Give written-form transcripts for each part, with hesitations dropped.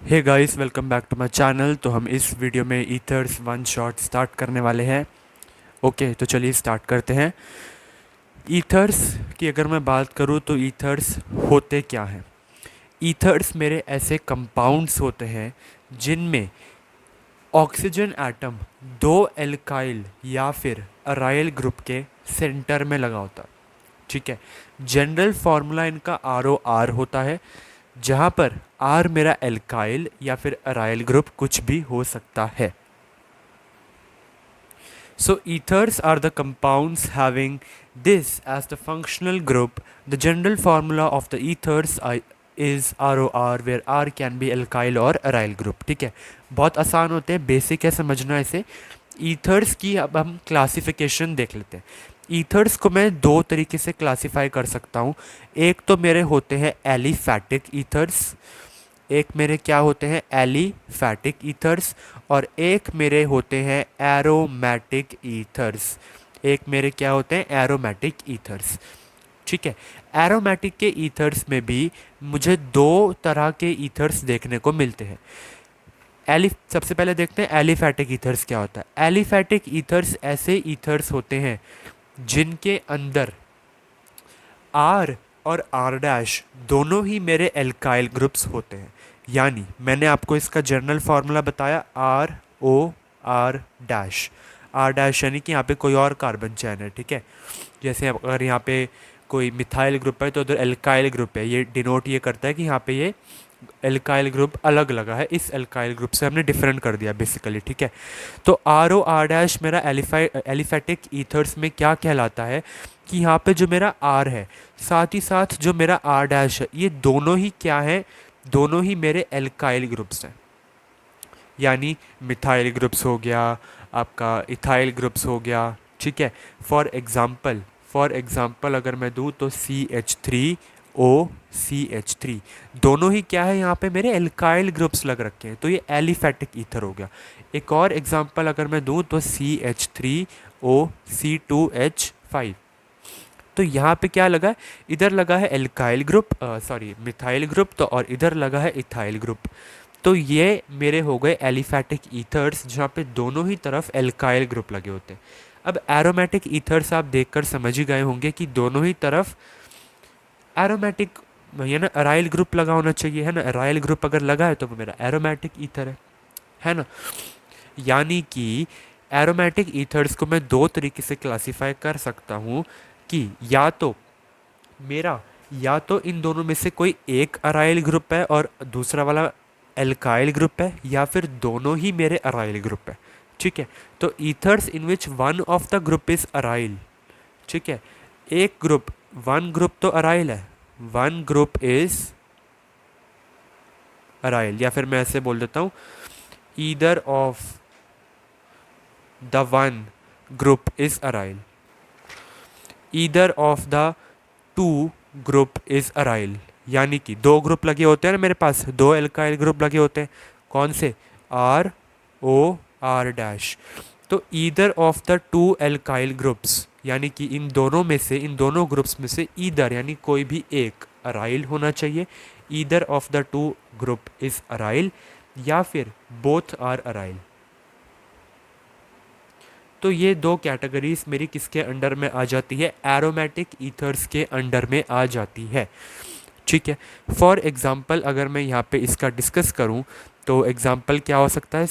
Hey guys, welcome back to my channel. तो हम इस वीडियो में ईथर्स वन शॉट स्टार्ट करने वाले हैं। ओके, तो चलिए स्टार्ट करते हैं। ईथर्स की अगर मैं बात करूँ तो ईथर्स होते क्या हैं। ईथर्स मेरे ऐसे कंपाउंड्स होते हैं जिनमें ऑक्सीजन एटम दो एल्काइल या फिर अराइल ग्रुप के सेंटर में लगा होता है। ठीक है। जनरल फार्मूला इनका आर ओ आर होता है, जहाँ पर आर मेरा एल्काइल या फिर अराइल ग्रुप कुछ भी हो सकता है। So ethers are the compounds having this as the functional group. The general formula of the ethers is ROR, where R can be alkyl or aryl group. ठीक है, बहुत आसान होते हैं, बेसिक है समझना इसे। ईथर्स की अब हम क्लासिफिकेशन देख लेते हैं। ईथर्स को मैं दो तरीके से क्लासिफाई कर सकता हूँ। एक तो मेरे होते हैं एलिफैटिक ईथर्स, एक मेरे क्या होते हैं एलिफैटिक ईथर्स, और एक मेरे होते हैं एरोमेटिक ईथर्स। एक मेरे क्या होते हैं एरोमेटिक ईथर्स। ठीक है। एरोमेटिक के ईथर्स में भी मुझे दो तरह के ईथर्स देखने को मिलते हैं। सबसे पहले देखते हैं एलिफैटिक ईथर्स क्या होता है। एलिफैटिक ईथर्स ऐसे ईथर्स होते हैं जिनके अंदर आर और आर डैश दोनों ही मेरे एल्काइल ग्रुप्स होते हैं। यानी मैंने आपको इसका जनरल फार्मूला बताया, R O R dash. R dash यानी कि यहाँ पे कोई और कार्बन चैन है। ठीक है। जैसे अगर यहाँ पे कोई मिथाइल ग्रुप है तो उधर एल्काइल ग्रुप है, ये डिनोट ये करता है कि यहाँ पे ये एल्काइल ग्रुप अलग लगा है, इस एल्काइल ग्रुप से हमने डिफरेंट कर दिया बेसिकली। ठीक है। तो आर ओ आर डैश मेरा एलिफैटिक ईथर्स में क्या कहलाता है कि यहाँ पे जो मेरा आर है साथ ही साथ जो मेरा आर डैश है, ये दोनों ही क्या है, दोनों ही मेरे एल्काइल ग्रुप्स हैं। यानी मिथाइल ग्रुप्स हो गया, आपका इथाइल ग्रुप्स हो गया। ठीक है। फॉर एग्ज़ाम्पल अगर मैं दूँ तो CH3O, दोनों ही क्या है यहाँ पे मेरे एल्काइल ग्रुप्स लग रखे हैं, तो ये एलिफैटिक ईथर हो गया। एक और एग्जांपल अगर मैं दूँ तो CH3OC2H5। तो यहाँ पे क्या लगा है, इधर लगा है alkyl group, sorry methyl group, तो और इधर लगा है इथाइल ग्रुप। तो ये मेरे हो गए एलिफैटिक ईथर्स जहाँ पे दोनों ही तरफ एल्काइल ग्रुप लगे होते हैं। अब एरोमेटिक ईथर्स आप देखकर समझ ही गए होंगे कि दोनों ही तरफ एरोमेटिक या ना अराइल ग्रुप लगा होना चाहिए, है ना। अराइल ग्रुप अगर लगा है तो वो मेरा एरोमेटिक ईथर है ना। यानी कि एरोमेटिक ईथर्स को मैं दो तरीके से क्लासीफाई कर सकता हूँ कि मेरा या तो इन दोनों में से कोई एक अराइल ग्रुप है और दूसरा वाला एल्काइल ग्रुप है, या फिर दोनों ही मेरे अराइल ग्रुप है। ठीक है। तो ethers in which one of the group is aryl. ठीक है। एक ग्रुप, वन ग्रुप तो अराइल है, वन ग्रुप इज अराइल, या फिर मैं ऐसे बोल देता हूँ either of the one group is aryl, either of the two group is aryl. यानी कि दो ग्रुप लगे होते हैं ना मेरे पास, दो एल्काइल ग्रुप लगे होते हैं, कौन से, आर ओ आर डैश। तो either of the two alkyl groups, यानी कि इन दोनों में से, इन दोनों ग्रुप्स में से ईदर यानी कोई भी एक अराइल होना चाहिए। Either of the two group is aryl, या फिर बोथ आर अराइल। तो ये दो कैटेगरीज मेरी किसके अंडर में आ जाती है, एरोमेटिक ईथर्स के अंडर में आ जाती है। ठीक है। फॉर एग्जांपल अगर मैं यहाँ पे इसका डिस्कस करूँ तो एग्जांपल क्या हो सकता है,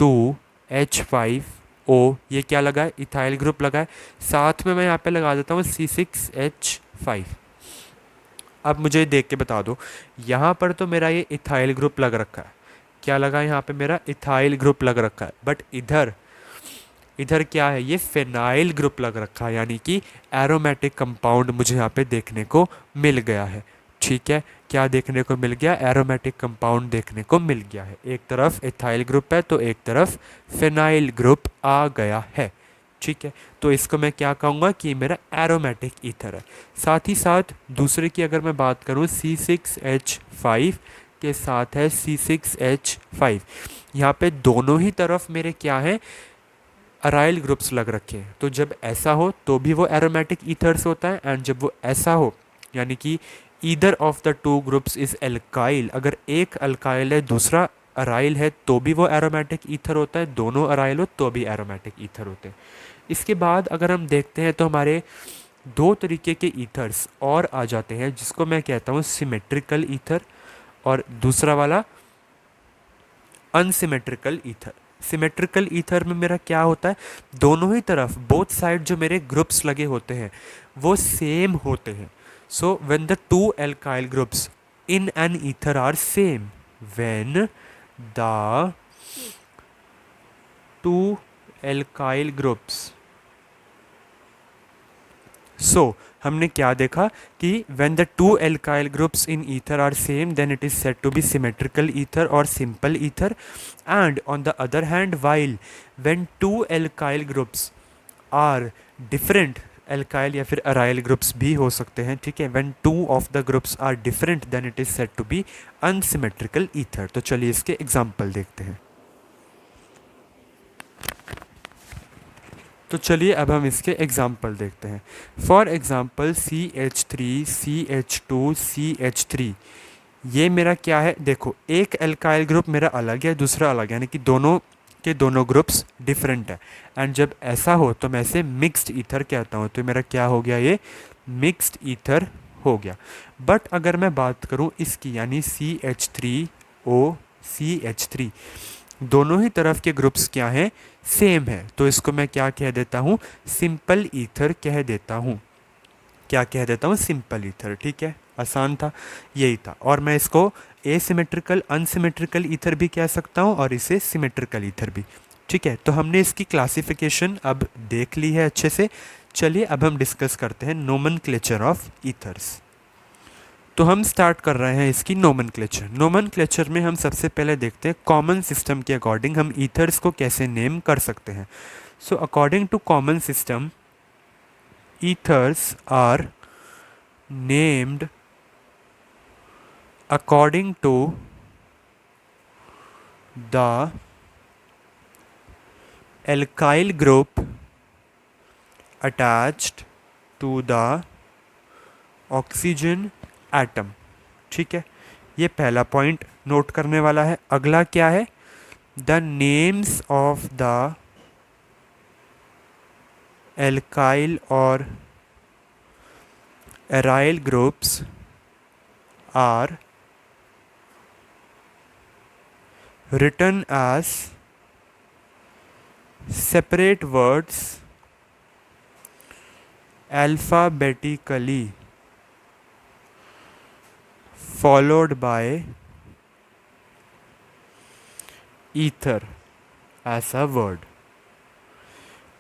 C2H5O, ये क्या लगा है, इथाइल ग्रुप लगा है। साथ में मैं यहाँ पे लगा देता हूँ C6H5। अब मुझे देख के बता दो, यहाँ पर तो मेरा ये इथाइल ग्रुप लग रखा है, क्या लगा है यहाँ पे मेरा इथाइल ग्रुप लग रखा है, बट इधर इधर क्या है, ये फिनाइल ग्रुप लग रखा है। यानी कि एरोमेटिक कंपाउंड मुझे यहाँ पे देखने को मिल गया है। ठीक है। क्या देखने को मिल गया, एरोमेटिक कंपाउंड देखने को मिल गया है। एक तरफ इथाइल ग्रुप है तो एक तरफ फिनाइल ग्रुप आ गया है। ठीक है। तो इसको मैं क्या कहूँगा कि ये मेरा एरोमेटिक ईथर है। साथ ही साथ दूसरे की अगर मैं बात करूँ, C6H5 के साथ है C6H5। यहाँ पे दोनों ही तरफ मेरे क्या है, अराइल ग्रुप्स लग रखे हैं। तो जब ऐसा हो तो भी वो एरोमेटिक ईथर्स होता है, एंड जब वो ऐसा हो यानी कि either of the two groups is alkyl, अगर एक अल्काइल है दूसरा अराइल है तो भी वो एरोमेटिक ईथर होता है, दोनों अराइल हो तो भी एरोमेटिक ईथर होते हैं। इसके बाद अगर हम देखते हैं तो हमारे दो तरीके के ईथर्स और आ जाते हैं, जिसको मैं कहता हूँ सिमेट्रिकल ईथर और दूसरा वाला अनसिमेट्रिकल ईथर। सिमेट्रिकल ईथर में मेरा क्या होता है, दोनों ही तरफ बोथ साइड जो मेरे ग्रुप्स लगे होते हैं वो सेम होते हैं। So when the two alkyl groups in an ether are same, when the two alkyl groups, so हमने क्या देखा कि when the two alkyl groups in ether are same then it is said to be symmetrical ether और simple ether. And on the other hand while when two alkyl groups are different, alkyl या फिर aryl groups भी हो सकते हैं, ठीक है, when two of the groups are different then it is said to be unsymmetrical either. तो चलिए इसके एग्जाम्पल देखते हैं। तो चलिए अब हम इसके एग्जाम्पल देखते हैं। For example CH3 CH2 CH3, ये मेरा क्या है, देखो एक एल्काइल ग्रुप मेरा अलग है दूसरा अलग है, यानी कि दोनों के दोनों ग्रुप्स डिफरेंट है। एंड जब ऐसा हो तो मैं इसे मिक्स्ड ईथर कहता हूँ, तो मेरा क्या हो गया, ये मिक्स्ड ईथर हो गया। बट अगर मैं बात करूँ इसकी, यानी CH3O CH3, दोनों ही तरफ के ग्रुप्स क्या हैं, सेम है, तो इसको मैं क्या कह देता हूँ, सिंपल ईथर कह देता हूँ। क्या कह देता हूँ, सिंपल ईथर। ठीक है, आसान था, यही था। और मैं इसको एसिमेट्रिकल अनसिमेट्रिकल ईथर भी कह सकता हूँ और इसे सिमेट्रिकल ईथर भी। ठीक है, तो हमने इसकी क्लासिफिकेशन अब देख ली है अच्छे से। चलिए अब हम डिस्कस करते हैं नोमेनक्लेचर ऑफ ईथर्स। तो हम स्टार्ट कर रहे हैं इसकी नोमेनक्लेचर। नोमेनक्लेचर में हम सबसे पहले देखते हैं कॉमन सिस्टम के अकॉर्डिंग हम ईथर्स को कैसे नेम कर सकते हैं। So according to common system, ethers are named according to the alkyl group attached to the oxygen atom. ठीक है, ये पहला पॉइंट नोट करने वाला है। अगला क्या है, the names of the alkyl और aryl groups are written as separate words alphabetically followed by ether as a word।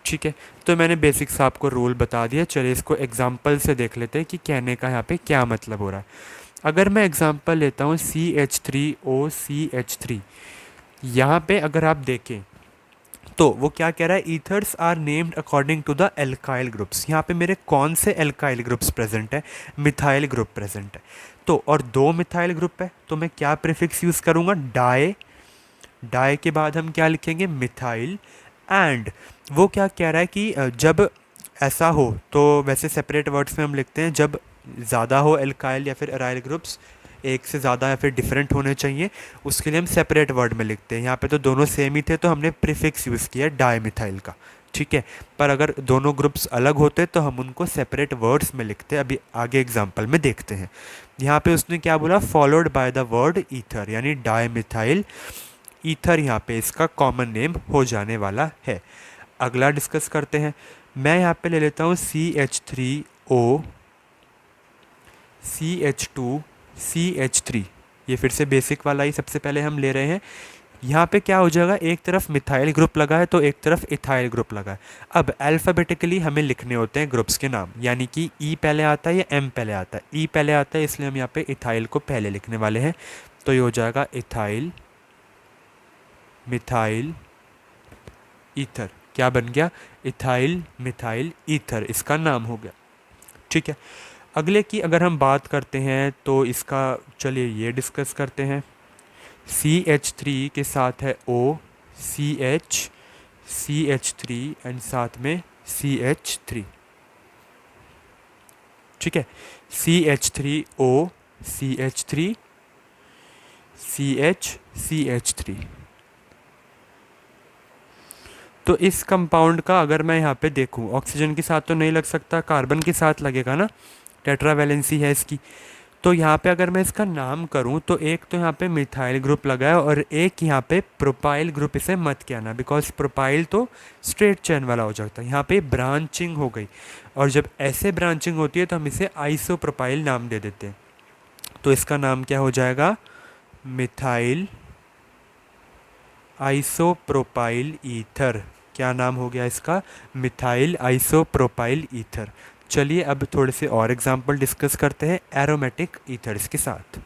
ठीक है, तो मैंने बेसिक्स आपको रूल बता दिया। चलिए इसको एग्जाम्पल से देख लेते हैं कि कहने का यहाँ पे क्या मतलब हो रहा है। अगर मैं एग्जाम्पल लेता हूँ CH3O CH3, यहाँ पे अगर आप देखें तो वो क्या कह रहा है, ethers are named according to the alkyl groups. यहाँ पे मेरे कौन से एल्काइल ग्रुप्स प्रेजेंट है, मिथाइल ग्रुप प्रेजेंट है। तो और दो मिथाइल ग्रुप है, तो मैं क्या प्रीफिक्स यूज़ करूँगा, डाई। डाई के बाद हम क्या लिखेंगे, मिथाइल। एंड वो क्या कह रहा है कि जब ऐसा हो, तो वैसे सेपरेट वर्ड्स में हम लिखते हैं जब ज़्यादा हो एल्काइल या फिर एराइल ग्रुप्स, एक से ज़्यादा या फिर डिफरेंट होने चाहिए, उसके लिए हम सेपरेट वर्ड में लिखते हैं। यहाँ पे तो दोनों सेम ही थे तो हमने प्रीफिक्स यूज़ किया डाई मिथाइल का। ठीक है, पर अगर दोनों ग्रुप्स अलग होते तो हम उनको सेपरेट वर्ड्स में लिखते। अभी आगे एग्जाम्पल में देखते हैं। यहाँ पे उसने क्या बोला, followed by the word ether, यानी डाई मिथाइल ईथर यहाँ पे इसका कॉमन नेम हो जाने वाला है। अगला डिस्कस करते हैं। मैं यहाँ पे ले लेता हूँ CH3O CH2 CH3, ये फिर से बेसिक वाला ही सबसे पहले हम ले रहे हैं। यहाँ पे क्या हो जाएगा, एक तरफ मिथाइल ग्रुप लगा है तो एक तरफ इथाइल ग्रुप लगा है। अब अल्फ़ाबेटिकली हमें लिखने होते हैं ग्रुप्स के नाम, यानी कि E पहले आता है या M पहले आता है। E पहले आता है इसलिए हम यहाँ पे इथाइल को पहले लिखने वाले हैं। तो ये हो जाएगा इथाइल मिथाइल ईथर। क्या बन गया, इथाइल मिथाइल ईथर, इसका नाम हो गया। ठीक है, अगले की अगर हम बात करते हैं तो इसका चलिए ये डिस्कस करते हैं। CH3 के साथ है O CH CH3 एंड साथ में CH3। ठीक है, CH3O CH3 CH3। तो इस कंपाउंड का अगर मैं यहाँ पे देखूँ, ऑक्सीजन के साथ तो नहीं लग सकता, कार्बन के साथ लगेगा ना, टेट्रावैलेंसी है इसकी। तो यहाँ पे अगर मैं इसका नाम करूँ तो एक तो यहाँ पे मिथाइल ग्रुप लगा है और एक यहाँ पे प्रोपाइल ग्रुप, इसे मत कहना बिकॉज प्रोपाइल तो स्ट्रेट चेन वाला हो जाता है, यहाँ पे ब्रांचिंग हो गई। और जब ऐसे ब्रांचिंग होती है तो हम इसे आइसोप्रोपाइल नाम दे देते हैं। तो इसका नाम क्या हो जाएगा, मिथाइल आइसोप्रोपाइल ईथर। क्या नाम हो गया इसका, मिथाइल आइसोप्रोपाइल ईथर। चलिए अब थोड़े से और एग्जाम्पल डिस्कस करते हैं एरोमेटिक ईथर्स के साथ।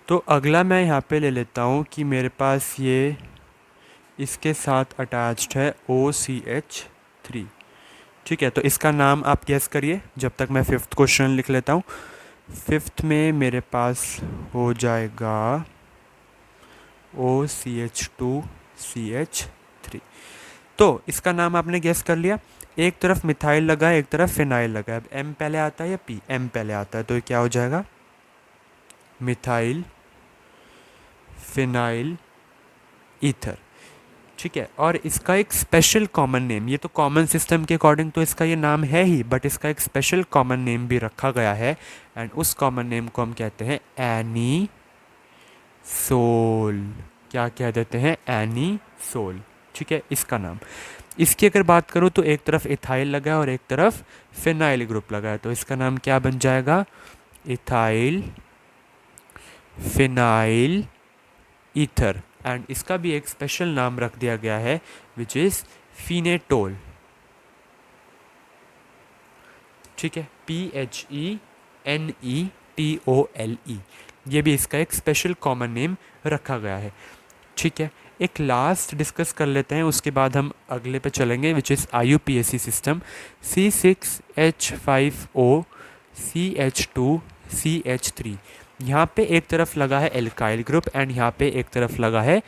तो अगला मैं यहाँ पे ले लेता हूँ कि मेरे पास ये इसके साथ अटैच्ड है OCH3। ठीक है, तो इसका नाम आप गेस करिए जब तक मैं फिफ्थ क्वेश्चन लिख लेता हूँ। फिफ्थ में मेरे पास हो जाएगा OCH2CH3। तो इसका नाम आपने गेस कर लिया, एक तरफ मिथाइल लगा है एक तरफ फिनाइल लगा है। अब एम पहले आता है या पी, एम पहले आता है, तो ये क्या हो जाएगा, मिथाइल फिनाइल ईथर। ठीक है, और इसका एक स्पेशल कॉमन नेम, ये तो कॉमन सिस्टम के अकॉर्डिंग तो इसका ये नाम है ही, बट इसका एक स्पेशल कॉमन नेम भी रखा गया है, एंड उस कॉमन नेम को हम कहते हैं एनी सोल। क्या कह देते हैं, एनी सोल। ठीक है, इसका नाम। इसकी अगर बात करूँ तो एक तरफ इथाइल लगा है और एक तरफ फिनाइल ग्रुप लगा है, तो इसका नाम क्या बन जाएगा, इथाइल फिनाइल ईथर। एंड इसका भी एक स्पेशल नाम रख दिया गया है विच इज़ फिनेटोल। ठीक है, PHENETOLE, ये भी इसका एक स्पेशल कॉमन नेम रखा गया है। ठीक है, एक लास्ट डिस्कस कर लेते हैं, उसके बाद हम अगले पे चलेंगे which is IUPAC system. C6H5O CH2CH3। यहाँ पे एक तरफ लगा है एल्काइल ग्रुप एंड यहाँ पे एक तरफ लगा है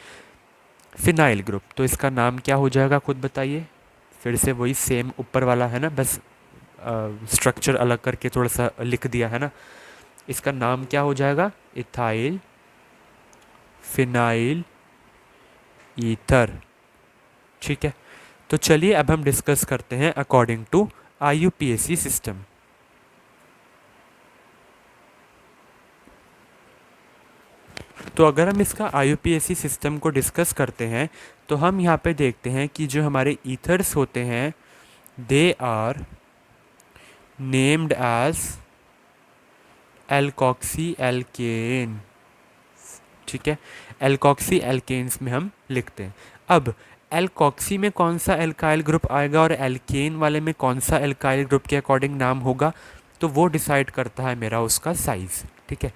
फिनाइल ग्रुप, तो इसका नाम क्या हो जाएगा खुद बताइए। फिर से वही सेम ऊपर वाला है ना, बस स्ट्रक्चर अलग करके थोड़ा सा लिख दिया है ना। इसका नाम क्या हो जाएगा, इथाइल फिनाइल ईथर। ठीक है, तो चलिए अब हम डिस्कस करते हैं अकॉर्डिंग टू IUPAC सिस्टम। तो अगर हम इसका IUPAC सिस्टम को डिस्कस करते हैं तो हम यहाँ पे देखते हैं कि जो हमारे ईथर्स होते हैं they are named as alkoxy alkane. ठीक है, एल्कोक्सी एल्केन्स में हम लिखते हैं। अब एल्कोक्सी में कौन सा एल्काइल ग्रुप आएगा और एल्केन वाले में कौन सा एल्काइल ग्रुप के अकॉर्डिंग नाम होगा, तो वो डिसाइड करता है मेरा उसका साइज़। ठीक है,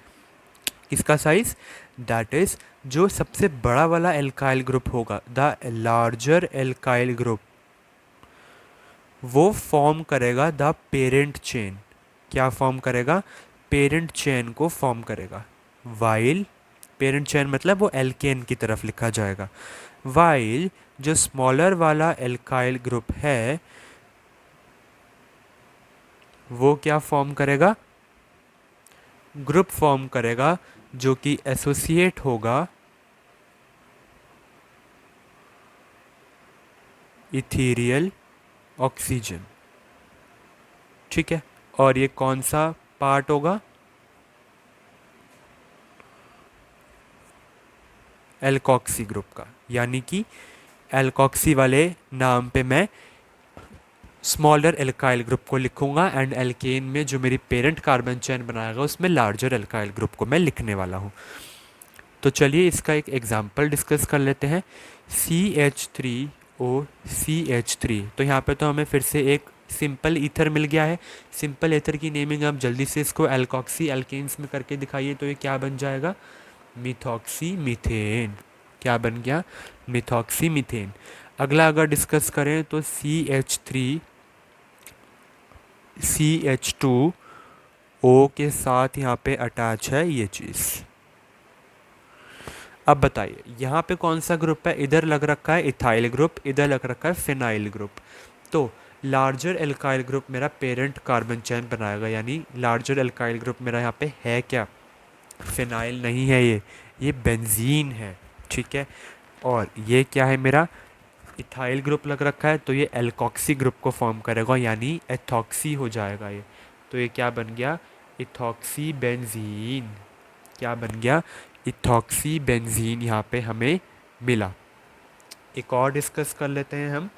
इसका साइज़ दैट इज़ जो सबसे बड़ा वाला एल्काइल ग्रुप होगा, द लार्जर एल्काइल ग्रुप, वो फॉर्म करेगा द पेरेंट चेन। क्या फॉर्म करेगा, पेरेंट चेन को फॉर्म करेगा। वाइल पेरेंट चेन मतलब वो एल्केन की तरफ लिखा जाएगा। वाइल जो स्मॉलर वाला एल्काइल ग्रुप है वो क्या फॉर्म करेगा, ग्रुप फॉर्म करेगा जो कि एसोसिएट होगा इथीरियल ऑक्सीजन। ठीक है, और ये कौन सा पार्ट होगा, एल्कोक्सी ग्रुप का। यानी कि एल्कोक्सी वाले नाम पे मैं स्मॉलर एल्काइल ग्रुप को लिखूंगा एंड एल्केन में जो मेरी पेरेंट कार्बन चेन बनाएगा उसमें लार्जर एल्काइल ग्रुप को मैं लिखने वाला हूँ। तो चलिए इसका एक एग्जांपल डिस्कस कर लेते हैं। CH3OCH3। तो यहाँ पे तो हमें फिर से एक सिंपल ईथर मिल गया है। सिंपल ईथर की नेमिंग आप जल्दी से इसको एल्कोक्सी एल्केन्स में करके दिखाइए, तो ये क्या बन जाएगा, मिथॉक्सी मीथेन। क्या बन गया, मिथॉक्सी मीथेन। अगला अगर डिस्कस करें तो CH3CH2O के साथ यहाँ पे अटैच है ये चीज़। अब बताइए यहाँ पे कौन सा ग्रुप है, इधर लग रखा है इथाइल ग्रुप, इधर लग रखा है फिनाइल ग्रुप। तो लार्जर एल्काइल ग्रुप मेरा पेरेंट कार्बन चेन बनाएगा, यानी लार्जर एल्काइल ग्रुप मेरा यहाँ पे है क्या, फिनाइल नहीं है, ये बेंजीन है, ठीक है। और ये क्या है, मेरा इथाइल ग्रुप लग रखा है, तो ये एल्कॉक्सी ग्रुप को फॉर्म करेगा, यानी एथॉक्सी हो जाएगा ये। तो ये क्या बन गया, इथॉक्सी बेंजीन। क्या बन गया, इथॉक्सी बेंजीन यहाँ पे हमें मिला। एक और डिस्कस कर लेते हैं हम।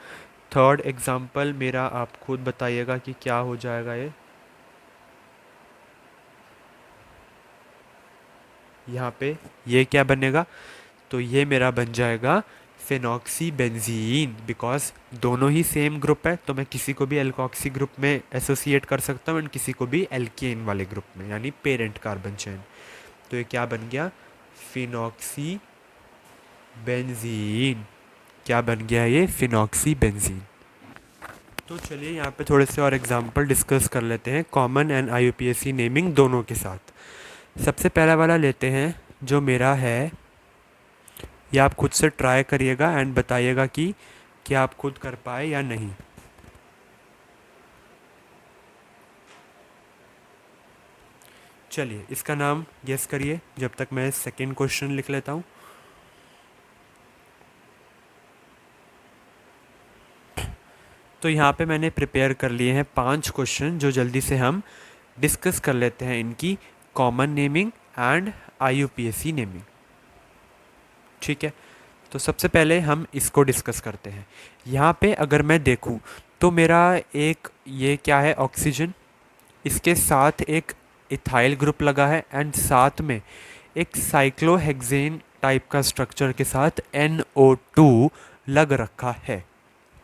थर्ड एग्जाम्पल मेरा आप खुद बताइएगा कि क्या हो जाएगा ये। यहाँ पे ये क्या बनेगा, तो ये मेरा बन जाएगा फेनॉक्सी बेंजीन, बिकॉज दोनों ही सेम ग्रुप है, तो मैं किसी को भी एल्कॉक्सी ग्रुप में एसोसिएट कर सकता हूँ एंड किसी को भी एल्केन वाले ग्रुप में, यानी पेरेंट कार्बन चेन। तो ये क्या बन गया, फिनॉक्सी बेंजीन। क्या बन गया ये, फिनॉक्सी बेंजीन। तो चलिए यहाँ पे थोड़े से और एग्जांपल डिस्कस कर लेते हैं कॉमन एंड आईयूपीएसी नेमिंग दोनों के साथ। सबसे पहला वाला लेते हैं जो मेरा है, या आप खुद से ट्राई करिएगा एंड बताइएगा कि क्या आप खुद कर पाए या नहीं। चलिए इसका नाम गेस करिए जब तक मैं सेकेंड क्वेश्चन लिख लेता हूँ। तो यहाँ पे मैंने प्रिपेयर कर लिए हैं 5 क्वेश्चन, जो जल्दी से हम डिस्कस कर लेते हैं इनकी common naming and IUPAC naming, ठीक है। तो सबसे पहले हम इसको डिस्कस करते हैं। यहाँ पे अगर मैं देखूँ तो मेरा एक ये क्या है, ऑक्सीजन, इसके साथ एक इथाइल ग्रुप लगा है एंड साथ में एक साइक्लोहेक्सेन टाइप का स्ट्रक्चर के साथ NO2 लग रखा है,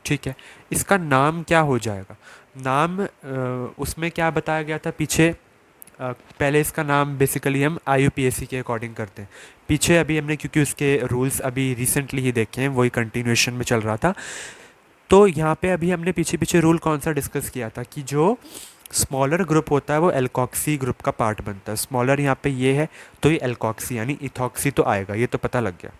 ठीक है। इसका नाम क्या हो जाएगा, नाम उसमें क्या बताया गया था पीछे, पहले इसका नाम बेसिकली हम आईयूपीएसी के अकॉर्डिंग करते हैं। पीछे अभी हमने, क्योंकि उसके रूल्स अभी रिसेंटली ही देखे हैं, वही कंटिन्यूएशन में चल रहा था। तो यहाँ पे अभी हमने पीछे पीछे रूल कौन सा डिस्कस किया था कि जो स्मॉलर ग्रुप होता है वो एल्कॉक्सी ग्रुप का पार्ट बनता है। स्मॉलर यहाँ पे ये है, तो ये एल्कॉक्सी यानी इथॉक्सी तो आएगा, ये तो पता लग गया।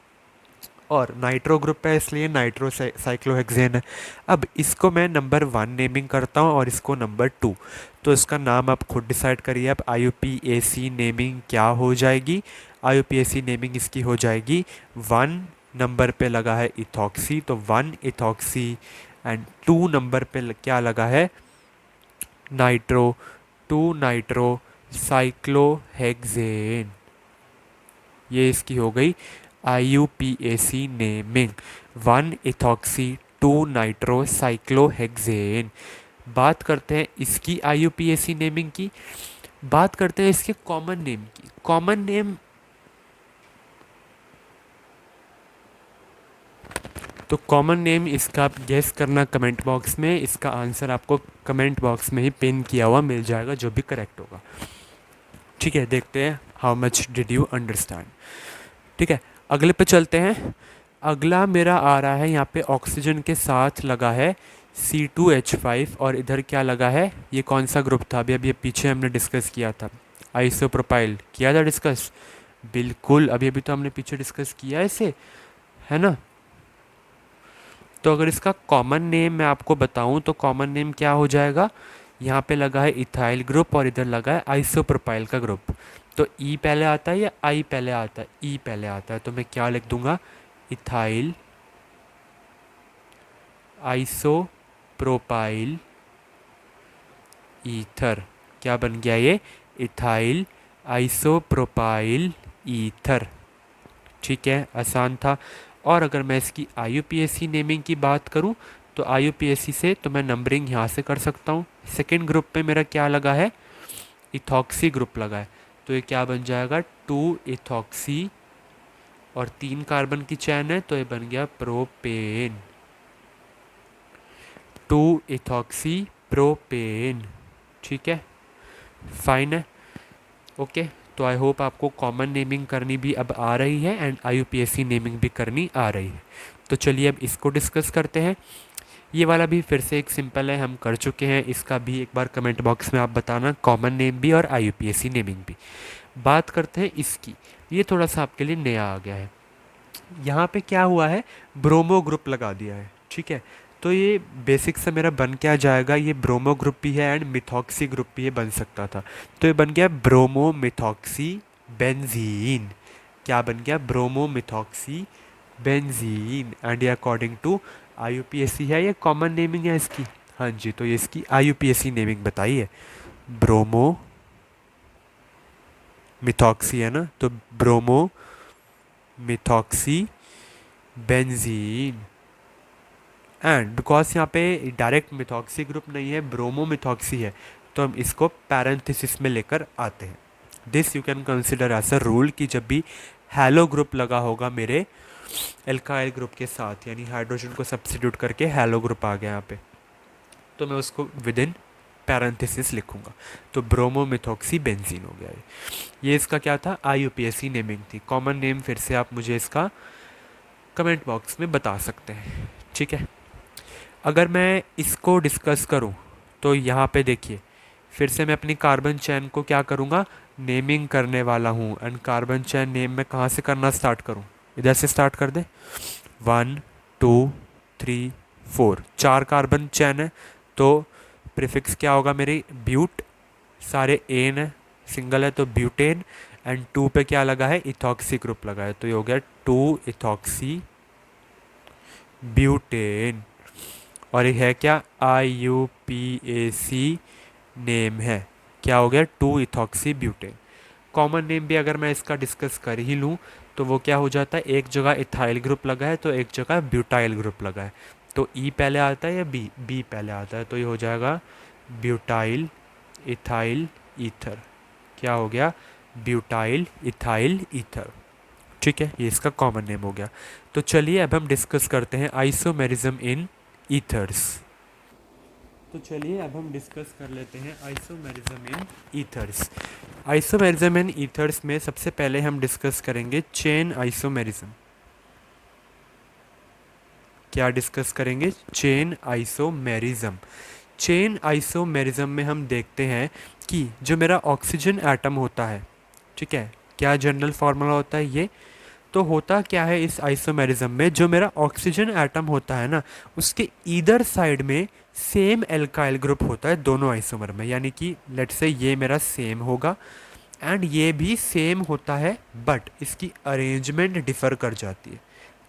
और नाइट्रो ग्रुप है इसलिए नाइट्रो साइक्लोहेक्सेन है। अब इसको मैं नंबर 1 नेमिंग करता हूँ और इसको नंबर 2। तो इसका नाम आप खुद डिसाइड करिए। अब आईयूपीएसी नेमिंग क्या हो जाएगी, आईयूपीएसी नेमिंग इसकी हो जाएगी 1 नंबर पे लगा है इथॉक्सी, तो 1 इथॉक्सी, एंड 2 नंबर पे क्या लगा है, नाइट्रो, 2 नाइट्रो साइक्लोहेक्सेन। ये इसकी हो गई IUPAC naming, 1 ethoxy 2 nitro cyclohexane. बात करते हैं इसकी आईयूपीएसी नेमिंग की, बात करते हैं इसके कॉमन नेम की। कॉमन नेम, तो कॉमन नेम इसका आप गेस करना कमेंट बॉक्स में, इसका आंसर आपको कमेंट बॉक्स में ही पिन किया हुआ मिल जाएगा जो भी करेक्ट होगा, ठीक है। देखते हैं how much did you understand, ठीक है। अगले पे चलते हैं। अगला मेरा आ रहा है यहाँ पे ऑक्सीजन के साथ लगा है C2H5, और इधर क्या लगा है, ये कौन सा ग्रुप था, अभी अभी पीछे हमने डिस्कस किया था, आइसोप्रोपाइल किया था डिस्कस, बिल्कुल अभी अभी तो हमने पीछे डिस्कस किया है इसे, है ना। तो अगर इसका कॉमन नेम मैं आपको बताऊं तो कॉमन नेम क्या हो जाएगा, यहाँ पे लगा है इथाइल ग्रुप और इधर लगा है आइसोप्रोपाइल का ग्रुप। तो ई पहले आता है या आई पहले आता है, ई पहले आता है, तो मैं क्या लिख दूंगा, इथाइल आइसोप्रोपाइल ईथर। क्या बन गया ये, इथाइल आइसोप्रोपाइल ईथर, ठीक है, आसान था। और अगर मैं इसकी आईयूपीएसी नेमिंग की बात करूं तो आईयूपीएसी से तो मैं नंबरिंग यहाँ से कर सकता हूँ। सेकेंड ग्रुप पे मेरा क्या लगा है, इथॉक्सी ग्रुप लगा है, तो ये क्या बन जाएगा, 2 इथॉक्सी और 3 कार्बन की चैन है, तो ये बन गया प्रोपेन, 2 इथॉक्सी प्रोपेन, ठीक है, फाइन है, ओके। तो आई होप आपको कॉमन नेमिंग करनी भी अब आ रही है एंड आईयूपीएसी नेमिंग भी करनी आ रही है। तो चलिए अब इसको डिस्कस करते हैं। ये वाला भी फिर से एक सिंपल है, हम कर चुके हैं, इसका भी एक बार कमेंट बॉक्स में आप बताना, कॉमन नेम भी और आईयूपीएसी नेमिंग भी। बात करते हैं इसकी, ये थोड़ा सा आपके लिए नया आ गया है। यहाँ पे क्या हुआ है, ब्रोमो ग्रुप लगा दिया है, ठीक है। तो ये बेसिक से मेरा बन क्या जाएगा, ये ब्रोमो ग्रुप भी है एंड मिथॉक्सी ग्रुप भी ये बन सकता था। तो ये बन गया ब्रोमो मिथॉक्सी बेंजीन। क्या बन गया, ब्रोमो मिथॉक्सी बेंजीन। एंड ये अकॉर्डिंग टू आईयूपीएसी है, ये कॉमन नेमिंग है इसकी। हाँ जी, तो ये इसकी आईयूपीएसी नेमिंग बताई है, ब्रोमो मिथॉक्सी है ना, तो bromo methoxy benzene. And because यहाँ पे डायरेक्ट मिथॉक्सी ग्रुप नहीं है, ब्रोमो मिथॉक्सी है, तो हम इसको पैरेंथेसिस में लेकर आते हैं। This you can consider as a rule कि जब भी हैलो ग्रुप लगा होगा मेरे एल्काइल ग्रुप के साथ, यानी हाइड्रोजन को सब्स्टिट्यूट करके हैलो ग्रुप आ गया यहाँ पे, तो मैं उसको विद इन पैरेंथेसिस लिखूंगा। तो ब्रोमो मिथॉक्सी बेंजीन हो गया ये इसका क्या था, आईयूपीएसी नेमिंग थी। कॉमन नेम फिर से आप मुझे इसका कमेंट बॉक्स में बता सकते हैं, ठीक है। अगर मैं इसको डिस्कस करूं तो यहाँ पे देखिए, फिर से मैं अपनी कार्बन चैन को क्या करूँगा, नेमिंग करने वाला हूँ। एंड कार्बन चैन नेम मैं कहाँ से करना स्टार्ट करूँ, इधर से स्टार्ट कर दे। 1 2 3 4, 4 कार्बन चैन है, तो प्रीफिक्स क्या होगा मेरी, ब्यूट, सारे एन है, सिंगल है तो ब्यूटेन। एंड 2 पे क्या लगा है, इथॉक्सी ग्रुप लगा है, तो ये हो गया 2 इथॉक्सी ब्यूटेन। और ये है क्या, आईयूपीएसी नेम है, क्या हो गया, 2 इथॉक्सी ब्यूटेन। कॉमन नेम भी अगर मैं इसका डिस्कस कर ही लूँ तो वो क्या हो जाता है, एक जगह इथाइल ग्रुप लगा है तो एक जगह ब्यूटाइल ग्रुप लगा है, तो ई पहले आता है या बी, बी पहले आता है, तो ये हो जाएगा ब्यूटाइल इथाइल ईथर। क्या हो गया, ब्यूटाइल इथाइल ईथर, ठीक है, ये इसका कॉमन नेम हो गया। तो चलिए अब हम डिस्कस करते हैं आइसोमेरिज्म इन ईथर्स। तो चलिए अब हम डिस्कस कर लेते हैं isomerism in ethers. Isomerism in ethers में सबसे पहले हम डिस्कस करेंगे चेन आइसोमेरिज्म। क्या डिस्कस करेंगे, चेन आइसोमेरिज्म। चेन आइसोमेरिज्म में हम देखते हैं कि जो मेरा ऑक्सीजन एटम होता है, ठीक है, क्या जनरल फार्मूला होता है ये, तो होता क्या है इस आइसोमेरिज्म में, जो मेरा ऑक्सीजन एटम होता है ना, उसके ईदर साइड में सेम एल्काइल ग्रुप होता है दोनों आइसोमर में। यानी कि लेट्स से ये मेरा सेम होगा एंड ये भी सेम होता है, बट इसकी अरेंजमेंट डिफ़र कर जाती है।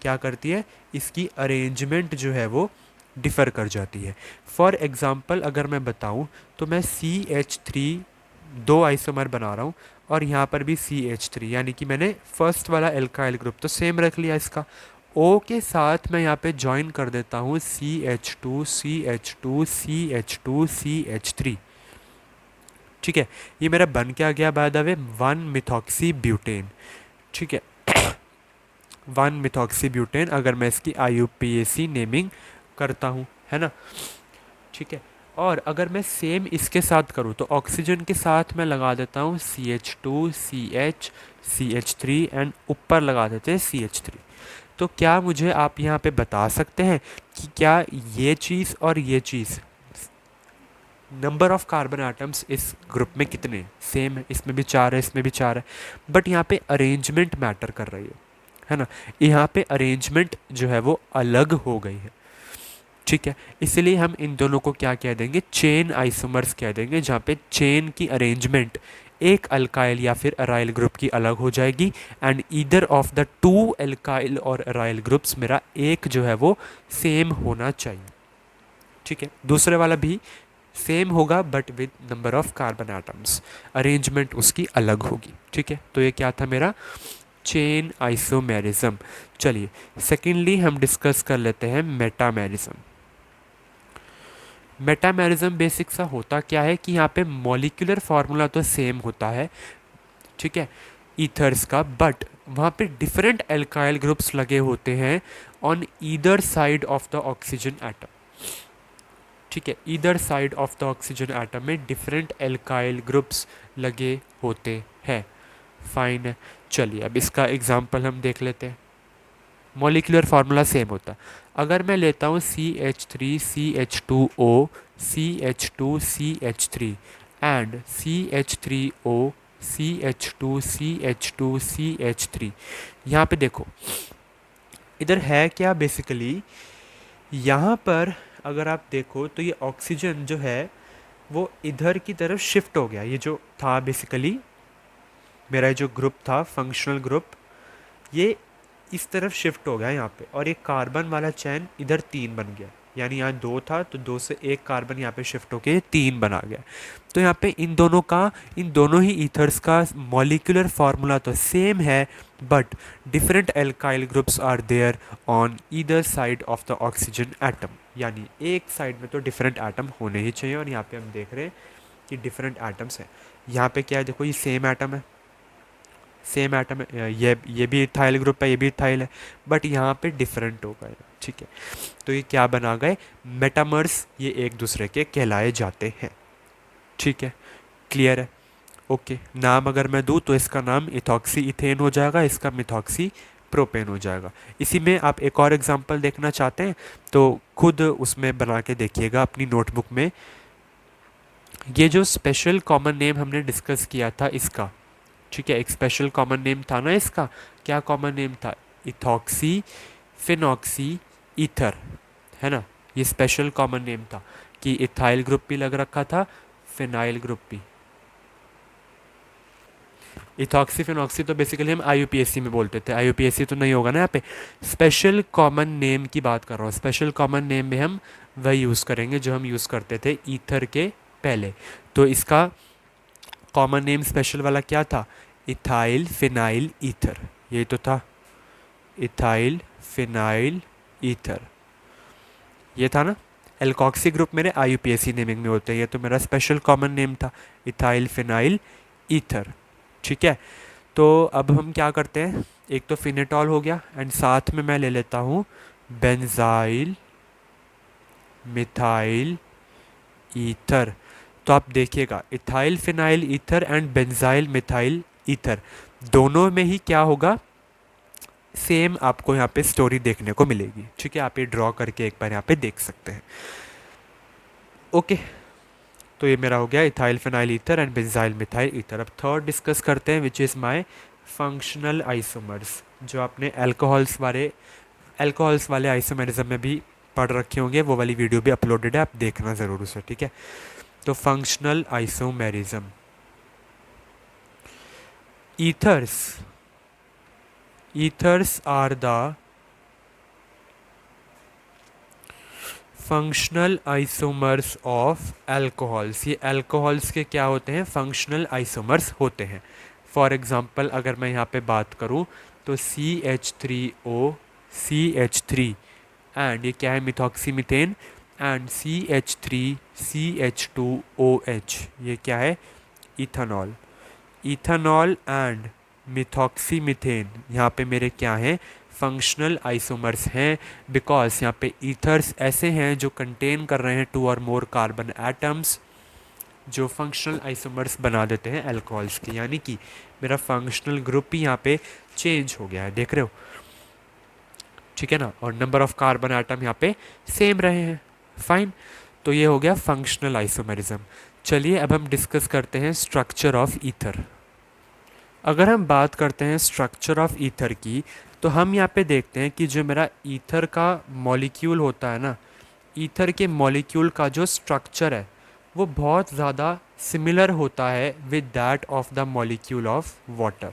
क्या करती है, इसकी अरेंजमेंट जो है वो डिफ़र कर जाती है। फॉर एग्ज़ाम्पल अगर मैं बताऊँ तो मैं CH3 दो आइसोमर बना रहा हूँ और यहाँ पर भी CH3, यानी कि मैंने फर्स्ट वाला एल्काइल ग्रुप तो सेम रख लिया इसका। O के साथ मैं यहाँ पे ज्वाइन कर देता हूँ CH2 CH2 CH2 CH3, ठीक है। ये मेरा बन क्या गया by the way, 1 methoxy butane, ठीक है। 1 मिथॉक्सी ब्यूटेन अगर मैं इसकी IUPAC नेमिंग करता हूँ, है ना, ठीक है। और अगर मैं सेम इसके साथ करूँ तो ऑक्सीजन के साथ मैं लगा देता हूँ CH2 CH CH3 एंड ऊपर लगा देते हैं CH3। तो क्या मुझे आप यहाँ पे बता सकते हैं कि क्या ये चीज़ और ये चीज़, नंबर ऑफ कार्बन आइटम्स इस ग्रुप में कितने सेम है, इसमें भी 4 है इसमें भी 4 है, बट यहाँ पे अरेंजमेंट मैटर कर रही है ना, यहाँ पे अरेंजमेंट जो है वो अलग हो गई है, ठीक है। इसलिए हम इन दोनों को क्या कह देंगे, चेन आइसोमर्स कह देंगे, जहाँ पे चेन की अरेंजमेंट एक अल्काइल या फिर अराइल ग्रुप की अलग हो जाएगी and either of the 2 alkyl और अराइल ग्रुप्स मेरा एक जो है वो सेम होना चाहिए, ठीक है। दूसरे वाला भी सेम होगा but with number of carbon atoms, arrangement उसकी अलग होगी, ठीक है। तो ये क्या था मेरा चेन आइसोमेरिज्म। चलिए सेकेंडली हम डिस्कस कर लेते हैं मेटामेरिज्म। मेटामेरिज्म बेसिक सा होता क्या है कि यहाँ पे मॉलिक्यूलर फार्मूला तो सेम होता है, ठीक है, ईथर्स का, बट वहाँ पे डिफरेंट एल्काइल ग्रुप्स लगे होते हैं on either side of the oxygen atom, ठीक है। Either side of the oxygen atom में डिफरेंट एल्काइल ग्रुप्स लगे होते हैं, फाइन है। चलिए अब इसका एग्जांपल हम देख लेते हैं। मॉलिक्यूलर फार्मूला सेम होता है। अगर मैं लेता हूँ CH3 CH2O CH2 CH3 and CH3O CH2 CH2 CH3, यहाँ पे देखो इधर है क्या बेसिकली, यहाँ पर अगर आप देखो तो ये ऑक्सीजन जो है वो इधर की तरफ शिफ्ट हो गया। ये जो था बेसिकली मेरा जो ग्रुप था फंक्शनल ग्रुप, ये इस तरफ शिफ्ट हो गया यहाँ पे, और एक कार्बन वाला चैन इधर 3 बन गया। यानी यहाँ 2 था तो 2 से एक कार्बन यहाँ पे शिफ्ट होके 3 बना गया। तो यहाँ पे इन दोनों ही ईथर्स का मॉलिक्यूलर फार्मूला तो सेम है, but different alkyl groups are there on either side of the oxygen atom. यानी एक साइड में तो डिफरेंट एटम होने ही चाहिए, और यहाँ पे हम देख रहे हैं कि डिफरेंट एटम्स हैं। यहाँ पे क्या है, देखो ये सेम एटम है, सेम एटम है, ये भी इथाइल ग्रुप है, ये भी इथाइल है, बट यहाँ पे डिफरेंट हो गए। ठीक है, तो ये क्या बना गए, मेटामर्स, ये एक दूसरे के कहलाए जाते हैं। ठीक है, क्लियर है? ओके, नाम अगर मैं दूँ तो इसका नाम इथॉक्सी इथेन हो जाएगा, इसका मिथॉक्सी प्रोपेन हो जाएगा। इसी में आप एक और एग्जांपल देखना चाहते हैं तो खुद उसमें बना के देखिएगा अपनी नोटबुक में। ये जो स्पेशल कॉमन नेम हमने डिस्कस किया था इसका, ठीक है, एक स्पेशल कॉमन नेम था ना इसका, क्या कॉमन नेम था, इथॉक्सी फिनॉक्सी ईथर, है ना। ये स्पेशल कॉमन नेम था कि इथाइल ग्रुप भी लग रखा था, फिनाइल ग्रुप भी। इथॉक्सी फिनॉक्सी तो बेसिकली हम आईयूपीएसी में बोलते थे, आईयूपीएसी तो नहीं होगा ना यहाँ पे। स्पेशल कॉमन नेम की बात कर रहा हूँ, स्पेशल कॉमन नेम में हम वही यूज़ करेंगे जो हम यूज़ करते थे ईथर के पहले। तो इसका कॉमन नेम स्पेशल वाला क्या था, इथाइल फिनाइल ईथर, यही तो था, इथाइल फिनाइल ईथर, ये था ना। एल्कॉक्सी ग्रुप मेरे आईयूपीएसी नेमिंग में होते हैं, ये तो मेरा स्पेशल कॉमन नेम था, इथाइल फिनाइल ईथर। ठीक है, तो अब हम क्या करते हैं, एक तो फिनेटॉल हो गया, एंड साथ में मैं ले लेता हूँ बेंजाइल मिथाइल ईथर। तो आप देखिएगा ethyl phenyl ether and benzyl methyl ether, दोनों में ही क्या होगा, सेम आपको यहाँ पे स्टोरी देखने को मिलेगी। ठीक है, आप ये ड्रॉ करके एक बार यहाँ पे देख सकते हैं। ओके, तो ये मेरा हो गया ethyl phenyl ether and benzyl methyl ether. अब थर्ड डिस्कस करते हैं which is my functional isomers, जो आपने एल्कोहल्स वाले आइसोमेरिज्म में भी पढ़ रखे होंगे, वो वाली वीडियो भी अपलोडेड है, आप देखना ज़रूर उसे। ठीक है, तो functional isomerism, ethers are the functional isomers of alcohols. ये एल्कोहल्स के क्या होते हैं, फंक्शनल आइसोमर्स होते हैं। फॉर एग्जांपल अगर मैं यहाँ पे बात करूँ तो CH3O CH3, एंड ये क्या है, मिथॉक्सी मीथेन, एंड CH3CH2OH, ये क्या है, ethanol. Ethanol and methoxy methane यहाँ पे मेरे क्या हैं, फंक्शनल आइसोमर्स हैं, बिकॉज यहाँ पे ईथर्स ऐसे हैं जो कंटेन कर रहे हैं 2 और मोर कार्बन एटम्स, जो फंक्शनल आइसोमर्स बना देते हैं अल्कोहल्स के। यानी कि मेरा फंक्शनल ग्रुप ही यहाँ पे चेंज हो गया है, देख रहे हो। ठीक है ना, और नंबर ऑफ कार्बन एटम यहाँ पे सेम रहे हैं, फाइन। तो ये हो गया फंक्शनल आइसोमेरिज्म। चलिए अब हम डिस्कस करते हैं स्ट्रक्चर ऑफ ईथर। अगर हम बात करते हैं स्ट्रक्चर ऑफ ईथर की, तो हम यहाँ पे देखते हैं कि जो मेरा ईथर का मॉलिक्यूल होता है ना, ईथर के मॉलिक्यूल का जो स्ट्रक्चर है वो बहुत ज़्यादा सिमिलर होता है with that of the molecule of water.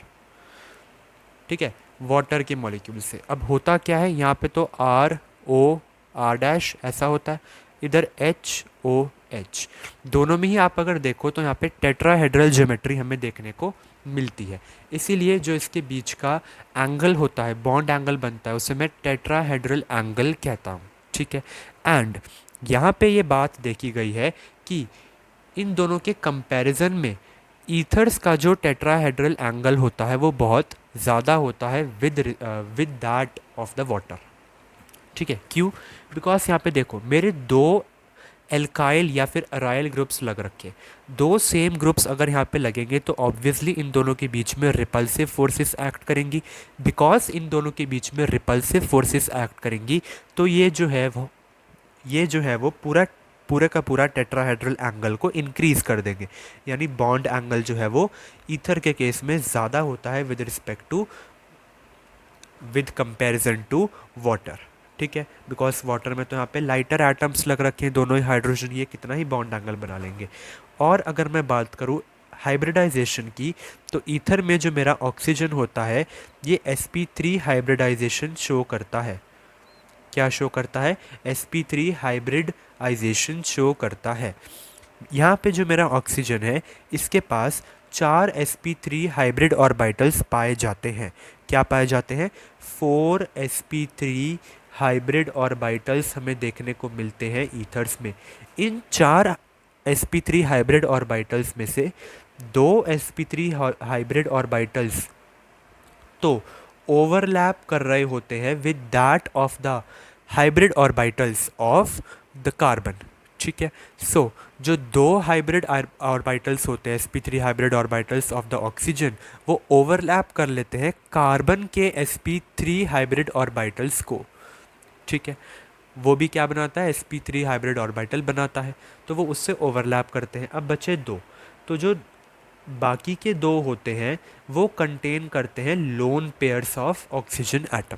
ठीक है, वाटर के मॉलिक्यूल से। अब होता क्या है, यहाँ पे तो R O R' ऐसा होता है, इधर HOH, दोनों में ही आप अगर देखो तो यहाँ पे टेट्राहेड्रल ज्योमेट्री हमें देखने को मिलती है। इसीलिए जो इसके बीच का एंगल होता है, बॉन्ड एंगल बनता है, उसे मैं टेट्राहेड्रल एंगल कहता हूँ। ठीक है, एंड यहाँ पे ये बात देखी गई है कि इन दोनों के कंपैरिजन में ईथर्स का जो टेट्राहेड्रल एंगल होता है वो बहुत ज़्यादा होता है with that of the water. ठीक है, क्यों, बिकॉज यहाँ पे देखो मेरे दो एल्काइल या फिर अराइल ग्रुप्स लग रखे, दो सेम ग्रुप्स अगर यहाँ पे लगेंगे तो ऑब्वियसली इन दोनों के बीच में रिपल्सिव फोर्सेस एक्ट करेंगी। बिकॉज इन दोनों के बीच में रिपल्सिव फोर्सेस एक्ट करेंगी तो ये जो है वो पूरे का पूरा टेट्राहेड्रल एंगल को इंक्रीज कर देंगे। यानी बॉन्ड एंगल जो है वो ईथर के केस में ज़्यादा होता है विद कंपैरिजन टू वाटर। ठीक है, बिकॉज वाटर में तो यहाँ पे लाइटर एटम्स लग रखे हैं, दोनों ही हाइड्रोजन, ये कितना ही बॉन्ड एंगल बना लेंगे। और अगर मैं बात करूँ हाइब्रिडाइजेशन की, तो ईथर में जो मेरा ऑक्सीजन होता है ये sp3 हाइब्रिडाइजेशन शो करता है। क्या शो करता है? sp3 हाइब्रिडाइजेशन शो करता है। यहाँ पे जो मेरा ऑक्सीजन है इसके पास 4 sp3 हाइब्रिड ऑर्बिटल्स पाए जाते हैं। क्या पाए जाते हैं? 4 sp3 हाइब्रिड ऑर्बिटल्स हमें देखने को मिलते हैं ईथर्स में। इन 4 sp3 हाइब्रिड ऑर्बिटल्स में से 2 sp3 हाइब्रिड ऑर्बिटल्स तो ओवरलैप कर रहे होते हैं with that of the hybrid orbitals of the carbon. ठीक है, सो जो 2 हाइब्रिड ऑर्बिटल्स होते हैं sp3 hybrid orbitals of the oxygen, वो ओवरलैप कर लेते हैं कार्बन के sp3 हाइब्रिड ऑर्बिटल्स को। ठीक है, वो भी क्या बनाता है? sp3 हाइब्रिड ऑर्बिटल बनाता है, तो वो उससे ओवरलैप करते हैं। अब बचे 2, तो जो बाकी के 2 होते हैं वो कंटेन करते हैं lone pairs of oxygen atom.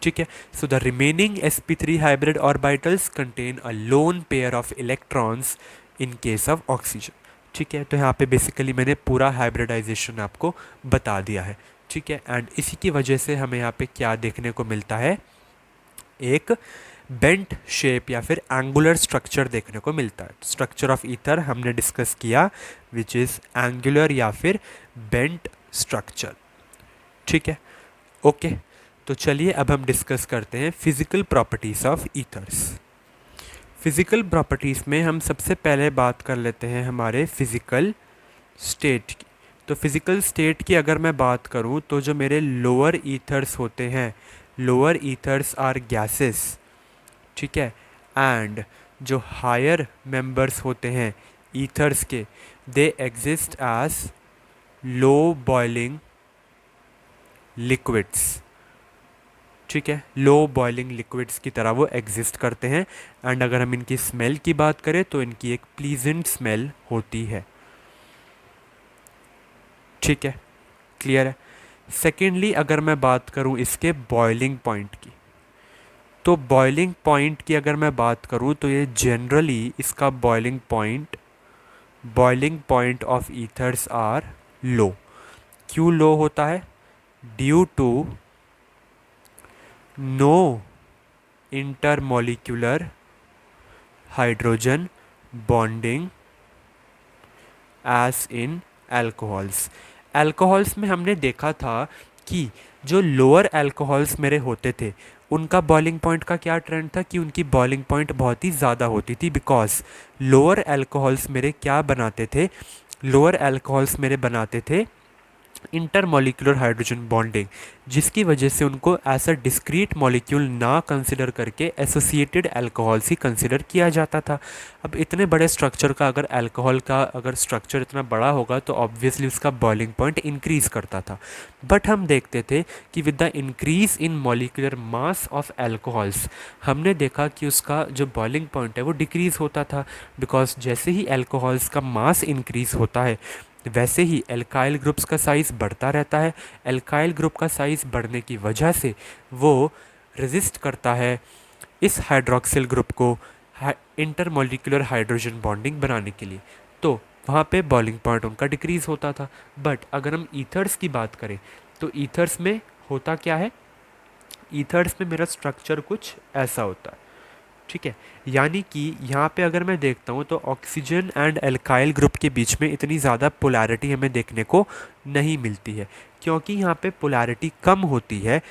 ठीक है, so the remaining sp3 hybrid orbitals contain a lone pair of electrons in case of oxygen. ठीक है, तो यहाँ पे बेसिकली मैंने पूरा हाइब्रिडाइजेशन आपको बता दिया है। ठीक है, एंड इसी की वजह से हमें यहाँ पे क्या देखने को मिलता है? एक बेंट शेप या फिर एंगुलर स्ट्रक्चर देखने को मिलता है। स्ट्रक्चर ऑफ ईथर हमने डिस्कस किया, विच इज़ एंगुलर या फिर बेंट स्ट्रक्चर। ठीक है, ओके, तो चलिए अब हम डिस्कस करते हैं physical properties of ethers. Physical properties में हम सबसे पहले बात कर लेते हैं हमारे फिजिकल स्टेट की। तो फिजिकल स्टेट की अगर मैं बात करूं, तो जो मेरे लोअर ईथर्स होते हैं, लोअर ईथर्स आर गैसेस। ठीक है, एंड जो हायर मेंबर्स होते हैं ईथर्स के, they exist as low boiling liquids. ठीक है, लो बॉइलिंग लिक्विड्स की तरह वो एग्जिस्ट करते हैं। एंड अगर हम इनकी स्मेल की बात करें तो इनकी एक प्लीजेंट स्मेल होती है। ठीक है, क्लियर है। सेकेंडली अगर मैं बात करूं इसके बॉइलिंग पॉइंट की, तो बॉइलिंग पॉइंट की अगर मैं बात करूं तो ये जनरली इसका boiling point of ethers are low. क्यों लो होता है? Due to no intermolecular hydrogen bonding as in alcohols. Alcohols में हमने देखा था कि जो लोअर अल्कोहल्स मेरे होते थे उनका बॉइलिंग पॉइंट का क्या ट्रेंड था कि उनकी बॉइलिंग पॉइंट बहुत ही ज़्यादा होती थी, बिकॉज लोअर अल्कोहल्स मेरे क्या बनाते थे? लोअर अल्कोहल्स मेरे बनाते थे इंटरमॉलिक्यूलर हाइड्रोजन बॉन्डिंग, जिसकी वजह से उनको ऐसा डिस्क्रीट मॉलिक्यूल ना कंसिडर करके एसोसिएटेड अल्कोहल्स ही कंसिडर किया जाता था। अब इतने बड़े स्ट्रक्चर का अगर अल्कोहल का अगर स्ट्रक्चर इतना बड़ा होगा तो ऑब्वियसली उसका बॉइलिंग पॉइंट इंक्रीज करता था। बट हम देखते थे कि with the increase in molecular mass of alcohols, हमने देखा कि उसका जो बॉइलिंग पॉइंट है वो डिक्रीज होता था, बिकॉज जैसे ही अल्कोहल्स का मास इंक्रीज होता है वैसे ही एल्काइल ग्रुप्स का साइज़ बढ़ता रहता है। एल्काइल ग्रुप का साइज़ बढ़ने की वजह से वो रेजिस्ट करता है इस हाइड्रोक्सिल ग्रुप को इंटरमॉलिक्यूलर हाइड्रोजन बॉन्डिंग बनाने के लिए, तो वहाँ पे बॉइलिंग पॉइंट उनका डिक्रीज़ होता था। बट अगर हम ईथर्स की बात करें तो ईथर्स में होता क्या है? ईथर्स में मेरा स्ट्रक्चर कुछ ऐसा होता है। ठीक है, यानी कि यहाँ पे अगर मैं देखता हूँ तो ऑक्सीजन एंड एल्काइल ग्रुप के बीच में इतनी ज़्यादा पोलैरिटी हमें देखने को नहीं मिलती है, क्योंकि यहाँ पे पोलैरिटी कम होती है,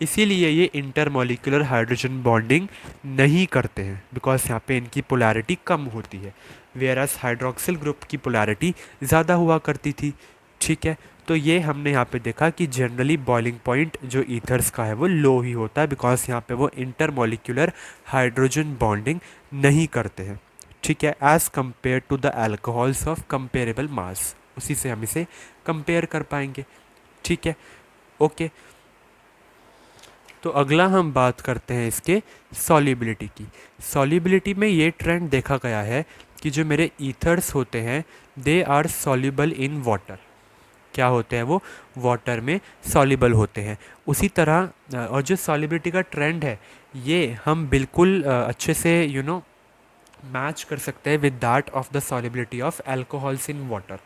इसीलिए ये इंटरमॉलिक्यूलर हाइड्रोजन बॉन्डिंग नहीं करते हैं, बिकॉज यहाँ पे इनकी पोलैरिटी कम होती है, वेयरस हाइड्रोक्सिल ग्रुप की पोलैरिटी ज़्यादा हुआ करती थी। ठीक है, तो ये हमने यहाँ पे देखा कि जनरली बॉइलिंग पॉइंट जो ईथर्स का है वो लो ही होता है, बिकॉज यहाँ पे वो इंटरमॉलिक्यूलर हाइड्रोजन बॉन्डिंग नहीं करते हैं। ठीक है, as compare to the alcohols of comparable mass, उसी से हम इसे कंपेयर कर पाएंगे। ठीक है, ओके, तो अगला हम बात करते हैं इसके सॉल्युबिलिटी की। सॉल्युबिलिटी में ये ट्रेंड देखा गया है कि जो मेरे ईथर्स होते हैं they are soluble in water. क्या होते हैं, वो वाटर में सॉल्युबल होते हैं। उसी तरह और जो सॉल्युबिलिटी का ट्रेंड है ये हम बिल्कुल अच्छे से मैच कर सकते हैं with that of the solubility of alcohols in water.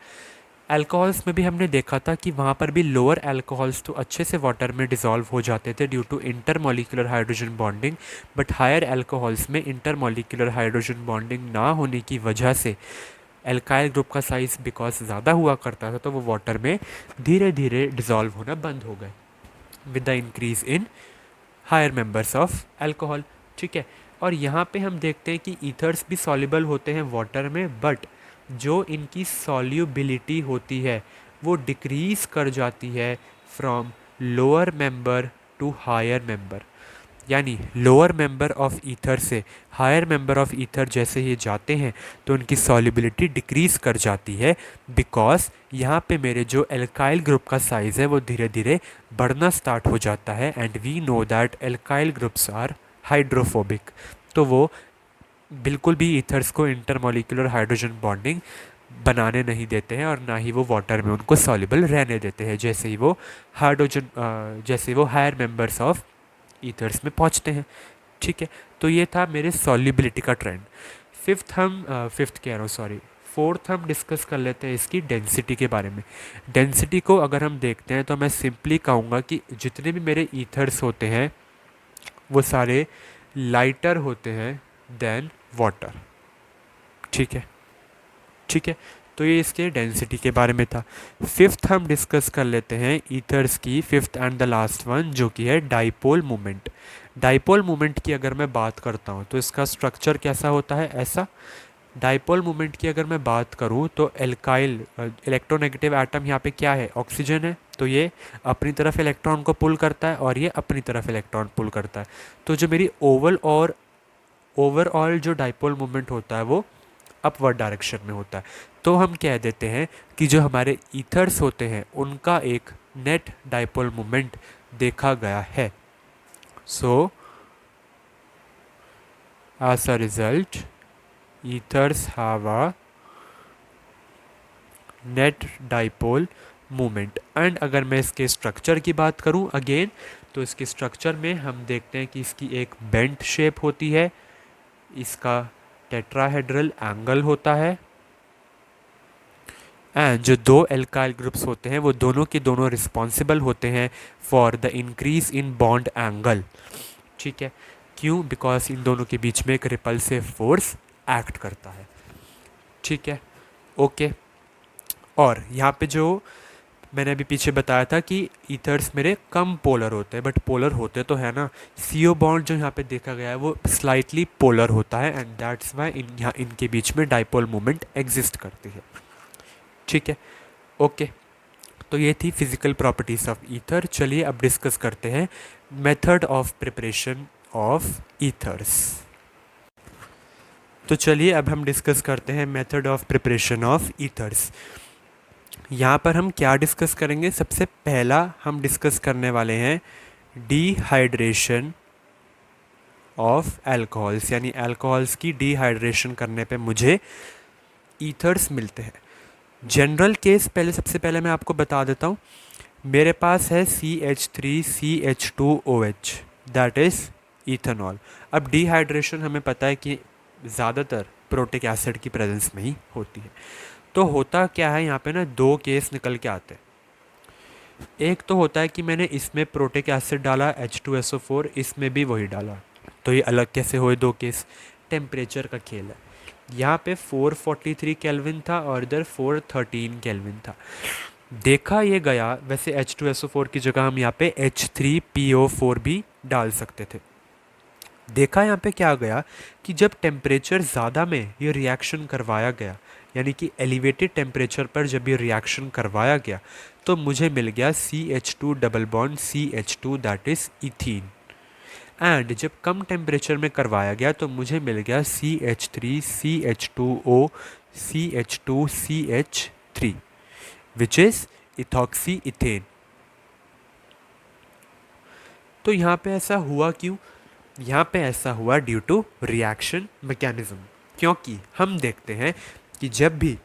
Alcohols में भी हमने देखा था कि वहाँ पर भी लोअर अल्कोहल्स तो अच्छे से वाटर में डिज़ोल्व हो जाते थे due to intermolecular hydrogen bonding, but higher alcohols में इंटरमॉलिक्यूलर हाइड्रोजन बॉन्डिंग ना होने की वजह से एल्काइल ग्रुप का साइज़ बिकॉज ज़्यादा हुआ करता था तो वो वाटर में धीरे धीरे डिज़ोल्व होना बंद हो गए with the increase in higher members of alcohol. ठीक है, और यहाँ पे हम देखते हैं कि ईथर्स भी सॉल्युबल होते हैं वाटर में, बट जो इनकी सॉल्युबिलिटी होती है वो डिक्रीज़ कर जाती है from lower member to higher member. यानी लोअर मेंबर ऑफ ईथर से हायर मेंबर ऑफ ईथर जैसे ये जाते हैं तो उनकी सॉल्युबिलिटी डिक्रीज़ कर जाती है, बिकॉज यहाँ पे मेरे जो एल्काइल ग्रुप का साइज़ है वो धीरे धीरे बढ़ना स्टार्ट हो जाता है। And we know that alkyl groups are hydrophobic, तो वो बिल्कुल भी ईथर्स को इंटरमॉलिक्यूलर हाइड्रोजन बॉन्डिंग बनाने नहीं देते हैं और ना ही वो वाटर में उनको सॉल्युबल रहने देते हैं जैसे ही वो जैसे वो हायर मेंबर्स ऑफ ईथर्स में पहुंचते हैं। ठीक है, तो ये था मेरे सॉल्युबिलिटी का ट्रेंड। फोर्थ हम डिस्कस कर लेते हैं इसकी डेंसिटी के बारे में। डेंसिटी को अगर हम देखते हैं तो मैं सिंपली कहूँगा कि जितने भी मेरे ईथर्स होते हैं वो सारे लाइटर होते हैं देन वाटर। ठीक है, ठीक है, तो ये इसके डेंसिटी के बारे में था। फिफ्थ हम डिस्कस कर लेते हैं ईथर्स की, fifth and the last one, जो कि है डाइपोल मोमेंट। डाइपोल मोमेंट की अगर मैं बात करता हूँ तो इसका स्ट्रक्चर कैसा होता है, ऐसा। डाइपोल मोमेंट की अगर मैं बात करूँ तो एल्काइल इलेक्ट्रोनेगेटिव एटम यहाँ पे क्या है, ऑक्सीजन है, तो ये अपनी तरफ इलेक्ट्रॉन को पुल करता है और ये अपनी तरफ इलेक्ट्रॉन पुल करता है। तो जो मेरी ओवरऑल जो डाइपोल मोमेंट होता है वो अपवर्ड डायरेक्शन में होता है। तो हम कह देते हैं कि जो हमारे ईथर्स होते हैं उनका एक नेट डाइपोल मोमेंट देखा गया है। So as a result ethers have a net dipole moment. And अगर मैं इसके स्ट्रक्चर की बात करूं अगेन, तो इसके स्ट्रक्चर में हम देखते हैं कि इसकी एक बेंट शेप होती है, इसका टेट्राहेड्रल एंगल होता है, एंड जो दो एल्काइल ग्रुप्स होते हैं वो दोनों के दोनों रिस्पॉन्सिबल होते हैं for the increase in bond angle. ठीक है, क्यों, बिकॉज इन दोनों के बीच में एक रिपल्सिव फोर्स एक्ट करता है। ठीक है, ओके। और यहाँ पे जो मैंने अभी पीछे बताया था कि ईथर्स मेरे कम पोलर होते हैं, बट पोलर होते तो है ना। CO बॉन्ड जो यहाँ पे देखा गया है वो स्लाइटली पोलर होता है, एंड दैट्स वाई यहाँ इनके बीच में डाइपोल मोमेंट एग्जिस्ट करती है। ठीक है, ओके। तो ये थी फिजिकल प्रॉपर्टीज ऑफ ईथर। चलिए अब डिस्कस करते हैं method of preparation of ethers. तो चलिए अब हम डिस्कस करते हैं method of preparation of ethers. यहाँ पर हम क्या डिस्कस करेंगे, सबसे पहला हम डिस्कस करने वाले हैं डिहाइड्रेशन ऑफ अल्कोहल्स, यानी अल्कोहल्स की डिहाइड्रेशन करने पे मुझे ईथर्स मिलते हैं। जनरल केस पहले सबसे पहले मैं आपको बता देता हूँ। मेरे पास है CH3CH2OH, दैट इज़ इथेनॉल। अब डिहाइड्रेशन हमें पता है कि ज़्यादातर प्रोटिक एसिड की प्रेजेंस में ही होती है। तो होता क्या है, यहाँ पे ना दो केस निकल के आते हैं। एक तो होता है कि मैंने इसमें प्रोटिक एसिड डाला H2SO4, इसमें भी वही डाला, तो ये अलग कैसे हुए दो केस, टेम्परेचर का खेल है। यहाँ पे 443 केल्विन था और इधर 413 केल्विन था। देखा ये गया, वैसे H2SO4 की जगह हम यहाँ पे H3PO4 भी डाल सकते थे। देखा यहाँ पे क्या गया कि जब टेम्परेचर ज़्यादा में ये रिएक्शन करवाया गया, यानी कि एलिवेटेड टेम्परेचर पर जब ये रिएक्शन करवाया गया तो मुझे मिल गया CH2 double bond CH2, that is ethene. And जब कम टेम्परेचर में करवाया गया तो मुझे मिल गया CH3CH2O CH2CH3, which is ethoxy ethane. तो यहाँ पे ऐसा हुआ क्यों, यहाँ पे ऐसा हुआ ड्यू टू रिएक्शन मैकेनिज्म। क्योंकि हम देखते हैं कि जब भी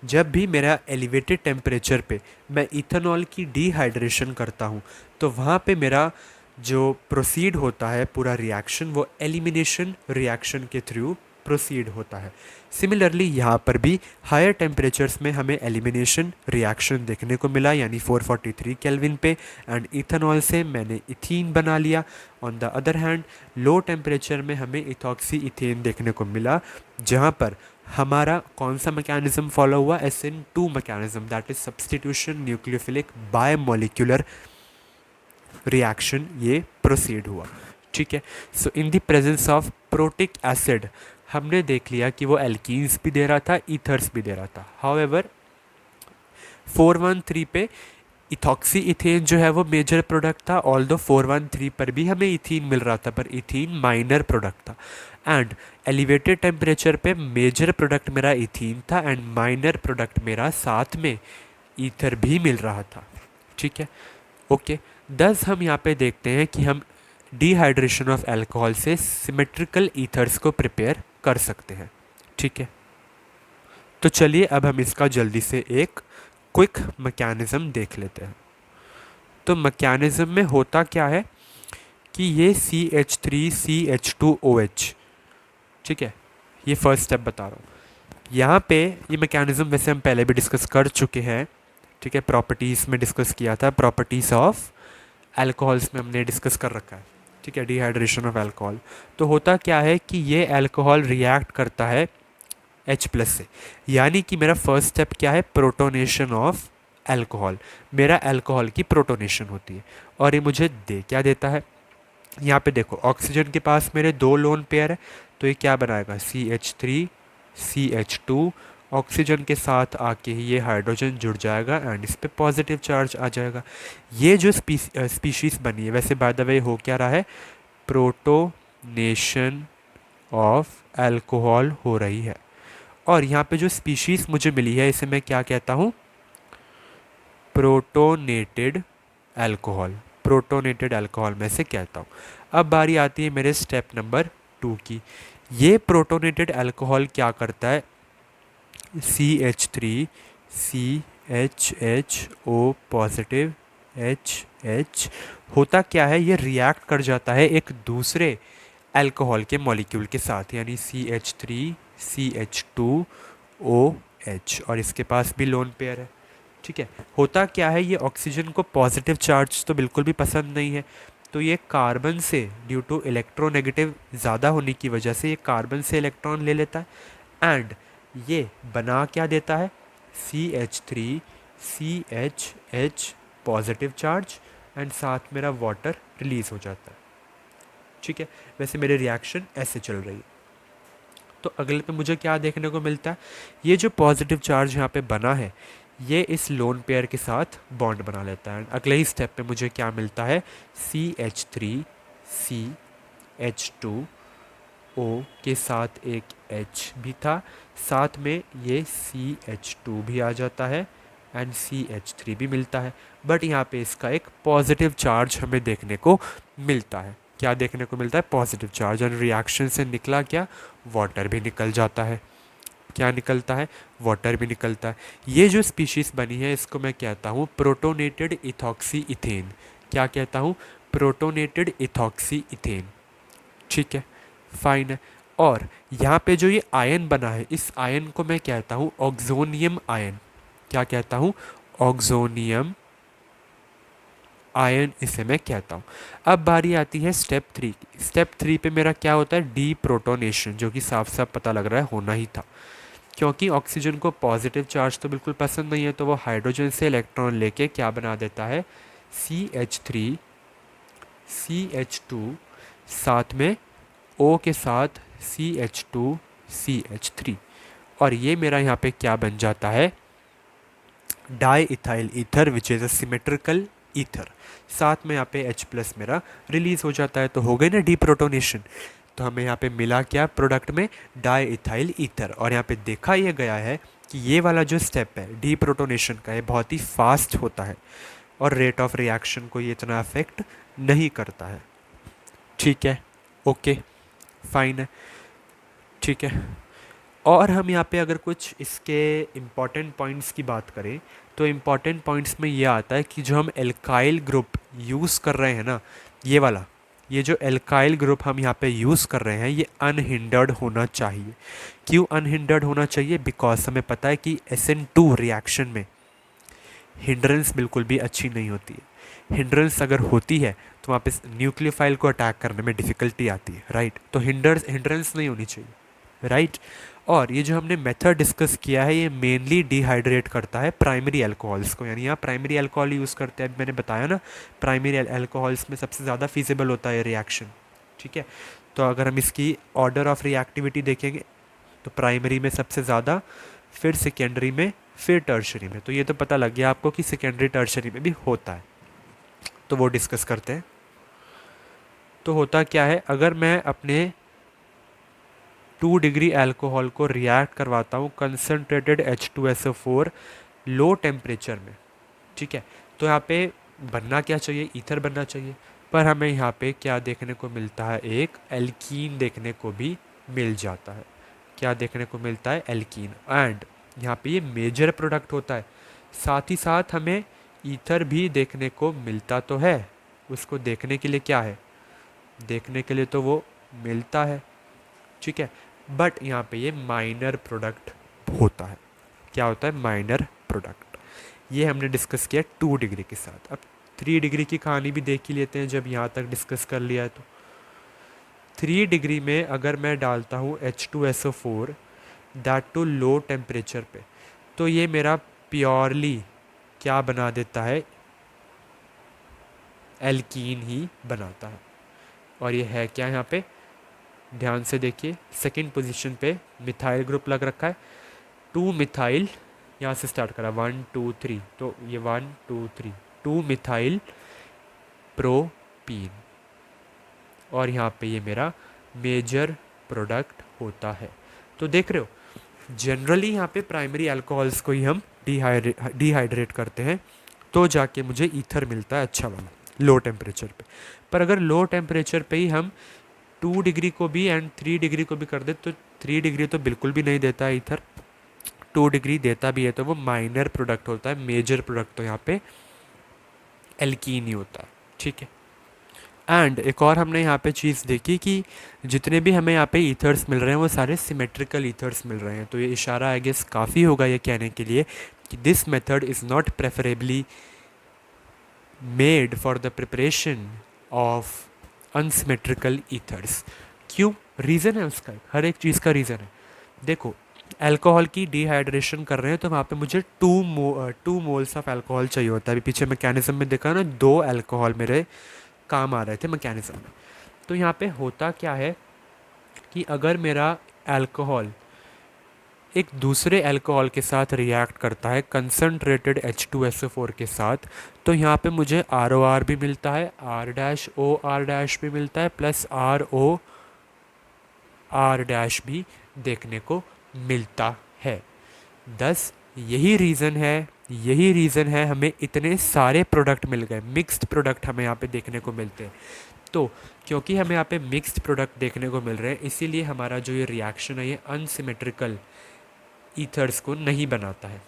जब भी मेरा एलिवेटेड टेम्परेचर पे मैं इथेनॉल की डिहाइड्रेशन करता हूँ तो वहाँ पे मेरा जो प्रोसीड होता है पूरा रिएक्शन वो एलिमिनेशन रिएक्शन के थ्रू प्रोसीड होता है। सिमिलरली यहाँ पर भी हायर टेम्परेचर्स में हमें एलिमिनेशन रिएक्शन देखने को मिला, यानी 443 केल्विन पे, एंड इथेनॉल से मैंने इथीन बना लिया। On the other hand low temperature में हमें इथॉक्सी इथेन देखने को मिला, जहाँ पर हमारा कौन सा मैकेनिज्म फॉलो हुआ, SN2 mechanism, that is substitution nucleophilic biomolecular reaction ये प्रोसीड हुआ। ठीक है। So in the presence of protic acid हमने देख लिया कि वो एल्कीन्स भी दे रहा था, ईथर्स भी दे रहा था। हाउएवर 413 पे इथॉक्सी इथेन जो है वो मेजर प्रोडक्ट था, ऑल दो 413 पर भी हमें इथीन मिल रहा था, पर इथीन माइनर प्रोडक्ट था। एंड एलिवेटेड टेम्परेचर पे मेजर प्रोडक्ट मेरा इथीन था एंड माइनर प्रोडक्ट मेरा साथ में ईथर भी मिल रहा था। ठीक है, ओके। दस हम यहाँ पे देखते हैं कि हम डिहाइड्रेशन ऑफ अल्कोहल से सिमेट्रिकल ईथर्स को प्रिपेयर कर सकते हैं। ठीक है, तो चलिए अब हम इसका जल्दी से एक क्विक मैकेनिज्म देख लेते हैं। तो मैकेनिज्म में होता क्या है कि ये CH3CH2OH, ठीक है, ये फर्स्ट स्टेप बता रहा हूँ। यहाँ पे ये मैकेनिज्म वैसे हम पहले भी डिस्कस कर चुके हैं। ठीक है, प्रॉपर्टीज़ में डिस्कस किया था, प्रॉपर्टीज़ ऑफ अल्कोहल्स में हमने डिस्कस कर रखा है। ठीक है, डिहाइड्रेशन ऑफ अल्कोहल। तो होता क्या है कि ये अल्कोहल रिएक्ट करता है H+ से, यानी कि मेरा फर्स्ट स्टेप क्या है, प्रोटोनेशन ऑफ अल्कोहल। मेरा अल्कोहल की प्रोटोनेशन होती है और ये मुझे दे क्या देता है, यहाँ पे देखो ऑक्सीजन के पास मेरे दो लोन पेयर है, तो ये क्या बनाएगा, CH3CH2, ऑक्सीजन के साथ आके ही ये हाइड्रोजन जुड़ जाएगा एंड इस पे पॉजिटिव चार्ज आ जाएगा। ये जो स्पीशीज़ बनी है, वैसे बाय द वे हो क्या रहा है, प्रोटोनेशन ऑफ अल्कोहल हो रही है। और यहाँ पे जो स्पीशीज़ मुझे मिली है इसे मैं क्या कहता हूँ, प्रोटोनेटेड अल्कोहल। प्रोटोनेटेड अल्कोहल में से कहता हूँ। अब बारी आती है मेरे स्टेप नंबर 2 की। ये प्रोटोनेटेड अल्कोहल क्या करता है, CH3CHHO पॉजिटिव HH होता क्या है, ये रिएक्ट कर जाता है एक दूसरे अल्कोहल के मॉलिक्यूल के साथ, यानी CH3CH2OH, और इसके पास भी लोन पेयर है। ठीक है, होता क्या है, ये ऑक्सीजन को पॉजिटिव चार्ज तो बिल्कुल भी पसंद नहीं है, तो ये कार्बन से ड्यू टू इलेक्ट्रोनेगेटिव ज़्यादा होने की वजह से ये कार्बन से इलेक्ट्रॉन ले लेता है एंड ये बना क्या देता है, CH3CHH पॉजिटिव चार्ज एंड साथ मेरा वाटर रिलीज़ हो जाता है। ठीक है, वैसे मेरे रिएक्शन ऐसे चल रही है। तो अगले पे मुझे क्या देखने को मिलता है, ये जो पॉजिटिव चार्ज यहाँ पे बना है ये इस लोन पेयर के साथ बॉन्ड बना लेता है। अगले ही स्टेप पे मुझे क्या मिलता है, CH3CH2O के साथ एक H भी था, साथ में ये CH2 भी आ जाता है एंड CH3 भी मिलता है। बट यहाँ पे इसका एक पॉजिटिव चार्ज हमें देखने को मिलता है। क्या देखने को मिलता है, पॉजिटिव चार्ज, और रिएक्शन से निकला क्या, वाटर भी निकल जाता है। क्या निकलता है, वाटर भी निकलता है। ये जो स्पीशीज़ बनी है इसको मैं कहता हूँ प्रोटोनेटेड इथॉक्सी इथेन। क्या कहता हूँ, प्रोटोनेटेड इथॉक्सी इथेन। ठीक है, फाइन है। और यहाँ पे जो ये आयन बना है इस आयन को मैं कहता हूँ ऑक्सोनियम आयन। क्या कहता हूँ, ऑक्सोनियम आयन इसे मैं कहता हूँ। अब बारी आती है स्टेप 3 की। स्टेप 3 पे मेरा क्या होता है, डी प्रोटोनेशन, जो कि साफ साफ पता लग रहा है होना ही था, क्योंकि ऑक्सीजन को पॉजिटिव चार्ज तो बिल्कुल पसंद नहीं है, तो वो हाइड्रोजन से इलेक्ट्रॉन लेके क्या बना देता है, CH3CH2, साथ में O के साथ CH2CH3, और ये मेरा यहाँ पे क्या बन जाता है, die ethyl ether which is a symmetrical ether. साथ में यहाँ पे H+ मेरा रिलीज हो जाता है, तो हो गई ना डीप्रोटोनेशन। तो हमें यहाँ पे मिला क्या प्रोडक्ट में, डाई इथाइल ईथर। और यहाँ पे देखा यह गया है कि ये वाला जो स्टेप है डीप्रोटोनेशन का, ये बहुत ही फास्ट होता है और रेट ऑफ रिएक्शन को ये इतना अफेक्ट नहीं करता है। ठीक है, ओके, फाइन है, ठीक है। और हम यहाँ पे अगर कुछ इसके इम्पॉर्टेंट पॉइंट्स की बात करें तो इम्पॉर्टेंट पॉइंट्स में ये आता है कि जो हम एल्काइल ग्रुप यूज़ कर रहे हैं ना, ये वाला, ये जो एल्काइल ग्रुप हम यहाँ पे यूज़ कर रहे हैं ये अनहिंडर्ड होना चाहिए। क्यों अनहिंडर्ड होना चाहिए? बिकॉज हमें पता है कि SN2 रिएक्शन में हिंड्रेंस बिल्कुल भी अच्छी नहीं होती है। हिंड्रेंस अगर होती है तो वहाँ पे न्यूक्लियोफाइल को अटैक करने में डिफ़िकल्टी आती है, राइट। तो हिंड्रेंस नहीं होनी चाहिए, राइट। और ये जो हमने मेथड डिस्कस किया है ये मेनली डिहाइड्रेट करता है प्राइमरी अल्कोहल्स को, यानी यहाँ प्राइमरी अल्कोहल यूज़ करते हैं। मैंने बताया ना, प्राइमरी अल्कोहल्स में सबसे ज़्यादा फीजिबल होता है रिएक्शन, ठीक है। तो अगर हम इसकी ऑर्डर ऑफ रिएक्टिविटी देखेंगे तो प्राइमरी में सबसे ज़्यादा, फिर सेकेंडरी में, फिर टर्शरी में। तो ये तो पता लग गया आपको कि सेकेंडरी टर्शरी में भी होता है, तो वो डिस्कस करते हैं। तो होता क्या है, अगर मैं अपने 2 डिग्री अल्कोहल को रिएक्ट करवाता हूँ कंसनट्रेटेड H2SO4 लो टेम्परेचर में, ठीक है, तो यहाँ पे बनना क्या चाहिए, ईथर बनना चाहिए। पर हमें यहाँ पे क्या देखने को मिलता है, एक एल्कीन देखने को भी मिल जाता है। क्या देखने को मिलता है, एल्कीन। एंड यहाँ पे ये मेजर प्रोडक्ट होता है, साथ ही साथ हमें ईथर भी देखने को मिलता तो है। उसको देखने के लिए क्या है, देखने के लिए तो वो मिलता है, ठीक है, बट यहाँ पे ये माइनर प्रोडक्ट होता है। क्या होता है, माइनर प्रोडक्ट। ये हमने डिस्कस किया 2 डिग्री के साथ। अब 3 डिग्री की कहानी भी देख ही लेते हैं, जब यहाँ तक डिस्कस कर लिया है तो 3 डिग्री में अगर मैं डालता हूँ H2SO4 that to low temperature पे, तो ये मेरा प्योरली क्या बना देता है, एल्कीन ही बनाता है। और ये है क्या, यहाँ पे ध्यान से देखिए, सेकंड पोजीशन पे मिथाइल ग्रुप लग रखा है, 2 मिथाइल, यहाँ से स्टार्ट करा 1 2 3, तो ये 1 2 3, 2 मिथाइल प्रोपीन, और यहाँ पे ये मेरा मेजर प्रोडक्ट होता है। तो देख रहे हो, जनरली यहाँ पे प्राइमरी अल्कोहल्स को ही हम डिहाइड्रेट करते हैं, तो जाके मुझे ईथर मिलता है अच्छा वाला लो टेम्परेचर पे। पर अगर लो टेम्परेचर पे ही हम 2 डिग्री को भी एंड 3 डिग्री को भी कर दे तो 3 डिग्री तो बिल्कुल भी नहीं देता है ईथर, 2 डिग्री देता भी है तो वो माइनर प्रोडक्ट होता है। मेजर प्रोडक्ट तो यहाँ पे एल्कीन ही होता है, ठीक है। एंड एक और हमने यहाँ पे चीज़ देखी कि जितने भी हमें यहाँ पे ईथर्स मिल रहे हैं वो सारे सिमेट्रिकल ईथर्स मिल रहे हैं। तो ये इशारा आई गेस काफ़ी होगा ये कहने के लिए कि this method is not preferably made for the preparation of unsymmetrical ethers. क्यों, रीज़न है उसका, हर एक चीज़ का रीज़न है। देखो, अल्कोहल की डिहाइड्रेशन कर रहे हैं तो वहाँ पे मुझे 2 मोल्स ऑफ अल्कोहल चाहिए होता है। अभी पीछे मैकेनिज्म में देखा ना, 2 अल्कोहल मेरे काम आ रहे थे मैकेनिज्म में। तो यहाँ पे होता क्या है कि अगर मेरा अल्कोहल एक दूसरे अल्कोहल के साथ रिएक्ट करता है कंसनट्रेटेड H2SO4 के साथ, तो यहाँ पे मुझे ROR भी मिलता है, R-OR- भी मिलता है, प्लस ROR- भी देखने को मिलता है। दस यही रीज़न है हमें इतने सारे प्रोडक्ट मिल गए, मिक्स्ड प्रोडक्ट हमें यहाँ पे देखने को मिलते हैं। तो क्योंकि हमें यहाँ पे मिक्स्ड प्रोडक्ट देखने को मिल रहे हैं, इसीलिए हमारा जो ये रिएक्शन है ये अनसिमेट्रिकल ईथर्स को नहीं बनाता है।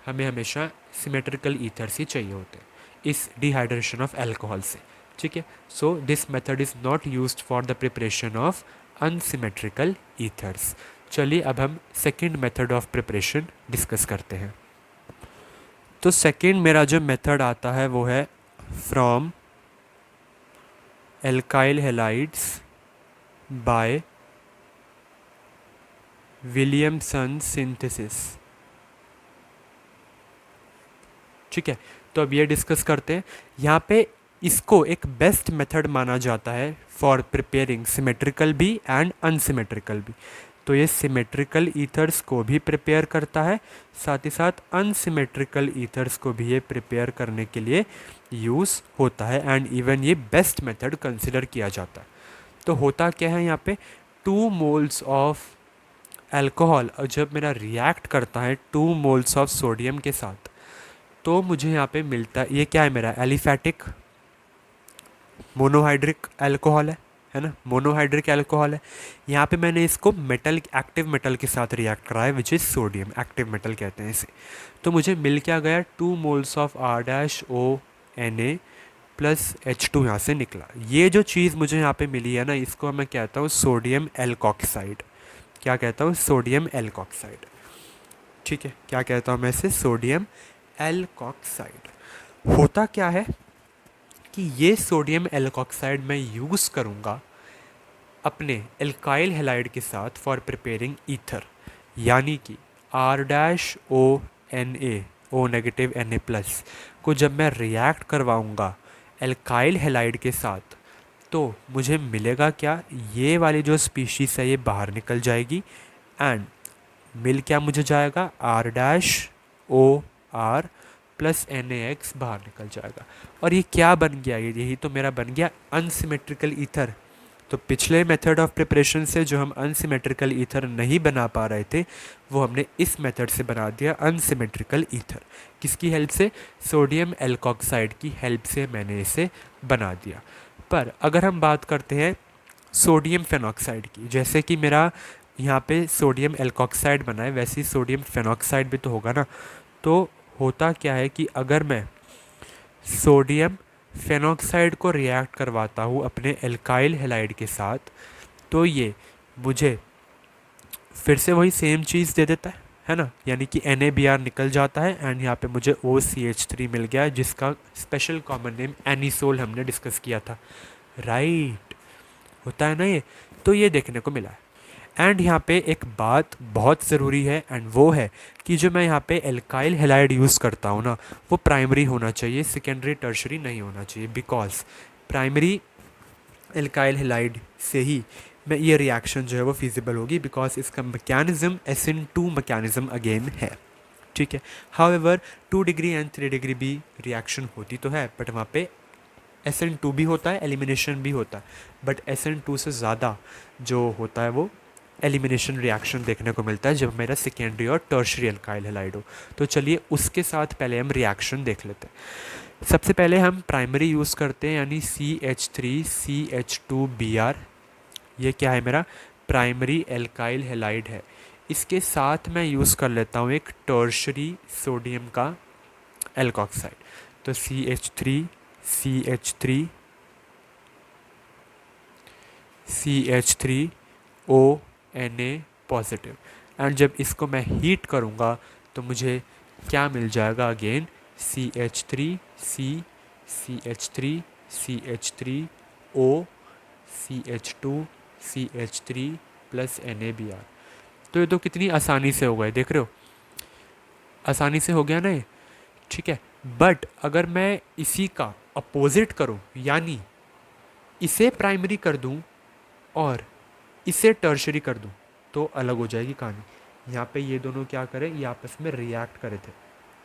हमें हमेशा सिमेट्रिकल ईथर्स ही चाहिए होते हैं इस डिहाइड्रेशन ऑफ अल्कोहल से, ठीक है। So this method is not used for the preparation of unsymmetrical ethers. चलिए अब हम second method of preparation discuss करते हैं। तो सेकेंड मेरा जो मेथड आता है वो है from alkyl halides bye Williamson synthesis, ठीक है। तो अब ये डिस्कस करते हैं। यहाँ पे इसको एक बेस्ट मेथड माना जाता है फॉर प्रिपेयरिंग सिमेट्रिकल भी एंड अनसिमेट्रिकल भी। तो ये सिमेट्रिकल ईथर्स को भी प्रिपेयर करता है, साथ ही साथ अनसिमेट्रिकल ईथर्स को भी ये प्रिपेयर करने के लिए यूज़ होता है, एंड इवन ये बेस्ट मेथड कंसिडर किया जाता है। तो होता क्या है यहाँ पे, 2 मोल्स ऑफ अल्कोहल जब मेरा रिएक्ट करता है 2 मोल्स ऑफ सोडियम के साथ, तो मुझे यहाँ पे मिलता है, ये क्या है मेरा एलिफैटिक मोनोहाइड्रिक अल्कोहल है है ना, मोनोहाइड्रिक अल्कोहल है। यहाँ पे मैंने इसको मेटल, एक्टिव मेटल के साथ रिएक्ट कराया, which is sodium, active metal कहते हैं इसे। तो मुझे मिल क्या गया, 2 moles of R-ONA plus H2 यहाँ से निकला। ये जो चीज़ मुझे यहाँ पे मिली है ना, इसको मैं कहता हूँ सोडियम एल्कोक्साइड। क्या कहता हूँ, सोडियम एल्कोक्साइड। ठीक है, क्या कहता हूँ मैं इसे, सोडियम एल्कोक्साइड। होता क्या है कि ये सोडियम एल्कोक्साइड मैं यूज़ करूँगा अपने एल्काइल हेलाइड के साथ फॉर प्रिपेयरिंग ईथर, यानी कि R-ONA, O negative Na plus को जब मैं रिएक्ट करवाऊँगा एल्काइल हेलाइड के साथ, तो मुझे मिलेगा क्या, ये वाली जो स्पीशीज़ है ये बाहर निकल जाएगी एंड मिल क्या मुझे जाएगा, R-OR प्लस NaX बाहर निकल जाएगा। और ये क्या बन गया, यही तो मेरा बन गया अनसिमेट्रिकल ईथर। तो पिछले मेथड ऑफ प्रिपरेशन से जो हम अनसिमेट्रिकल ईथर नहीं बना पा रहे थे, वो हमने इस मेथड से बना दिया अनसिमेट्रिकल ईथर। किसकी हेल्प से, सोडियम एल्कोक्साइड की हेल्प से मैंने इसे बना दिया। पर अगर हम बात करते हैं सोडियम फेनॉक्साइड की, जैसे कि मेरा यहाँ पे सोडियम एल्कोक्साइड बना है, वैसे ही सोडियम फेनॉक्साइड भी तो होगा ना। तो होता क्या है कि अगर मैं सोडियम फेनॉक्साइड को रिएक्ट करवाता हूँ अपने एल्काइल हेलाइड के साथ, तो ये मुझे फिर से वही सेम चीज़ दे देता है ना, यानी कि NaBr निकल जाता है एंड यहाँ पे मुझे OCH3 मिल गया, जिसका स्पेशल कॉमन नेम एनिसोल हमने डिस्कस किया था। राइट, होता है ना ये। तो ये देखने को मिला है। एंड यहाँ पे एक बात बहुत ज़रूरी है एंड वो है कि जो मैं यहाँ पे एल्काइल हेलाइड यूज़ करता हूँ ना, वो प्राइमरी होना चाहिए, सेकेंडरी टर्शरी नहीं होना चाहिए। बिकॉज प्राइमरी एल्काइल हेलाइड से ही मैं ये रिएक्शन जो है वो फिजिबल होगी, बिकॉज इसका मैकेनिज्म SN2 मैकेनिज्म अगेन है। ठीक है, हाउएवर 2 डिग्री एंड 3 डिग्री भी रिएक्शन होती तो है, बट वहाँ पे SN2 भी होता है, एलिमिनेशन भी होता है, बट SN2 से ज़्यादा जो होता है वो एलिमिनेशन रिएक्शन देखने को मिलता है जब मेरा सेकेंडरी और टर्शरी एल्काइल हेलाइड हो। तो चलिए उसके साथ पहले हम रिएक्शन देख लेते हैं। सबसे पहले हम प्राइमरी यूज़ करते हैं, यानी CH3CH2Br। ये क्या है, मेरा प्राइमरी एल्काइल हेलाइड है। इसके साथ मैं यूज़ कर लेता हूँ एक टर्शरी सोडियम का एल्कोक्साइड। तो CH3ONA पॉजिटिव। एंड जब इसको मैं हीट करूँगा तो मुझे क्या मिल जाएगा, again CH3CH3O CH2CH3 plus NaBr। तो ये तो कितनी आसानी से हो गए, देख रहे हो, आसानी से हो गया ना ये। ठीक है, बट अगर मैं इसी का अपोजिट करूं, यानी इसे प्राइमरी कर दूं और इसे टर्शरी कर दूं, तो अलग हो जाएगी कहानी। यहाँ पे ये दोनों क्या करें, ये आपस में रिएक्ट करे थे।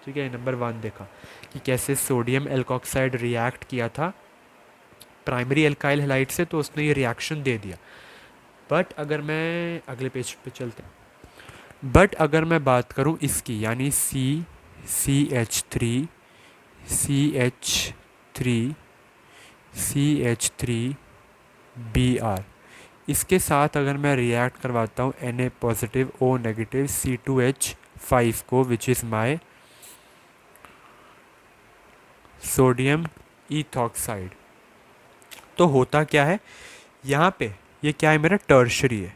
ठीक है, नंबर 1 देखा कि कैसे सोडियम एल्कोक्साइड रिएक्ट किया था प्राइमरी एल्काइल हेलाइड से, तो उसने ये रिएक्शन दे दिया। बट अगर मैं अगले पेज पे चलते हैं, बट अगर मैं बात करूँ इसकी, यानी CH3CH3CH3Br, इसके साथ अगर मैं रिएक्ट करवाता हूँ Na positive O negative C2H5 को, विच इज़ माई सोडियम ईथॉक्साइड, तो होता क्या है यहाँ पे, ये क्या है, मेरा टर्शरी है,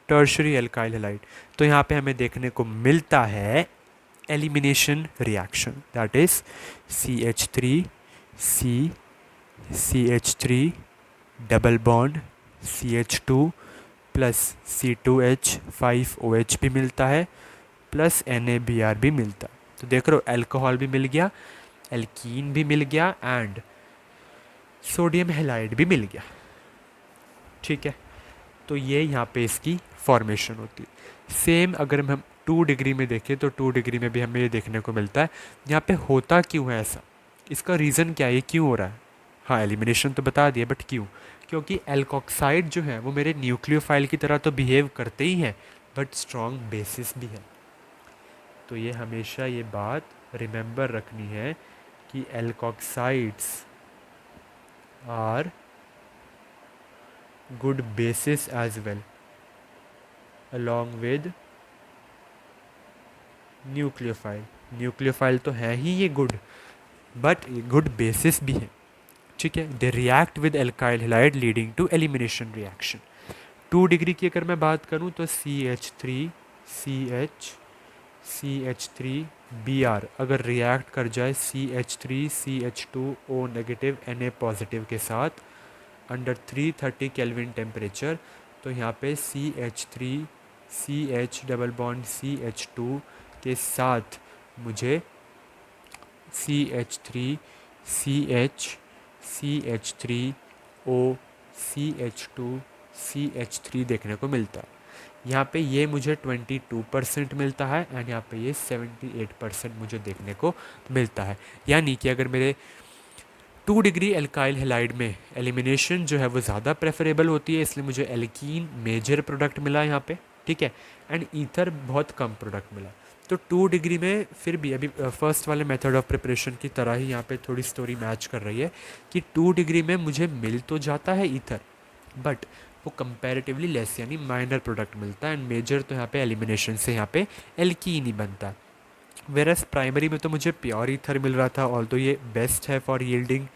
टर्शरी एल्काइल हेलाइड। तो यहाँ पे हमें देखने को मिलता है elimination reaction, that is CH3 double bond CH2 plus C2H5OH भी मिलता है, प्लस NaBr भी मिलता है। तो देख रहे हो, अल्कोहल भी मिल गया, एल्कीन भी मिल गया एंड सोडियम हेलाइड भी मिल गया। ठीक है, तो ये यहाँ पे इसकी फॉर्मेशन होती है। सेम अगर हम 2 डिग्री में देखें तो 2 डिग्री में भी हमें ये देखने को मिलता है। यहाँ पे होता क्यों है ऐसा, इसका रीज़न क्या है, ये क्यों हो रहा है। हाँ, एलिमिनेशन तो बता दिया, बट क्यों, क्योंकि एल्कोक्साइड जो है वो मेरे न्यूक्लियोफाइल की तरह तो बिहेव करते ही हैं, बट स्ट्रॉन्ग बेसिस भी है। तो ये हमेशा ये बात रिमेंबर रखनी है कि alkoxides are good bases as well along with nucleophile. Nucleophile तो है ही ये गुड, बट गुड बेसिस भी है. ठीक है. They react with alkyl halide leading to elimination reaction. 2 degree की अगर मैं बात करूँ तो CH3 अगर रिएक्ट कर जाए CH3CH2O नेगेटिव Na पॉजिटिव के साथ अंडर 330 केल्विन टेम्परेचर, तो यहाँ पे CH3 CH double bond CH2 के साथ मुझे CH3 CH CH3O CH2 CH3 देखने को मिलता है. यहाँ पे ये मुझे 22% मिलता है एंड यहाँ पे ये 78% मुझे देखने को मिलता है. यानी कि अगर मेरे 2 डिग्री एल्काइल हेलाइड में एलिमिनेशन जो है वो ज़्यादा प्रेफरेबल होती है, इसलिए मुझे एल्कीन मेजर प्रोडक्ट मिला यहाँ पे. ठीक है. एंड ईथर बहुत कम प्रोडक्ट मिला. तो 2 डिग्री में फिर भी अभी फर्स्ट वाले मेथड ऑफ प्रिपरेशन की तरह ही यहाँ पे थोड़ी स्टोरी मैच कर रही है कि 2 डिग्री में मुझे मिल तो जाता है ईथर, बट वो कंपैरेटिवली लेस यानी माइनर प्रोडक्ट मिलता है. एंड मेजर तो यहाँ पे एलिमिनेशन से यहाँ पे एल्कीन ही बनता है. वेरस प्राइमरी में तो मुझे प्योर ईथर मिल रहा था, ऑल्दो ये बेस्ट है फॉर यील्डिंग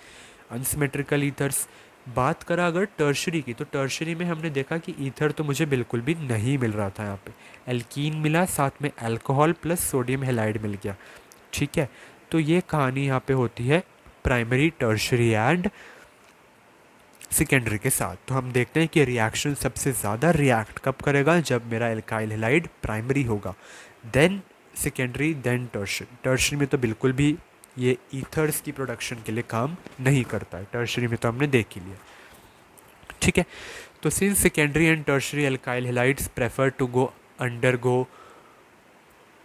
अनसिमेट्रिकल ईथर्स. बात करा अगर टर्शरी की, तो टर्शरी में हमने देखा कि ईथर तो मुझे बिल्कुल भी नहीं मिल रहा था. यहाँ पे एल्कीन मिला, साथ में अल्कोहल प्लस सोडियम हेलाइड मिल गया. ठीक है. तो ये कहानी यहाँ पे होती है प्राइमरी, टर्शरी एंड सेकेंडरी के साथ. तो हम देखते हैं कि रिएक्शन सबसे ज़्यादा रिएक्ट कब करेगा, जब मेरा एल्काइल हेलाइड प्राइमरी होगा, then secondary, then tertiary. Tertiary में तो बिल्कुल भी ये ईथर्स की प्रोडक्शन के लिए काम नहीं करता है. टर्शरी में तो हमने देख ही लिया. ठीक है. तो since secondary and tertiary alkyl halides prefer to go undergo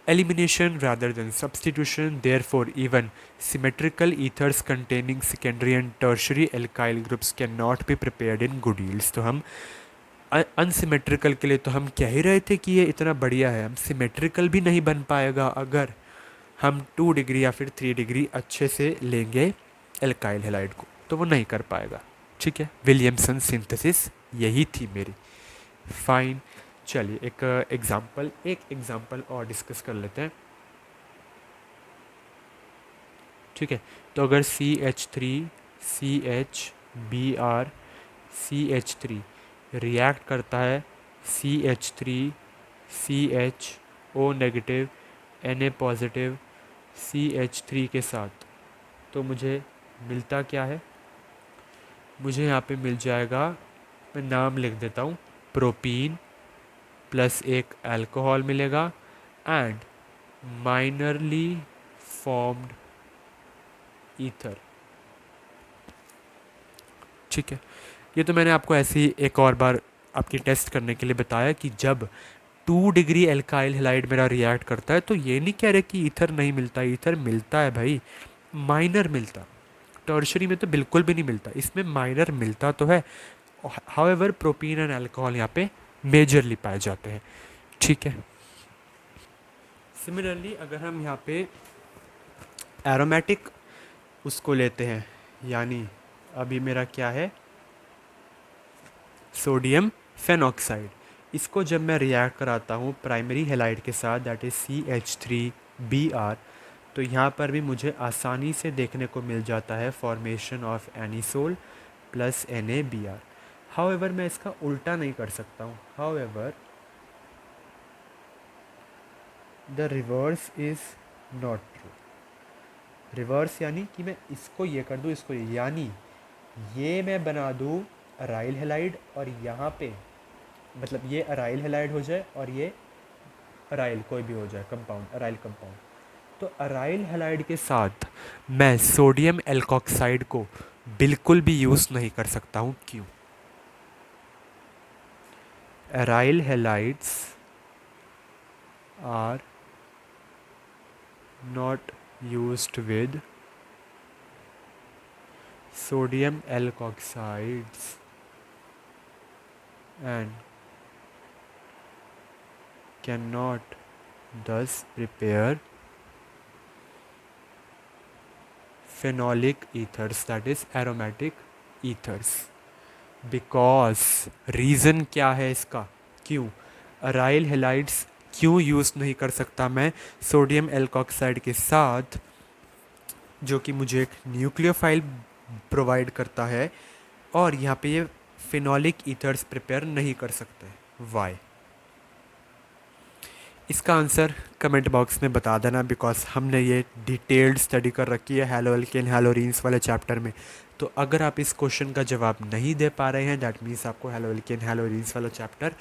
elimination rather than substitution, therefore even symmetrical ethers containing secondary and tertiary alkyl groups cannot be prepared in good yields. तो हम अनसिमेट्रिकल के लिए तो हम कह ही रहे थे कि ये इतना बढ़िया है, हम सिमेट्रिकल भी नहीं बन पाएगा अगर हम 2 डिग्री या फिर 3 डिग्री अच्छे से लेंगे एल्काइल हेलाइड को, तो वो नहीं कर पाएगा. ठीक है. विलियमसन सिंथेसिस यही थी मेरी. फाइन. चलिए एक एग्जाम्पल और डिस्कस कर लेते हैं. ठीक है. तो अगर CH3CH Br रिएक्ट करता है CH3CHO negative Na positive CH3 के साथ, तो मुझे मिलता क्या है, मुझे यहाँ पे मिल जाएगा, मैं नाम लिख देता हूँ, प्रोपीन प्लस एक अल्कोहल मिलेगा एंड माइनरली फॉर्म्ड ईथर. ठीक है. ये तो मैंने आपको ऐसे ही एक और बार आपकी टेस्ट करने के लिए बताया कि जब 2 डिग्री एल्काइल हेलाइड मेरा रिएक्ट करता है, तो ये नहीं कह रहे कि ईथर नहीं मिलता, ईथर मिलता है भाई, माइनर मिलता. टर्शरी में तो बिल्कुल भी नहीं मिलता, इसमें माइनर मिलता तो है. हाउएवर प्रोपीन एंड अल्कोहल यहाँ पे मेजरली पाए जाते हैं. ठीक है. सिमिलरली अगर हम यहाँ पे एरोमेटिक उसको लेते हैं, यानी अभी मेरा क्या है, सोडियम फेनॉक्साइड, इसको जब मैं रिएक्ट कराता हूँ प्राइमरी हेलाइड के साथ, दैट इज़ CH3Br, तो यहाँ पर भी मुझे आसानी से देखने को मिल जाता है formation of anisole plus NaBr. However मैं इसका उल्टा नहीं कर सकता हूँ. However the reverse is not true. Reverse यानी कि मैं इसको ये कर दूँ, इसको ये, यानी ये मैं बना दूँ अराइल हेलाइड और यहाँ पे मतलब ये अराइल हेलाइड हो जाए और ये अराइल कोई भी हो जाए कंपाउंड, अराइल कंपाउंड. तो अराइल हेलाइड के साथ मैं सोडियम एल्कोक्साइड को बिल्कुल भी यूज़ नहीं कर सकता हूँ. क्यों? Aryl halides are not used with sodium alkoxides and cannot thus prepare phenolic ethers, that is aromatic ethers. Because reason क्या है इसका, क्यों अराइल हेलाइड्स क्यों यूज़ नहीं कर सकता मैं सोडियम एल्कोक्साइड के साथ, जो कि मुझे एक न्यूक्लियोफाइल प्रोवाइड करता है, और यहाँ पे ये फिनोलिक ईथर्स प्रिपेयर नहीं कर सकते, वाई। इसका आंसर कमेंट बॉक्स में बता देना, बिकॉज हमने ये डिटेल्ड स्टडी कर रखी है हैलो एल्केन हैलोरीन्स वाले चैप्टर में। तो अगर आप इस क्वेश्चन का जवाब नहीं दे पा रहे हैं, दैट मीन्स आपको हैलो एल्केन हैलोरीन्स वाला चैप्टर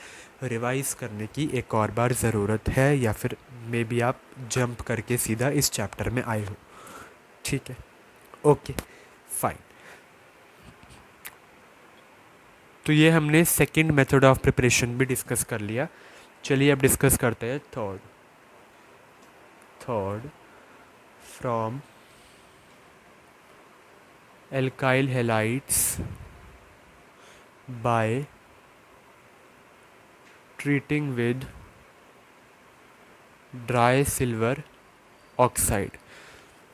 रिवाइज करने की एक और बार ज़रूरत है, या फिर मे बी आप जंप करके सीधा इस चैप्टर में आए हो। ठीक है, ओके फाइन। तो ये हमने सेकंड मेथड ऑफ प्रिपरेशन भी डिस्कस कर लिया। चलिए अब डिस्कस करते हैं third from alkyl halides by treating with dry silver oxide.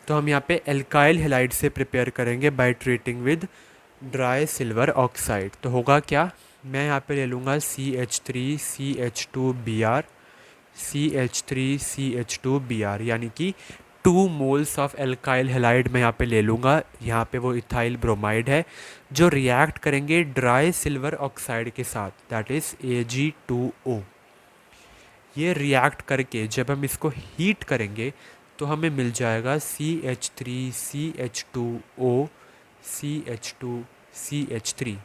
तो हम यहाँ पे एल्काइल हेलाइड से प्रिपेयर करेंगे by treating with dry silver oxide. तो होगा क्या, मैं यहाँ पे ले लूँगा CH3CH2Br, CH3CH2Br, यानी कि 2 मोल्स ऑफ एल्काइल हेलाइड मैं यहाँ पे ले लूँगा। यहाँ पे वो इथाइल ब्रोमाइड है जो रिएक्ट करेंगे ड्राई सिल्वर ऑक्साइड के साथ, दैट इज़ Ag2O। ये रिएक्ट करके जब हम इसको हीट करेंगे तो हमें मिल जाएगा CH3CH2O CH2CH3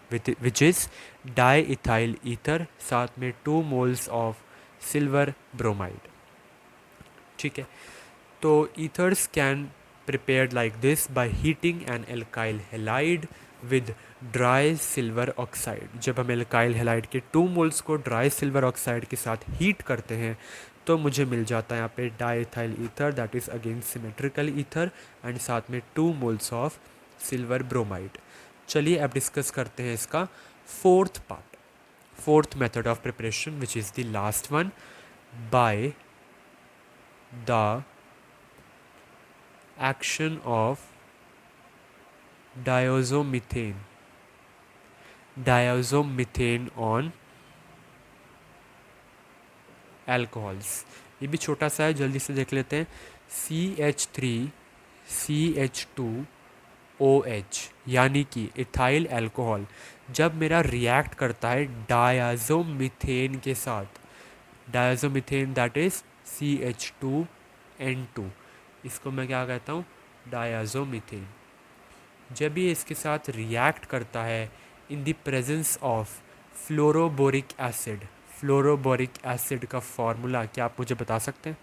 which is di ethyl ether, साथ में 2 मोल्स ऑफ सिल्वर ब्रोमाइड। ठीक है, तो ethers can prepared like this by heating an alkyl halide with dry silver oxide. जब हम एल्काइल हेलाइड के 2 मोल्स को ड्राई सिल्वर ऑक्साइड के साथ हीट करते हैं तो मुझे मिल जाता है यहाँ पे diethyl ether, that is again symmetrical ether, and साथ में 2 मोल्स ऑफ सिल्वर ब्रोमाइड। चलिए अब डिस्कस करते हैं इसका fourth part, fourth method of preparation which is the last one, by the action of diazomethane on alcohols। ये भी छोटा सा है, जल्दी से देख लेते हैं। CH3CH2OH यानी कि इथाइल अल्कोहल जब मेरा रिएक्ट करता है डायाजोमीथेन के साथ, डायाजोमीथेन दैट इज़ CH2N2, इसको मैं क्या कहता हूँ, डायाजोमीथेन। जब ये इसके साथ रिएक्ट करता है in the presence of fluoroboric acid, fluoroboric acid का फॉर्मूला क्या आप मुझे बता सकते हैं?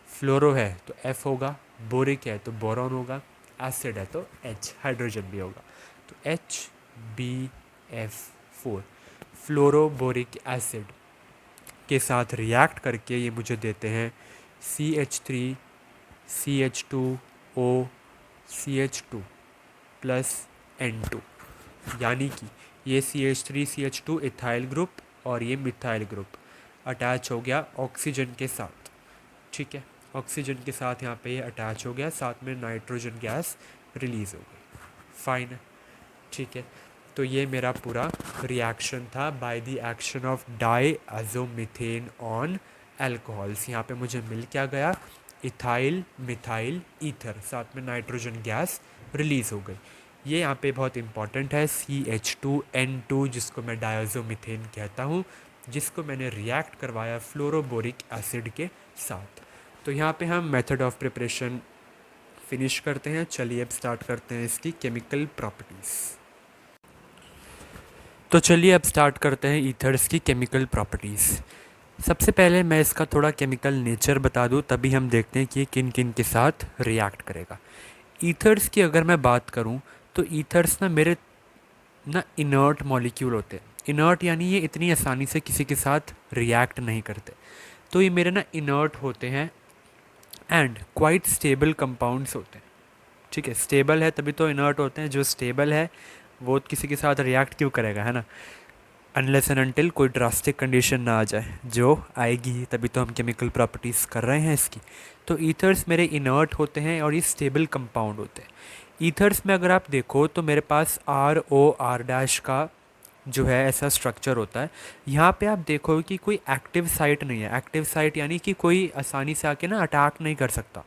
फ्लोरो है तो F होगा, बोरिक है तो बोरॉन होगा, एसिड है तो H, हाइड्रोजन भी होगा, तो HbF4। फ्लोरोबोरिक एसिड के साथ रिएक्ट करके ये मुझे देते हैं CH3CH2O CH2 प्लस N2, यानी कि ये CH3CH2 इथाइल ग्रुप और ये मिथाइल ग्रुप अटैच हो गया ऑक्सीजन के साथ। ठीक है, ऑक्सीजन के साथ यहाँ पे ये अटैच हो गया, साथ में नाइट्रोजन गैस रिलीज़ हो गई। फाइन है, ठीक है। तो ये मेरा पूरा रिएक्शन था by the action of diazomethane on alcohols. यहाँ पे मुझे मिल क्या गया, इथाइल मिथाइल ईथर, साथ में नाइट्रोजन गैस रिलीज़ हो गई। ये यहाँ पे बहुत इंपॉर्टेंट है, CH2N2 जिसको मैं डायज़ोमीथेन कहता हूँ, जिसको मैंने रिएक्ट करवाया फ्लोरोबोरिक एसिड के साथ। तो यहाँ पे हम मेथड ऑफ प्रिपरेशन फिनिश करते हैं। चलिए अब स्टार्ट करते हैं इसकी केमिकल प्रॉपर्टीज़। तो चलिए अब स्टार्ट करते हैं ईथर्स की केमिकल प्रॉपर्टीज़। सबसे पहले मैं इसका थोड़ा केमिकल नेचर बता दूं, तभी हम देखते हैं कि ये किन किन के साथ रिएक्ट करेगा। ईथर्स की अगर मैं बात करूं तो ईथर्स मेरे इनर्ट मॉलिक्यूल होते हैं। इनर्ट यानी ये इतनी आसानी से किसी के साथ रिएक्ट नहीं करते, तो ये मेरे इनर्ट होते हैं एंड क्वाइट स्टेबल कंपाउंड्स होते हैं। ठीक है, स्टेबल है तभी तो इनर्ट होते हैं, जो स्टेबल है वो किसी के साथ रिएक्ट क्यों करेगा, है ना, अनलेस एंड अनटिल कोई ड्रास्टिक कंडीशन ना आ जाए, जो आएगी तभी तो हम केमिकल प्रॉपर्टीज़ कर रहे हैं इसकी। तो ईथर्स मेरे इनर्ट होते हैं और ये स्टेबल कंपाउंड होते हैं। ईथर्स में अगर आप देखो तो मेरे पास ROR डैश का जो है ऐसा स्ट्रक्चर होता है। यहाँ पे आप देखो कि कोई एक्टिव साइट नहीं है। एक्टिव साइट यानी कि कोई आसानी से आके ना अटैक नहीं कर सकता।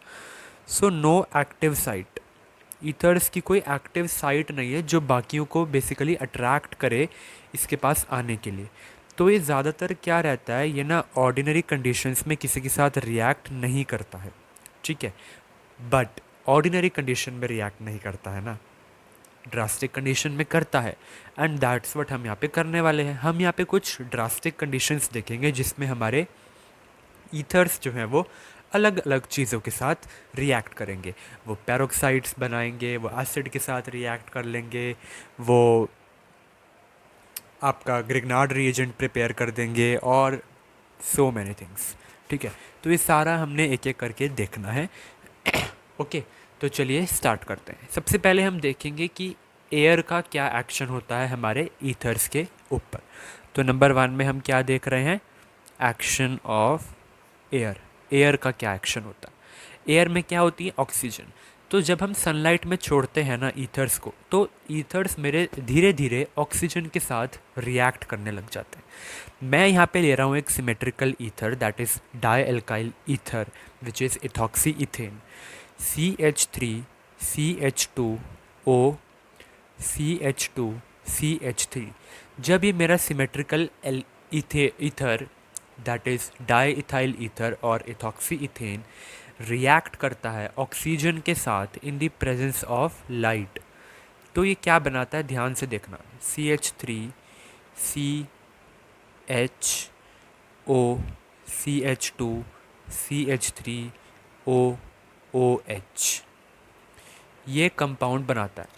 So no active site, ethers की कोई एक्टिव साइट नहीं है जो बाकियों को बेसिकली अट्रैक्ट करे इसके पास आने के लिए। तो ये ज़्यादातर क्या रहता है, ये ना ऑर्डिनरी कंडीशंस में किसी के साथ रिएक्ट नहीं करता है, ठीक है। बट ऑर्डिनरी कंडीशन में रिएक्ट नहीं करता है ना, ड्रास्टिक कंडीशन में करता है। एंड दैट्स व्हाट हम यहाँ पे करने वाले हैं। हम यहाँ पे कुछ ड्रास्टिक कंडीशंस देखेंगे जिसमें हमारे ईथर्स जो हैं वो अलग अलग चीज़ों के साथ रिएक्ट करेंगे। वो पेरोक्साइड्स बनाएंगे, वो एसिड के साथ रिएक्ट कर लेंगे, वो आपका ग्रिग्नार्ड रिएजेंट प्रिपेयर कर देंगे और सो मैनी थिंग्स, ठीक है। तो ये सारा हमने एक एक करके देखना है। ओके, तो चलिए स्टार्ट करते हैं। सबसे पहले हम देखेंगे कि एयर का क्या एक्शन होता है हमारे ईथर्स के ऊपर। तो नंबर 1 में हम क्या देख रहे हैं, एक्शन ऑफ एयर। एयर का क्या एक्शन होता है, एयर में क्या होती है, ऑक्सीजन। तो जब हम सनलाइट में छोड़ते हैं ना ईथर्स को, तो ईथर्स मेरे धीरे धीरे ऑक्सीजन के साथ रिएक्ट करने लग जाते हैं। मैं यहाँ पे ले रहा हूँ एक symmetrical ether, that is di alkyl ether which is ethoxy ethane, CH3 CH2O CH2 CH3। जब ये मेरा symmetrical ether that is di ethyl ether और इथॉक्सी इथेन रिएक्ट करता है ऑक्सीजन के साथ in the presence of light, तो ये क्या बनाता है, ध्यान से देखना। CH3 CHO CH2 CH3OOH, ये कंपाउंड बनाता है,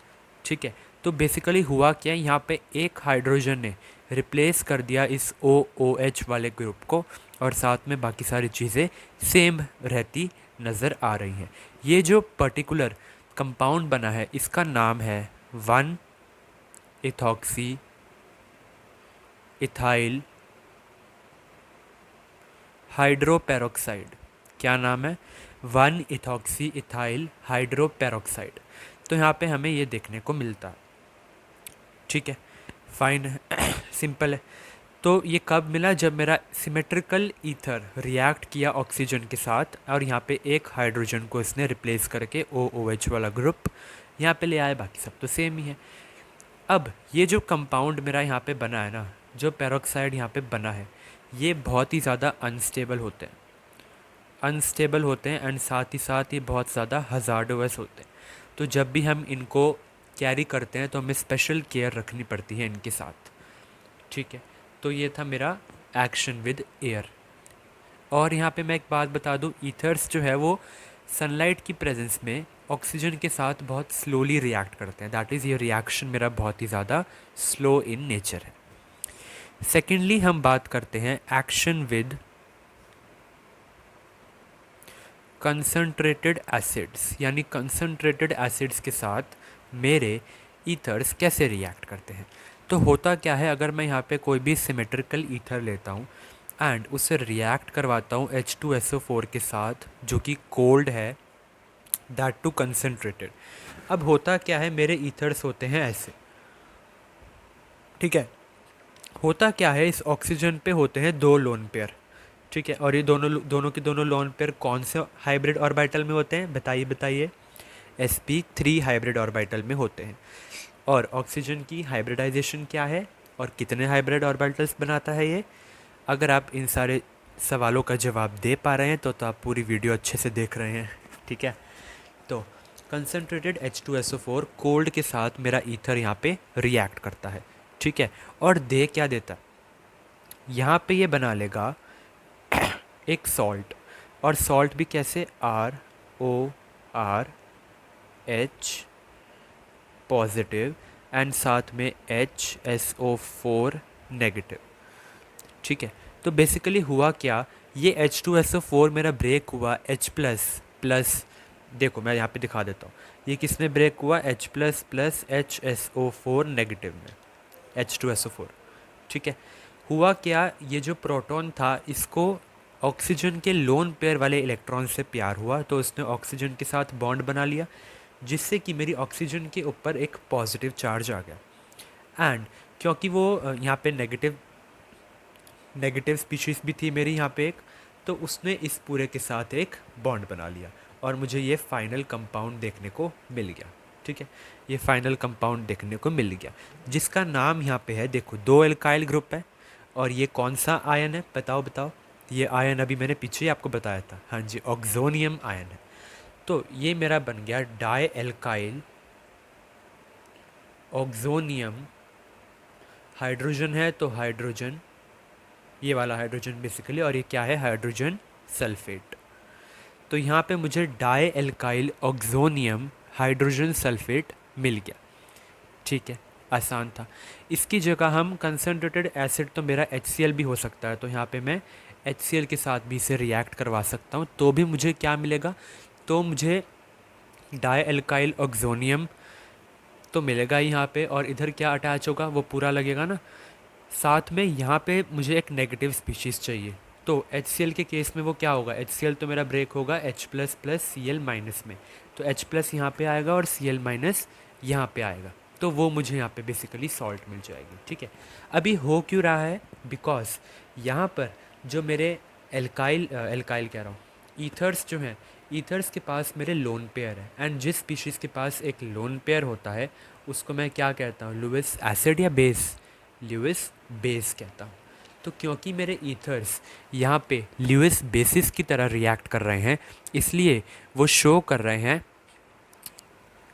ठीक है। तो बेसिकली हुआ क्या, यहाँ पे एक हाइड्रोजन ने रिप्लेस कर दिया इस OOH वाले ग्रुप को और साथ में बाकी सारी चीज़ें सेम रहती नज़र आ रही हैं। ये जो पर्टिकुलर कंपाउंड बना है इसका नाम है 1 इथॉक्सी इथाइल हाइड्रोपेरोक्साइड। क्या नाम है, 1 इथॉक्सी इथाइल हाइड्रोपेरोक्साइड। तो यहाँ पे हमें ये देखने को मिलता है, ठीक है, फाइन है, सिंपल है। तो ये कब मिला, जब मेरा सिमेट्रिकल ईथर रिएक्ट किया ऑक्सीजन के साथ और यहाँ पे एक हाइड्रोजन को इसने रिप्लेस करके OOH वाला ग्रुप यहाँ पे ले आया, बाकी सब तो सेम ही है। अब ये जो कंपाउंड मेरा यहाँ पे बना है ना, जो पेरोक्साइड यहाँ पे बना है, ये बहुत ही ज़्यादा अनस्टेबल होते हैं, अनस्टेबल होते हैं एंड साथ ही साथ ये बहुत ज़्यादा हज़ार्डस होते हैं। तो जब भी हम इनको कैरी करते हैं तो हमें स्पेशल केयर रखनी पड़ती है इनके साथ, ठीक है। तो ये था मेरा एक्शन विद एयर। और यहाँ पे मैं एक बात बता दूँ, ईथर्स जो है वो सनलाइट की प्रेजेंस में ऑक्सीजन के साथ बहुत स्लोली रिएक्ट करते हैं, दैट इज़ ये रिएक्शन मेरा बहुत ही ज़्यादा स्लो इन नेचर है। सेकेंडली हम बात करते हैं एक्शन विद कंसनट्रेटेड एसिड्स, यानी कंसनट्रेटेड एसिड्स के साथ मेरे ईथर्स कैसे रिएक्ट करते हैं। तो होता क्या है, अगर मैं यहाँ पे कोई भी सिमेट्रिकल ईथर लेता हूँ एंड उससे रिएक्ट करवाता हूँ H2SO4 के साथ जो कि कोल्ड है, दैट टू कंसनट्रेटेड। अब होता क्या है, मेरे ईथर्स होते हैं ऐसे, ठीक है। होता क्या है, इस ऑक्सीजन पे होते हैं 2 लोन पेयर, ठीक है। और ये दोनों के दोनों लोन पेयर कौन से हाइब्रिड ऑर्बिटल में होते हैं, बताइए बताइए, sp3 हाइब्रिड ऑर्बिटल में होते हैं। और ऑक्सीजन की हाइब्रिडाइजेशन क्या है और कितने हाइब्रिड ऑर्बिटल्स बनाता है ये, अगर आप इन सारे सवालों का जवाब दे पा रहे हैं तो आप पूरी वीडियो अच्छे से देख रहे हैं, ठीक है। तो कंसनट्रेटेड H2SO4 कोल्ड के साथ मेरा ईथर यहाँ पे रिएक्ट करता है, ठीक है। और दे क्या देता, यहाँ पे ये बना लेगा एक सॉल्ट, और सॉल्ट भी कैसे, ROR H पॉजिटिव एंड साथ में HSO4 नेगेटिव, ठीक है। तो बेसिकली हुआ क्या, ये H2SO4 मेरा ब्रेक हुआ H प्लस प्लस, देखो मैं यहाँ पे दिखा देता हूँ, ये किस में ब्रेक हुआ, H plus plus HSO4 negative में, H2SO4, ठीक है। हुआ क्या, ये जो प्रोटॉन था इसको ऑक्सीजन के लोन पेयर वाले इलेक्ट्रॉन से प्यार हुआ, तो इसने ऑक्सीजन के साथ बॉन्ड बना लिया जिससे कि मेरी ऑक्सीजन के ऊपर एक पॉजिटिव चार्ज आ गया। एंड क्योंकि वो यहाँ पे नेगेटिव नेगेटिव स्पीशीज़ भी थी मेरी यहाँ पे एक, तो उसने इस पूरे के साथ एक बॉन्ड बना लिया और मुझे ये फाइनल कंपाउंड देखने को मिल गया। ठीक है, ये फाइनल कंपाउंड देखने को मिल गया जिसका नाम यहाँ पे है, देखो 2 एल्काइल ग्रुप है और ये कौन सा आयन है, बताओ बताओ। ये आयन अभी मैंने पीछे ही आपको बताया था, हाँ जी, ऑक्सोनियम आयन है। तो ये मेरा बन गया डाई एल्काइल ऑक्सोनियम, हाइड्रोजन है तो हाइड्रोजन, ये वाला हाइड्रोजन बेसिकली, और ये क्या है, हाइड्रोजन सल्फेट। तो यहाँ पे मुझे dialkyl oxonium hydrogen sulphate मिल गया। ठीक है, आसान था। इसकी जगह हम कंसनट्रेटेड एसिड, तो मेरा HCl भी हो सकता है, तो यहाँ पे मैं HCl के साथ भी इसे रिएक्ट करवा सकता हूँ, तो भी मुझे क्या मिलेगा, तो मुझे डाई एल्काइल ऑक्सोनियम तो मिलेगा ही यहाँ पे, और इधर क्या अटैच होगा वो पूरा लगेगा ना। साथ में यहाँ पे मुझे एक नेगेटिव स्पीशीज़ चाहिए, तो HCl के केस में वो क्या होगा, HCl तो मेरा ब्रेक होगा H plus plus Cl minus में, तो H प्लस यहाँ पे आएगा और Cl माइनस यहाँ पे आएगा, तो वो मुझे यहाँ पे बेसिकली सॉल्ट मिल जाएगी। ठीक है, अभी हो क्यों रहा है, बिकॉज यहाँ पर जो मेरे एल्काइल एल्काइल कह रहा हूँ, ईथर्स जो हैं, ईथर्स के पास मेरे लोन पेयर है, एंड जिस स्पीशीज़ के पास एक लोन पेयर होता है उसको मैं क्या कहता हूँ, लुईस एसिड या बेस, ल्यूइस बेस कहता हूँ। तो क्योंकि मेरे ईथर्स यहाँ पे ल्यूइस बेसिस की तरह रिएक्ट कर रहे हैं, इसलिए वो शो कर रहे हैं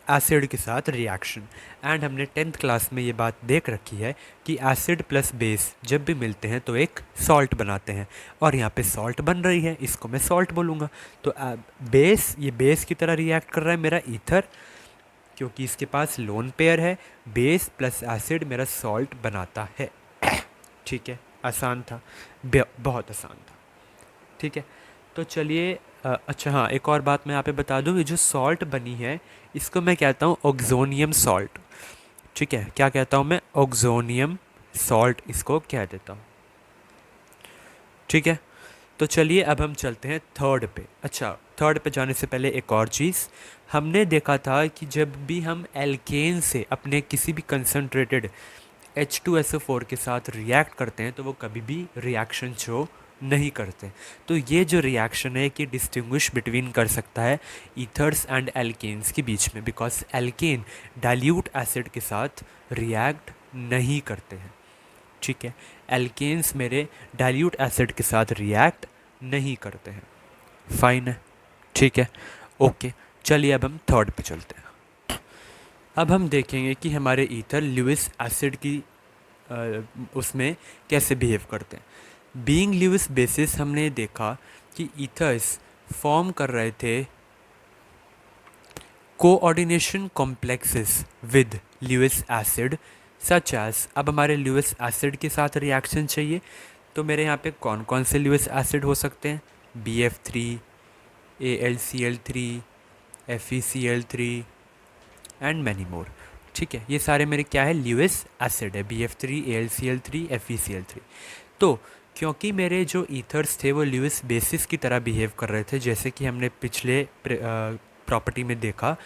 एसिड के साथ रिएक्शन। एंड हमने 10th क्लास में ये बात देख रखी है कि एसिड प्लस बेस जब भी मिलते हैं तो एक सॉल्ट बनाते हैं, और यहाँ पे सॉल्ट बन रही है, इसको मैं सॉल्ट बोलूँगा। तो बेस, ये बेस की तरह रिएक्ट कर रहा है मेरा ईथर, क्योंकि इसके पास लोन पेयर है, बेस प्लस एसिड मेरा सॉल्ट बनाता है। ठीक है, आसान था, बहुत आसान था। ठीक है, तो चलिए अच्छा हाँ, एक और बात मैं यहाँ पे बता दूँ, ये जो सॉल्ट बनी है इसको मैं कहता हूँ ऑक्सोनियम सॉल्ट। ठीक है, क्या कहता हूँ मैं, ऑक्सोनियम सॉल्ट इसको कह देता हूँ। ठीक है, तो चलिए अब हम चलते हैं थर्ड पे। अच्छा, थर्ड पे जाने से पहले एक और चीज़, हमने देखा था कि जब भी हम एल्केन से अपने किसी भी कंसनट्रेटेड H2SO4 के साथ रिएक्ट करते हैं तो वो कभी भी रिएक्शन शो नहीं करते। तो ये जो रिएक्शन है कि डिस्टिंग्विश बिटवीन कर सकता है ईथर्स एंड एल्केन्स के बीच में, बिकॉज एल्केन डाइल्यूट एसिड के साथ रिएक्ट नहीं करते हैं। ठीक है, एल्केन्स मेरे डाइल्यूट एसिड के साथ रिएक्ट नहीं करते हैं। फाइन है, ठीक है, ओके। चलिए अब हम थर्ड पे चलते हैं। अब हम देखेंगे कि हमारे ईथर ल्यूइस एसिड की उसमें कैसे बिहेव करते हैं। बीइंग ल्यूइस बेसिस हमने देखा कि ईथर्स फॉर्म कर रहे थे coordination complexes with Lewis acid such as, अब हमारे ल्यूइस एसिड के साथ रिएक्शन चाहिए, तो मेरे यहाँ पे कौन कौन से ल्यूइस एसिड हो सकते हैं, BF3, AlCl3, FeCl3 and many more. ठीक है, ये सारे मेरे क्या है, ल्यूइस एसिड है, BF3, AlCl3, FeCl3। तो क्योंकि मेरे जो ईथर्स थे वो ल्यूइस बेसिस की तरह बिहेव कर रहे थे, जैसे कि हमने पिछले प्रॉपर्टी में देखा,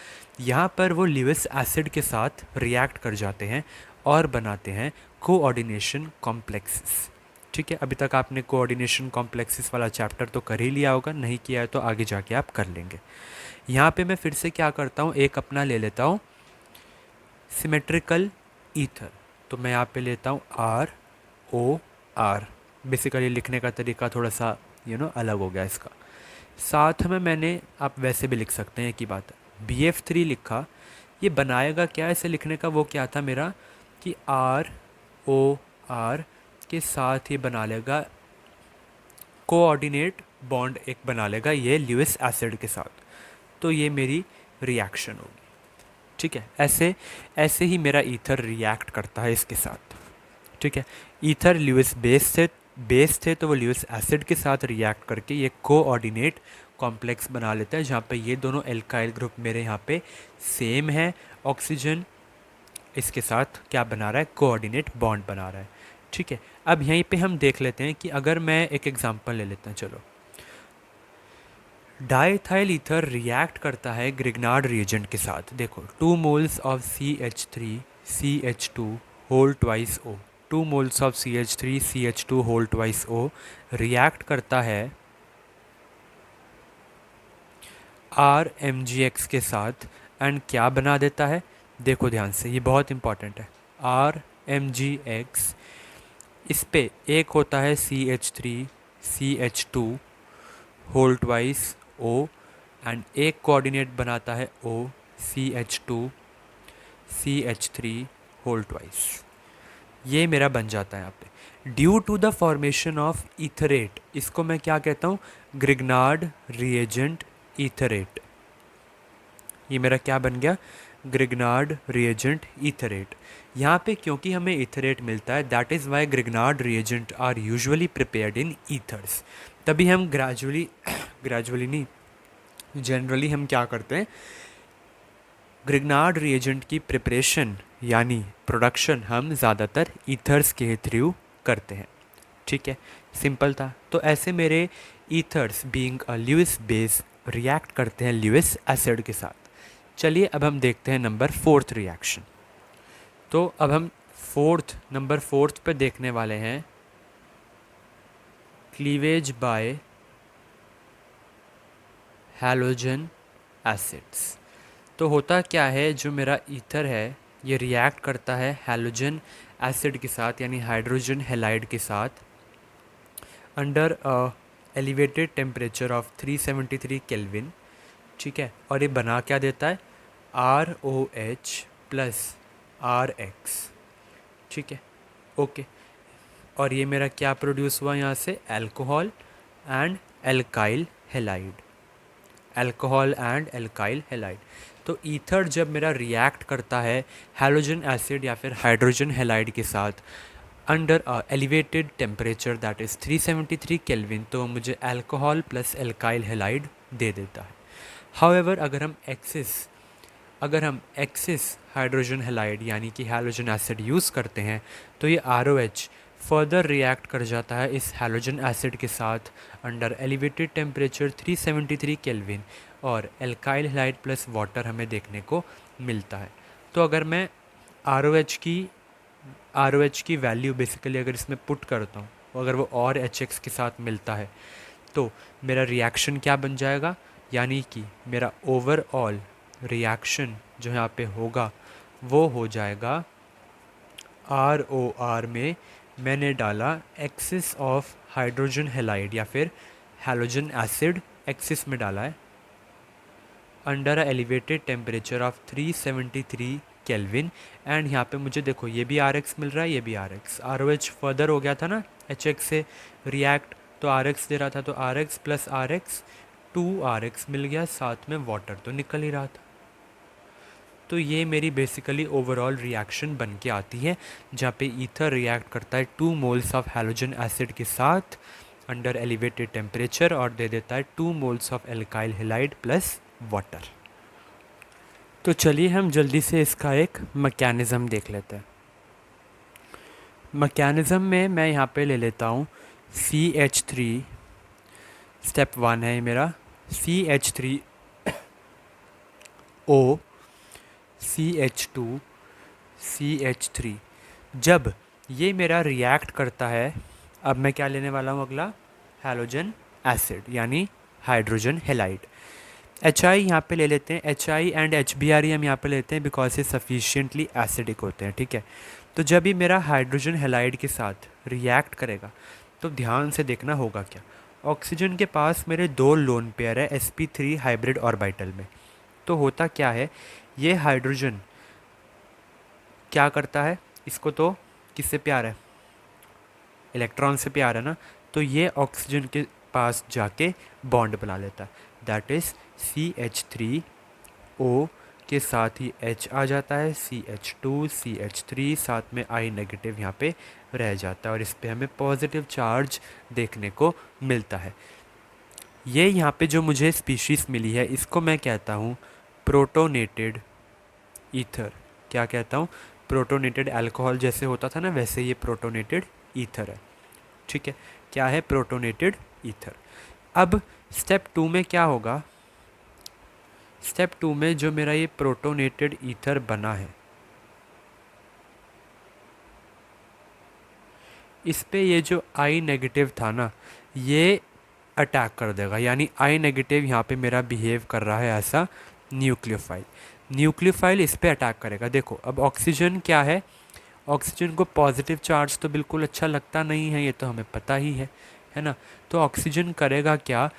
यहाँ पर वो ल्यूइस एसिड के साथ रिएक्ट कर जाते हैं और बनाते हैं कोऑर्डिनेशन कॉम्प्लेक्सेस। ठीक है, अभी तक आपने कोऑर्डिनेशन कॉम्प्लेक्सेस वाला चैप्टर तो कर ही लिया होगा, नहीं किया है तो आगे जाके आप कर लेंगे। यहाँ पे मैं फिर से क्या करता हूँ, एक अपना ले लेता हूँ सिमेट्रिकल ईथर, तो मैं यहाँ पे लेता हूँ ROR। बेसिकली लिखने का तरीका थोड़ा सा अलग हो गया इसका। साथ में मैंने, आप वैसे भी लिख सकते हैं, एक ही बात है, BF3 लिखा। ये बनाएगा क्या, ऐसे लिखने का वो क्या था मेरा कि ROR के साथ ये बना लेगा कोऑर्डिनेट बॉन्ड, एक बना लेगा ये ल्यूइस एसिड के साथ, तो ये मेरी रिएक्शन होगी। ठीक है, ऐसे ऐसे ही मेरा ईथर रिएक्ट करता है इसके साथ। ठीक है, ईथर ल्यूइस बेस थे तो वो ल्यूइस एसिड के साथ रिएक्ट करके ये कोऑर्डिनेट कॉम्प्लेक्स बना लेता है, जहाँ पे ये दोनों एल्काइल ग्रुप मेरे यहाँ पे सेम है, ऑक्सीजन इसके साथ क्या बना रहा है, कोऑर्डिनेट बॉन्ड बना रहा है। ठीक है, अब यहीं पे हम देख लेते हैं कि अगर मैं एक एग्जांपल ले लेता हूँ, चलो, डाइथाइल ईथर रिएक्ट करता है ग्रिग्नार्ड रिएजेंट के साथ। देखो 2 moles of CH3 CH2 whole twice O, 2 moles of CH3 CH2 whole twice O react करता है RMgx के साथ एंड क्या बना देता है, देखो ध्यान से, ये बहुत इंपॉर्टेंट है। RMgx, इस पे एक होता है CH3 CH2 whole twice O and एक कोऑर्डिनेट बनाता है O CH2 CH3 whole twice. ये मेरा बन जाता है यहाँ पे due to the formation of etherate. इसको मैं क्या कहता हूँ, ग्रिग्नार्ड रिएजेंट ईथरेट। ये मेरा क्या बन गया, ग्रिग्नार्ड रिएजेंट ईथरेट। यहाँ पे क्योंकि हमें ईथरेट मिलता है, that is why Grignard reagent are usually prepared in ethers. तभी हम ग्रेजुअली ग्रेजुअली नहीं, जनरली हम क्या करते हैं, ग्रिग्नार्ड रिएजेंट की प्रिपरेशन यानी प्रोडक्शन हम ज़्यादातर ईथर्स के थ्रू करते हैं। ठीक है, सिंपल था। तो ऐसे मेरे ethers being a Lewis base react करते हैं ल्यूइस एसिड के साथ। चलिए अब हम देखते हैं नंबर 4th रिएक्शन। तो अब हम नंबर फोर्थ पे देखने वाले हैं क्लीवेज बाय हैलोजन एसिड्स। तो होता क्या है, जो मेरा ईथर है ये रिएक्ट करता है हैलोजन एसिड के साथ यानी हाइड्रोजन हैलाइड के साथ under elevated temperature of 373 kelvin. ठीक है, और ये बना क्या देता है, ROH प्लस RX। ठीक है, ओके। और ये मेरा क्या प्रोड्यूस हुआ यहाँ से, alcohol and alkyl halide, alcohol and alkyl halide. तो ईथर जब मेरा रिएक्ट करता है हैलोजन एसिड या फिर हाइड्रोजन हैलाइड के साथ under elevated temperature that is 373 kelvin, तो मुझे अल्कोहल प्लस एल्काइल हैलाइड दे देता है। हाउएवर अगर हम एक्सिस हाइड्रोजन हैलाइड यानी कि हैलोजन एसिड यूज़ करते हैं तो ये ROH फर्दर रिएक्ट कर जाता है इस हैलोजन एसिड के साथ अंडर एलिवेटेड टेम्परेचर 373 केल्विन और एल्काइल हैलाइड प्लस वाटर हमें देखने को मिलता है। तो अगर मैं ROH की वैल्यू बेसिकली अगर इसमें पुट करता हूँ, अगर वो और HX के साथ मिलता है तो मेरा रिएक्शन क्या बन जाएगा, यानी कि मेरा ओवरऑल रिएक्शन जो यहाँ पे होगा वो हो जाएगा ROR में मैंने डाला एक्सिस ऑफ हाइड्रोजन हैलाइड या फिर हैलोजन एसिड एक्सिस में डाला है under a elevated temperature of 373 kelvin and यहाँ पे मुझे देखो ये भी RX मिल रहा है, ये भी RX, ROH फर्दर हो गया था ना HX से रिएक्ट, तो RX दे रहा था, तो RX प्लस RX 2RX मिल गया, साथ में वाटर तो निकल ही रहा था। तो ये मेरी बेसिकली ओवरऑल रिएक्शन बन के आती है जहाँ पे ईथर रिएक्ट करता है 2 मोल्स ऑफ हैलोजन एसिड के साथ अंडर एलिवेटेड टेम्परेचर और दे देता है 2 moles of alkyl halide plus water. तो चलिए हम जल्दी से इसका एक मैकेनिज़्म देख लेते हैं। मैकेनिज़्म में मैं यहाँ पे ले लेता हूँ CH3, स्टेप 1 है ये मेरा, CH3O CH2 CH3। जब ये मेरा रिएक्ट करता है, अब मैं क्या लेने वाला हूँ अगला, हैलोजन एसिड यानी हाइड्रोजन हैलाइड। HI यहाँ पे ले लेते हैं, HI एंड HBr हम यहाँ पे लेते हैं बिकॉज ये सफिशिएंटली एसिडिक होते हैं। ठीक है, तो जब ये मेरा हाइड्रोजन हैलाइड के साथ रिएक्ट करेगा तो ध्यान से देखना होगा क्या, ऑक्सीजन के पास मेरे 2 लोन पेयर है sp3 हाइब्रिड ऑर्बिटल में। तो होता क्या है, ये हाइड्रोजन क्या करता है, इसको तो किससे प्यार है, इलेक्ट्रॉन से प्यार है ना, तो ये ऑक्सीजन के पास जाके बॉन्ड बना लेता है, दैट इज़ CH3O के साथ ही H आ जाता है, CH2 CH3 साथ में I नेगेटिव यहाँ पे रह जाता है और इस पे हमें पॉजिटिव चार्ज देखने को मिलता है। ये यहाँ पे जो मुझे स्पीशीज़ मिली है इसको मैं कहता हूँ प्रोटोनेटेड ईथर। क्या कहता हूँ, प्रोटोनेटेड अल्कोहल जैसे होता था ना वैसे ये प्रोटोनेटेड ईथर है। ठीक है, क्या है, प्रोटोनेटेड ईथर। अब स्टेप 2 में क्या होगा, स्टेप 2 में जो मेरा ये प्रोटोनेटेड ईथर बना है इस पे ये जो आई नेगेटिव था ना, ये अटैक कर देगा, यानी आई नेगेटिव यहाँ पे मेरा बिहेव कर रहा है ऐसा न्यूक्लियोफाइल। न्यूक्लियोफाइल इस पे अटैक करेगा। देखो अब ऑक्सीजन क्या है, ऑक्सीजन को पॉजिटिव चार्ज तो बिल्कुल अच्छा लगता नहीं है, ये तो हमें पता ही है ना। तो ऑक्सीजन करेगा क्या,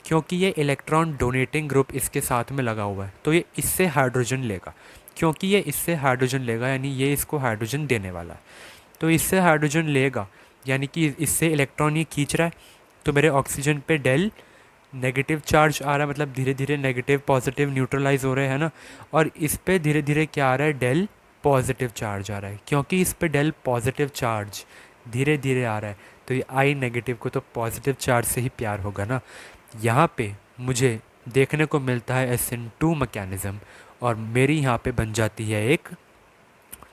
क्योंकि ये इलेक्ट्रॉन डोनेटिंग ग्रुप इसके साथ में लगा हुआ है तो ये इससे हाइड्रोजन लेगा। क्योंकि ये इससे हाइड्रोजन लेगा यानी ये इसको हाइड्रोजन देने वाला है, तो इससे हाइड्रोजन लेगा यानी कि इससे इलेक्ट्रॉन ये खींच रहा है। तो मेरे ऑक्सीजन पे डेल नेगेटिव चार्ज आ रहा है, मतलब धीरे धीरे नेगेटिव पॉजिटिव न्यूट्रलाइज हो रहे हैं ना। और इस पे धीरे धीरे क्या आ रहा है, डेल पॉजिटिव चार्ज आ रहा है। क्योंकि इस पे डेल पॉजिटिव चार्ज धीरे धीरे आ रहा है तो ये आई नेगेटिव को तो पॉजिटिव चार्ज से ही प्यार होगा ना। यहाँ पे मुझे देखने को मिलता है SN2 मैकेनिज़्म, और मेरी यहाँ पे बन जाती है एक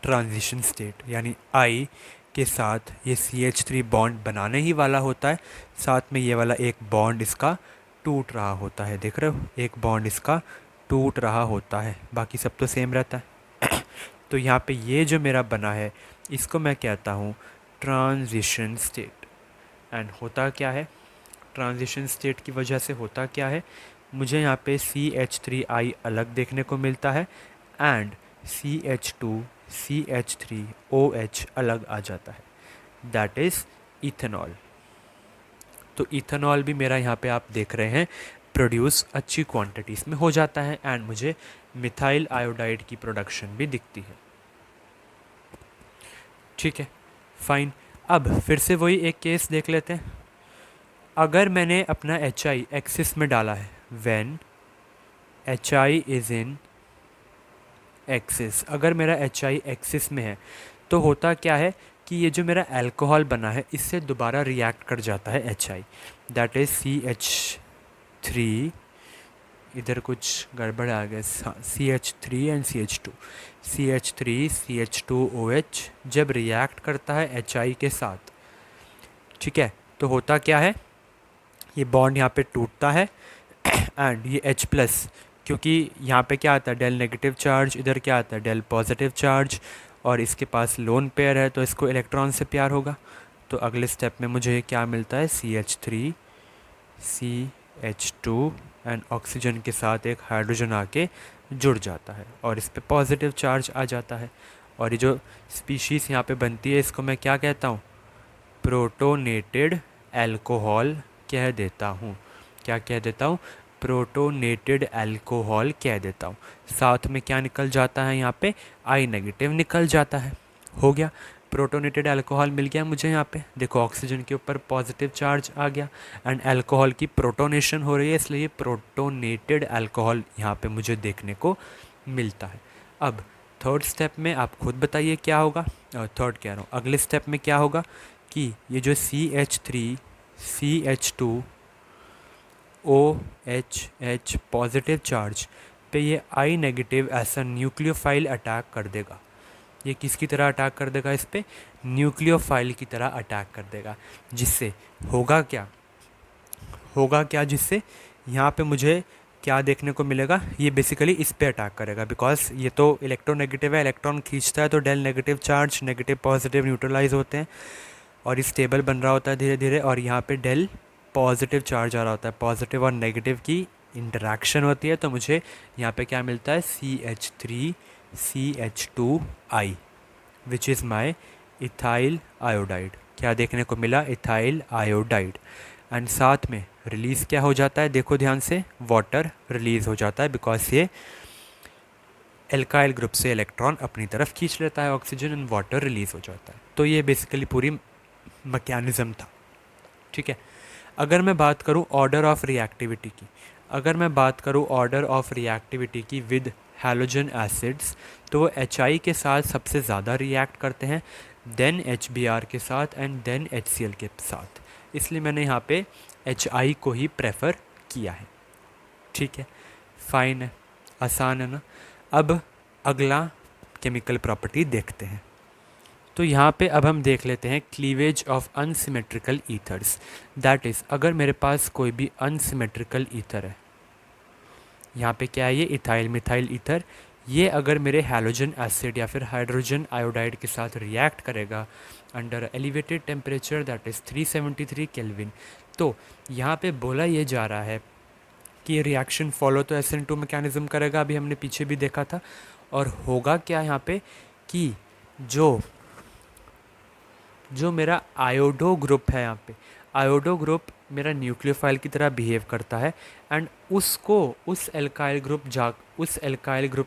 ट्रांजिशन स्टेट, यानी आई के साथ ये CH3 बॉन्ड बनाने ही वाला होता है, साथ में ये वाला एक बॉन्ड इसका टूट रहा होता है। देख रहे हो, एक बॉन्ड इसका टूट रहा होता है, बाकी सब तो सेम रहता है। तो यहाँ पे ये जो मेरा बना है इसको मैं कहता हूँ ट्रांजिशन स्टेट। एंड होता क्या है, ट्रांजिशन स्टेट की वजह से होता क्या है, मुझे यहाँ पे CH3I अलग देखने को मिलता है एंड CH2CH3OH अलग आ जाता है, दैट इज़ इथेनॉल। तो इथेनॉल भी मेरा यहाँ पे आप देख रहे हैं प्रोड्यूस अच्छी क्वांटिटीज़ में हो जाता है एंड मुझे मिथाइल आयोडाइड की प्रोडक्शन भी दिखती है। ठीक है, फाइन। अब फिर से वही एक केस देख लेते हैं। अगर मैंने अपना HI एक्सिस में डाला है, when HI is in axis, अगर मेरा HI एक्सिस में है तो होता क्या है कि ये जो मेरा अल्कोहल बना है इससे दोबारा रिएक्ट कर जाता है HI, दैट इज़ CH3, इधर कुछ गड़बड़ आ गया, CH3 एंड CH2, CH3CH2OH जब रिएक्ट करता है HI के साथ, ठीक है, तो होता क्या है, ये बॉन्ड यहाँ पे टूटता है एंड ये H प्लस, क्योंकि यहाँ पे क्या आता है डेल नेगेटिव चार्ज, इधर क्या आता है डेल पॉजिटिव चार्ज, और इसके पास लोन पेयर है तो इसको इलेक्ट्रॉन से प्यार होगा। तो अगले स्टेप में मुझे क्या मिलता है, CH3CH2 एंड ऑक्सीजन के साथ एक हाइड्रोजन आके जुड़ जाता है और इस पे पॉजिटिव चार्ज आ जाता है। और ये जो स्पीशीज़ यहाँ पे बनती है इसको मैं क्या कहता हूँ, प्रोटोनेटेड अल्कोहल कह देता हूँ। क्या कह देता हूँ, प्रोटोनेटेड अल्कोहल कह देता हूँ। साथ में क्या निकल जाता है यहाँ पे, आई नेगेटिव निकल जाता है। हो गया, प्रोटोनेटेड अल्कोहल मिल गया मुझे। यहाँ पे देखो ऑक्सीजन के ऊपर पॉजिटिव चार्ज आ गया एंड अल्कोहल की प्रोटोनेशन हो रही है, इसलिए प्रोटोनेटेड अल्कोहल यहाँ पे मुझे देखने को मिलता है। अब थर्ड स्टेप में आप खुद बताइए क्या होगा, थर्ड कह रहा हूँ, अगले स्टेप में क्या होगा कि ये जो CH3CH2OH पॉजिटिव चार्ज पे ये आई नेगेटिव ऐसा न्यूक्लियोफाइल अटैक कर देगा। ये किसकी तरह अटैक कर देगा, इस पे न्यूक्लियोफाइल की तरह अटैक कर देगा, जिससे होगा क्या, जिससे यहाँ पे मुझे क्या देखने को मिलेगा, ये बेसिकली इस पे अटैक करेगा, बिकॉज ये तो इलेक्ट्रोनेगेटिव है, इलेक्ट्रॉन खींचता है तो del negative charge negative positive neutralize होते हैं और इस टेबल बन रहा होता है धीरे धीरे, और यहाँ पे डेल पॉजिटिव चार्ज आ रहा होता है, पॉजिटिव और नेगेटिव की इंटरेक्शन होती है। तो मुझे यहाँ पे क्या मिलता है, CH3CH2I which is my ethyl iodide. क्या देखने को मिला, इथाइल आयोडाइड। एंड साथ में रिलीज़ क्या हो जाता है, देखो ध्यान से, वाटर रिलीज़ हो जाता है, बिकॉज ये एल्काइल ग्रुप से इलेक्ट्रॉन अपनी तरफ खींच लेता है ऑक्सीजन एंड वाटर रिलीज़ हो जाता है। तो ये बेसिकली पूरी मैकेनिज़्म था। ठीक है, अगर मैं बात करूँ ऑर्डर ऑफ रिएक्टिविटी की, विद हैलोजन एसिड्स, तो वो HI के साथ सबसे ज़्यादा रिएक्ट करते हैं, देन HBr के साथ एंड देन HCl के साथ, इसलिए मैंने यहाँ पे HI को ही प्रेफर किया है। ठीक है, फाइन है, आसान है ना। अब अगला केमिकल प्रॉपर्टी देखते हैं। तो यहाँ पे अब हम देख लेते हैं cleavage of unsymmetrical ethers, that is अगर मेरे पास कोई भी अनसिमेट्रिकल ईथर है, यहाँ पे क्या है, ये इथाइल मिथाइल ईथर, ये अगर मेरे हैलोजन एसिड या फिर हाइड्रोजन आयोडाइड के साथ रिएक्ट करेगा under elevated temperature that is 373 kelvin, तो यहाँ पे बोला ये जा रहा है कि ये रिएक्शन फॉलो तो SN2 मैकेनिज़्म करेगा, अभी हमने पीछे भी देखा था। और होगा क्या यहाँ पे कि जो जो मेरा आयोडो ग्रुप है, यहाँ पे आयोडो ग्रुप मेरा न्यूक्लियोफाइल की तरह बिहेव करता है एंड उसको उस एल्काइल ग्रुप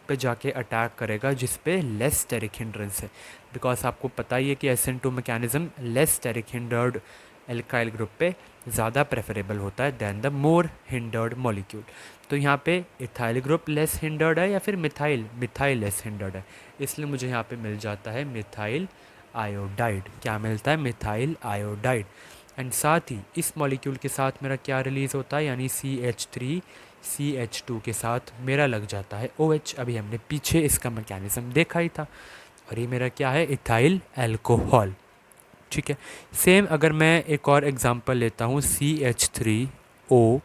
पे जाके अटैक करेगा जिस पे लेस स्टेरिक हिंड्रेंस है। बिकॉज आपको पता ही है कि SN2 mechanism less steric hindered alkyl group पे ज़्यादा प्रेफरेबल होता है than the more hindered molecule. तो यहाँ पे इथाइल ग्रुप लेस हिंडर्ड है या फिर मिथाइल लेस हिंडर्ड है, इसलिए मुझे यहाँ पे मिल जाता है मिथाइल आयोडाइड। क्या मिलता है? Methyl iodide. एंड साथ ही इस मॉलिक्यूल के साथ मेरा क्या रिलीज़ होता है, यानी CH3CH2 के साथ मेरा लग जाता है OH। अभी हमने पीछे इसका मैकेनिज़्म देखा ही था। और ये मेरा क्या है? Ethyl alcohol. ठीक है। सेम अगर मैं एक और एग्जांपल लेता हूँ, CH3O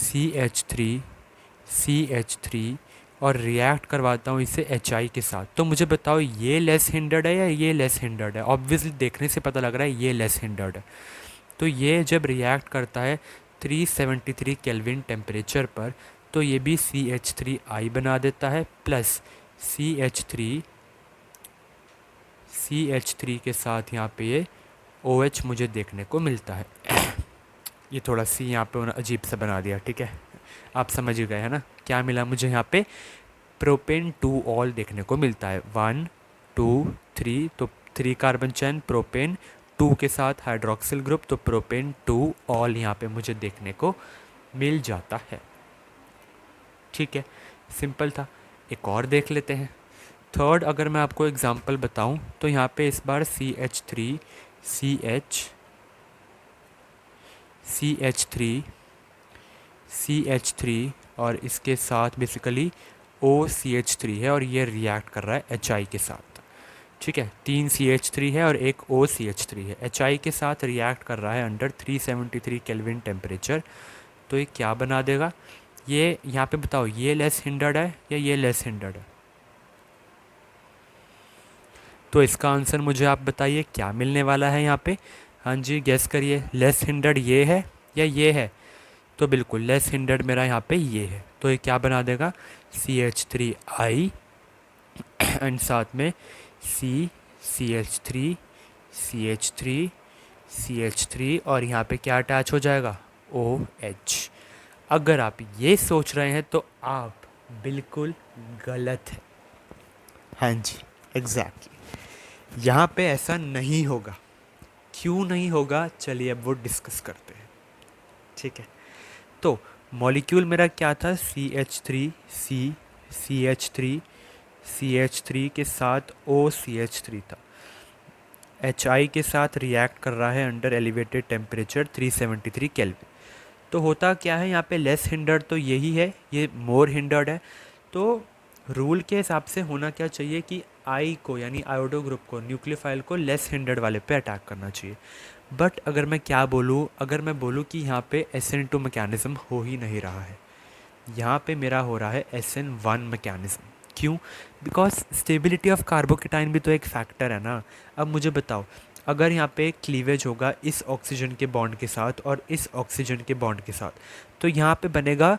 CH3 और रिएक्ट करवाता हूँ इसे HI के साथ, तो मुझे बताओ ये लेस हिंडर्ड है या ये लेस हिंडर्ड है? ऑब्वियसली देखने से पता लग रहा है ये लेस हिंडर्ड है। तो ये जब रिएक्ट करता है 373 केल्विन टेम्परेचर पर, तो ये भी CH3I बना देता है प्लस CH3 के साथ यहाँ पे ये OH मुझे देखने को मिलता है। ये थोड़ा सी यहाँ पे अजीब सा बना दिया, ठीक है, आप समझ ही गए है ना। क्या मिला मुझे यहाँ पे? प्रोपेन 2 ऑल देखने को मिलता है, 1 2 3, तो 3 कार्बन चैन प्रोपेन 2 के साथ हाइड्रोक्सिल ग्रुप, तो प्रोपेन 2 ऑल यहाँ पे मुझे देखने को मिल जाता है। ठीक है, सिंपल था। एक और देख लेते हैं। थर्ड अगर मैं आपको एग्जांपल बताऊं तो यहाँ पे इस बार CH3 और इसके साथ बेसिकली OCH3 है और ये रिएक्ट कर रहा है HI के साथ। ठीक है, 3 CH3 है और एक OCH3 है, HI के साथ रिएक्ट कर रहा है अंडर 373 केल्विन टेम्परेचर। तो ये क्या बना देगा? ये यहाँ पे बताओ ये लेस हिंडर्ड है या ये लेस हिंडर्ड है? तो इसका आंसर मुझे आप बताइए क्या मिलने वाला है यहाँ पे। हाँ जी, गेस करिए, लेस हिंडर्ड ये है या ये है? तो बिल्कुल लेस हिंडर्ड मेरा यहाँ पे ये है। तो ये क्या बना देगा? CH3I एंड साथ में CH3 CH3 CH3 और यहाँ पे क्या अटैच हो जाएगा? OH। अगर आप ये सोच रहे हैं तो आप बिल्कुल गलत है। हाँ जी, एग्जैक्टली। यहाँ पे ऐसा नहीं होगा। क्यों नहीं होगा, चलिए अब वो डिस्कस करते हैं। ठीक है, तो मॉलिक्यूल मेरा क्या था? CH3 के साथ OCH3 था। HI के साथ रिएक्ट कर रहा है अंडर एलिवेटेड टेम्परेचर 373 केल्विन। तो होता क्या है यहाँ पे? लेस हिंडर्ड तो यही है, ये मोर हिंडर्ड है। तो रूल के हिसाब से होना क्या चाहिए कि आई को यानी आयोडो ग्रुप को, न्यूक्लियोफाइल को लेस हिंडर्ड वाले पे अटैक करना चाहिए। बट अगर मैं क्या बोलूँ, अगर मैं बोलूँ कि यहाँ पे SN2 मैकेनिज़्म हो ही नहीं रहा है, यहाँ पे मेरा हो रहा है SN1 मैकेनिज़्म। क्यों? बिकॉज स्टेबिलिटी ऑफ कार्बोकेटाइन भी तो एक फैक्टर है ना। अब मुझे बताओ, अगर यहाँ पे क्लीवेज होगा इस ऑक्सीजन के बॉन्ड के साथ और इस ऑक्सीजन के बॉन्ड के साथ, तो यहाँ पे बनेगा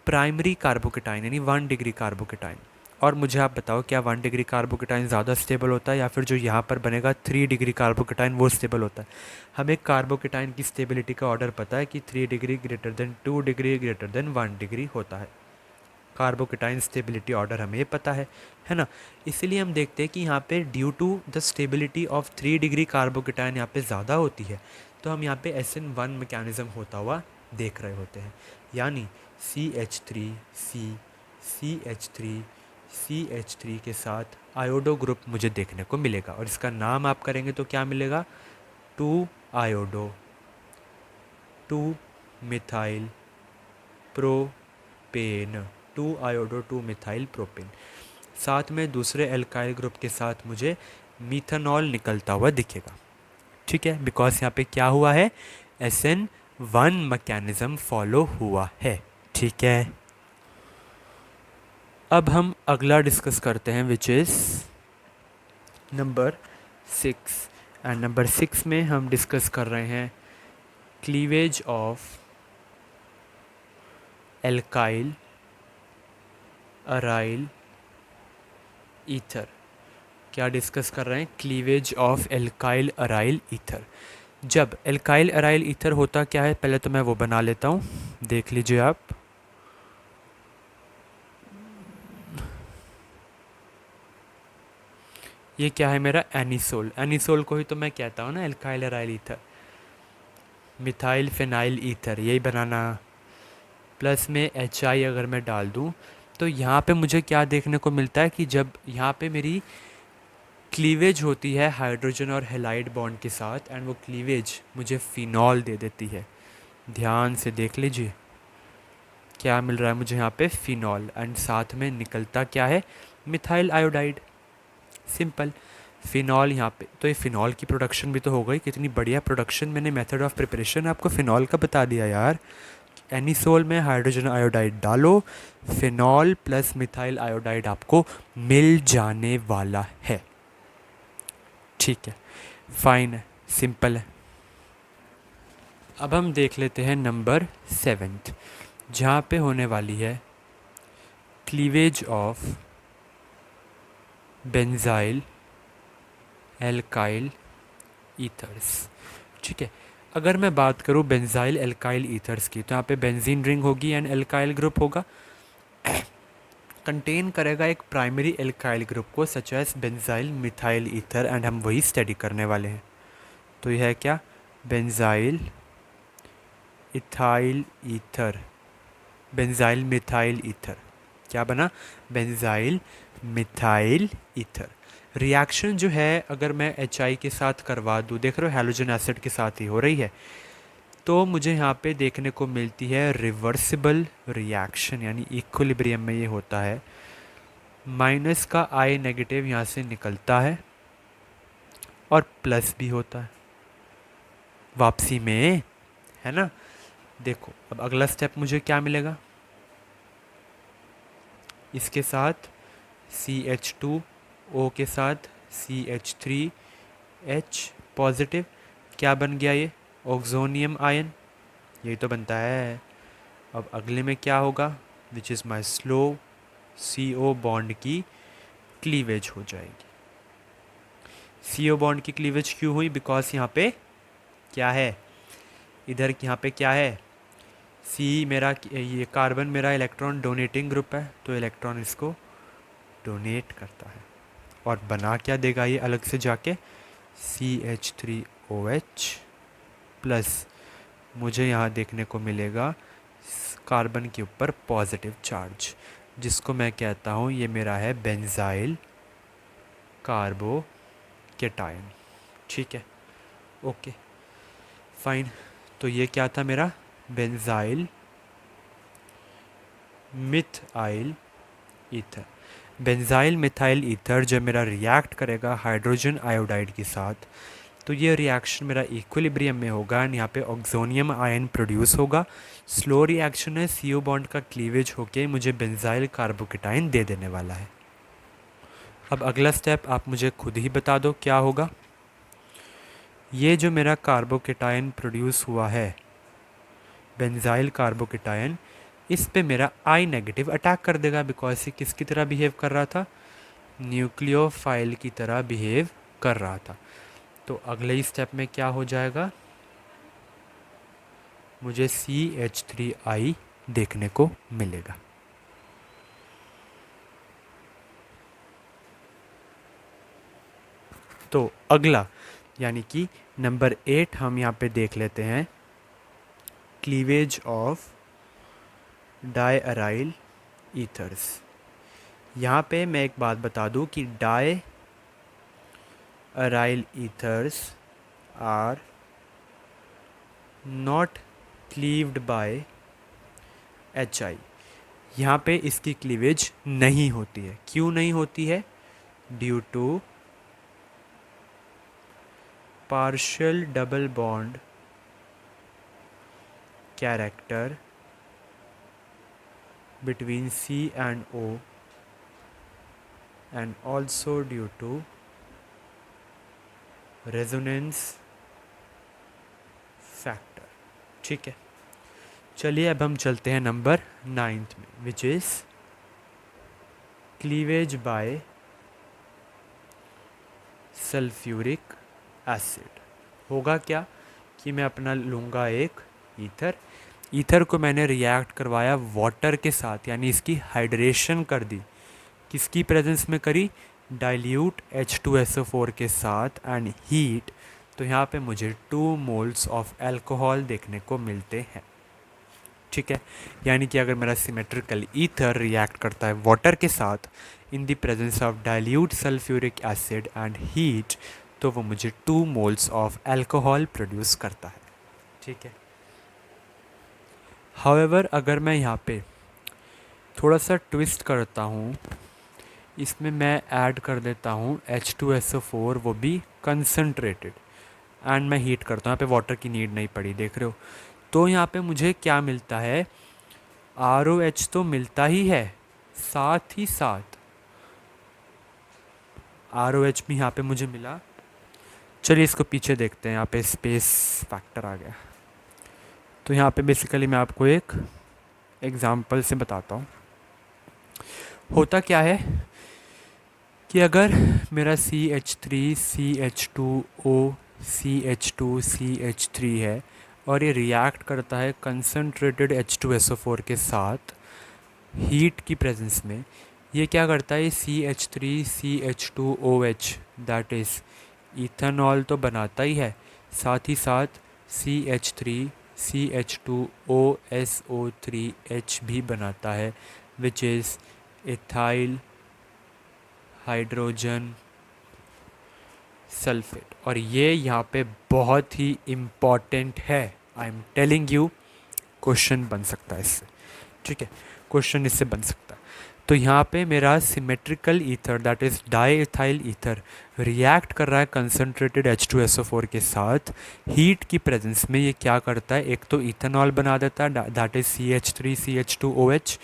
प्राइमरी कार्बोकेटाइन यानी 1 डिग्री कार्बोकेटाइन। और मुझे आप बताओ क्या 1 डिग्री कार्बोकेटाइन ज़्यादा स्टेबल होता है या फिर जो यहाँ पर बनेगा 3 डिग्री कार्बोकेटाइन वो स्टेबल होता है? हमें कार्बोकेटाइन की स्टेबिलिटी का ऑर्डर पता है कि 3 degree greater than 2 degree greater than 1 degree होता है। कार्बोकेटाइन स्टेबिलिटी ऑर्डर हमें पता है ना। इसीलिए हम देखते हैं कि यहाँ पे due to the stability of 3 degree carbocation यहाँ पे ज़्यादा होती है, तो हम यहाँ पे SN1 मैकेनिज़्म होता हुआ देख रहे होते हैं। यानी CH3 के साथ आयोडो ग्रुप मुझे देखने को मिलेगा और इसका नाम आप करेंगे तो क्या मिलेगा? 2 iodo 2 methyl propane 2 iodo 2 methyl propane. साथ में दूसरे एल्काइल ग्रुप के साथ मुझे मीथेनॉल निकलता हुआ दिखेगा। ठीक है, बिकॉज यहाँ पे क्या हुआ है? SN1 मैकेनिज़्म फॉलो हुआ है। ठीक है, अब हम अगला डिस्कस करते हैं which is number 6। And number 6 में हम डिस्कस कर रहे हैं cleavage of alkyl aryl ether. क्या डिस्कस कर रहे हैं? Cleavage of alkyl aryl ether. जब एल्काइल अराइल ईथर होता क्या है, पहले तो मैं वो बना लेता हूँ, देख लीजिए आप। ये क्या है मेरा? एनिसोल। एनिसोल को ही तो मैं कहता हूँ ना alkyl aryl ether. Methyl phenyl ether यही बनाना। प्लस में HI अगर मैं डाल दूँ तो यहाँ पे मुझे क्या देखने को मिलता है कि जब यहाँ पे मेरी क्लीवेज होती है हाइड्रोजन और हेलाइड बॉन्ड के साथ, एंड वो क्लीवेज मुझे फिनॉल दे देती है। ध्यान से देख लीजिए क्या मिल रहा है मुझे यहाँ पे? फिनॉल। एंड साथ में निकलता क्या है? Methyl iodide. सिंपल। फिनॉल यहाँ पे, तो ये फिनॉल की प्रोडक्शन भी तो हो गई। कितनी बढ़िया प्रोडक्शन, मैंने मेथड ऑफ प्रिपरेशन आपको फिनॉल का बता दिया यार। एनिसोल में हाइड्रोजन आयोडाइड डालो, फिनॉल प्लस मिथाइल आयोडाइड आपको मिल जाने वाला है। ठीक है, फाइन है, सिंपल है। अब हम देख लेते हैं नंबर 7 जहाँ पे होने वाली है cleavage of benzyl alkyl ethers. ठीक है, अगर मैं बात करूँ बेंजाइल एल्काइल ईथर्स की, तो यहाँ पे बेंजीन रिंग होगी एंड एल्काइल ग्रुप होगा। कंटेन करेगा एक प्राइमरी एल्काइल ग्रुप को such as benzyl methyl ether, and हम वही स्टडी करने वाले हैं। तो यह है क्या? Benzyl ethyl ether, benzyl methyl ether. क्या बना? Benzyl methyl ether. रिएक्शन जो है अगर मैं HI के साथ करवा दूँ, देख रहे हो हैलोजन एसिड के साथ ही हो रही है, तो मुझे यहाँ पे देखने को मिलती है रिवर्सिबल रिएक्शन, यानी इक्विलिब्रियम में ये होता है। माइनस का I नेगेटिव यहाँ से निकलता है और प्लस भी होता है वापसी में, है ना। देखो अब अगला स्टेप मुझे क्या मिलेगा? इसके साथ CH2O के साथ CH3H पॉजिटिव, क्या बन गया ये? ऑक्सोनियम आयन, यही तो बनता है। अब अगले में क्या होगा? Which is my slow CO bond की क्लीवेज हो जाएगी। CO बॉन्ड की क्लीवेज क्यों हुई? बिकॉज यहाँ पे क्या है? इधर यहाँ पे क्या है? C मेरा, ये कार्बन मेरा इलेक्ट्रॉन डोनेटिंग ग्रुप है, तो इलेक्ट्रॉन इसको डोनेट करता है और बना क्या देगा ये अलग से जाके? CH3OH प्लस मुझे यहाँ देखने को मिलेगा कार्बन के ऊपर पॉजिटिव चार्ज, जिसको मैं कहता हूँ ये मेरा है बेंजाइल कार्बोकेटायन। ठीक है, ओके, फाइन। तो ये क्या था मेरा? Benzyl methyl ether. Benzyl methyl ether जब मेरा रिएक्ट करेगा हाइड्रोजन आयोडाइड के साथ, तो ये रिएक्शन मेरा इक्विलिब्रियम में होगा एंड यहाँ पे ऑक्सोनियम आयन प्रोड्यूस होगा। स्लो रिएक्शन है, CO बॉन्ड का क्लीवेज होके मुझे बेंजाइल कार्बोकेटाइन दे देने वाला है। अब अगला स्टेप आप मुझे खुद ही बता दो क्या होगा। ये जो मेरा कार्बोकेटाइन प्रोड्यूस हुआ है बेंजाइल कार्बोकेटाइन, इस पे मेरा I नेगेटिव अटैक कर देगा, बिकॉज ये किसकी तरह बिहेव कर रहा था? न्यूक्लियोफाइल की तरह बिहेव कर रहा था। तो अगले ही स्टेप में क्या हो जाएगा? मुझे CH3I देखने को मिलेगा। तो अगला यानी कि नंबर 8 हम यहाँ पे देख लेते हैं cleavage of di aryl ethers. यहाँ पे मैं एक बात बता दूँ कि di aryl ethers are not cleaved by HI। यहाँ पे इसकी क्लीवेज नहीं होती है। क्यों नहीं होती है? Due to partial double bond character between C and O and also due to resonance factor. ठीक है, चलिए अब हम चलते हैं नंबर 9 में, which is cleavage by sulphuric acid. होगा क्या कि मैं अपना लूँगा एक ईथर को मैंने रिएक्ट करवाया वाटर के साथ, यानी इसकी हाइड्रेशन कर दी। किसकी प्रेजेंस में करी? डाइल्यूट H2SO4 के साथ एंड हीट। तो यहाँ पे मुझे 2 मोल्स ऑफ अल्कोहल देखने को मिलते हैं। ठीक है, यानी कि अगर मेरा सिमेट्रिकल ईथर रिएक्ट करता है वाटर के साथ in the presence of dilute sulphuric acid and heat, तो वो मुझे 2 मोल्स ऑफ अल्कोहल प्रोड्यूस करता है। ठीक है, हाउएवर अगर मैं यहाँ पे थोड़ा सा ट्विस्ट करता हूँ, इसमें मैं ऐड कर देता हूँ H2SO4, वो भी कंसनट्रेटेड, एंड मैं हीट करता हूँ। यहाँ पे वाटर की नीड नहीं पड़ी, देख रहे हो। तो यहाँ पे मुझे क्या मिलता है? ROH तो मिलता ही है, साथ ही साथ ROH भी यहाँ पे मुझे मिला। चलिए इसको पीछे देखते हैं, यहाँ पे स्पेस फैक्टर आ गया। तो यहाँ पे बेसिकली मैं आपको एक एग्जांपल से बताता हूँ। होता क्या है कि अगर मेरा CH3 CH2O CH2 CH3 है और ये रिएक्ट करता है कंसनट्रेटेड H2SO4 के साथ हीट की प्रेजेंस में, ये क्या करता है? CH3 CH2OH that is ethanol तो बनाता ही है, साथ ही साथ CH3 CH2OSO3H भी बनाता है, which is ethyl hydrogen sulphate. और ये यहाँ पे बहुत ही इम्पॉर्टेंट है, I am telling you. Question बन सकता है इससे। ठीक है, क्वेश्चन इससे बन सकता है। तो यहाँ पे मेरा symmetrical ether that is di ethyl ether react कर रहा है कंसनट्रेटेड H2SO4 के साथ हीट की प्रेजेंस में। ये क्या करता है? एक तो इथेनॉल बना देता है that is CH3 CH2OH,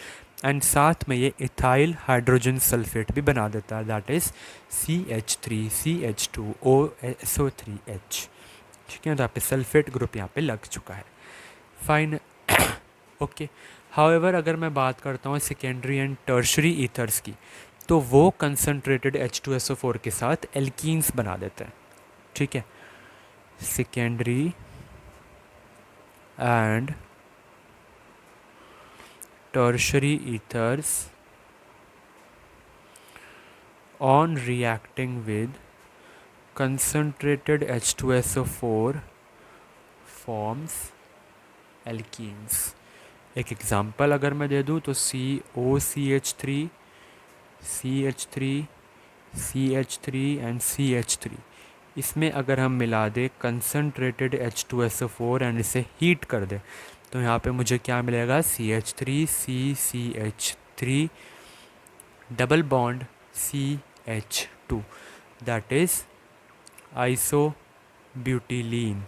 and साथ में ये इथाइल हाइड्रोजन सल्फेट भी बना देता है दैट इज़ CH3 CH2OSO3H। ठीक है, तो यहाँ पे सल्फेट ग्रुप यहाँ पे लग चुका है। Fine, okay. हाउएवर अगर मैं बात करता हूँ सेकेंडरी एंड टर्शरी ईथर्स की, तो वो कंसनट्रेटेड H2SO4 के साथ एल्कीन्स बना देते हैं। ठीक है, secondary and tertiary ethers on reacting with concentrated H2SO4 forms alkenes। एक एग्जांपल अगर मैं दे दूँ तो COCH3 CH3 CH3 and CH3, इसमें अगर हम मिला दें कंसनट्रेटेड H2SO4 एंड इसे हीट कर दें, तो यहाँ पे मुझे क्या मिलेगा? CH3 CH3 double bond CH2 that is isobutylene.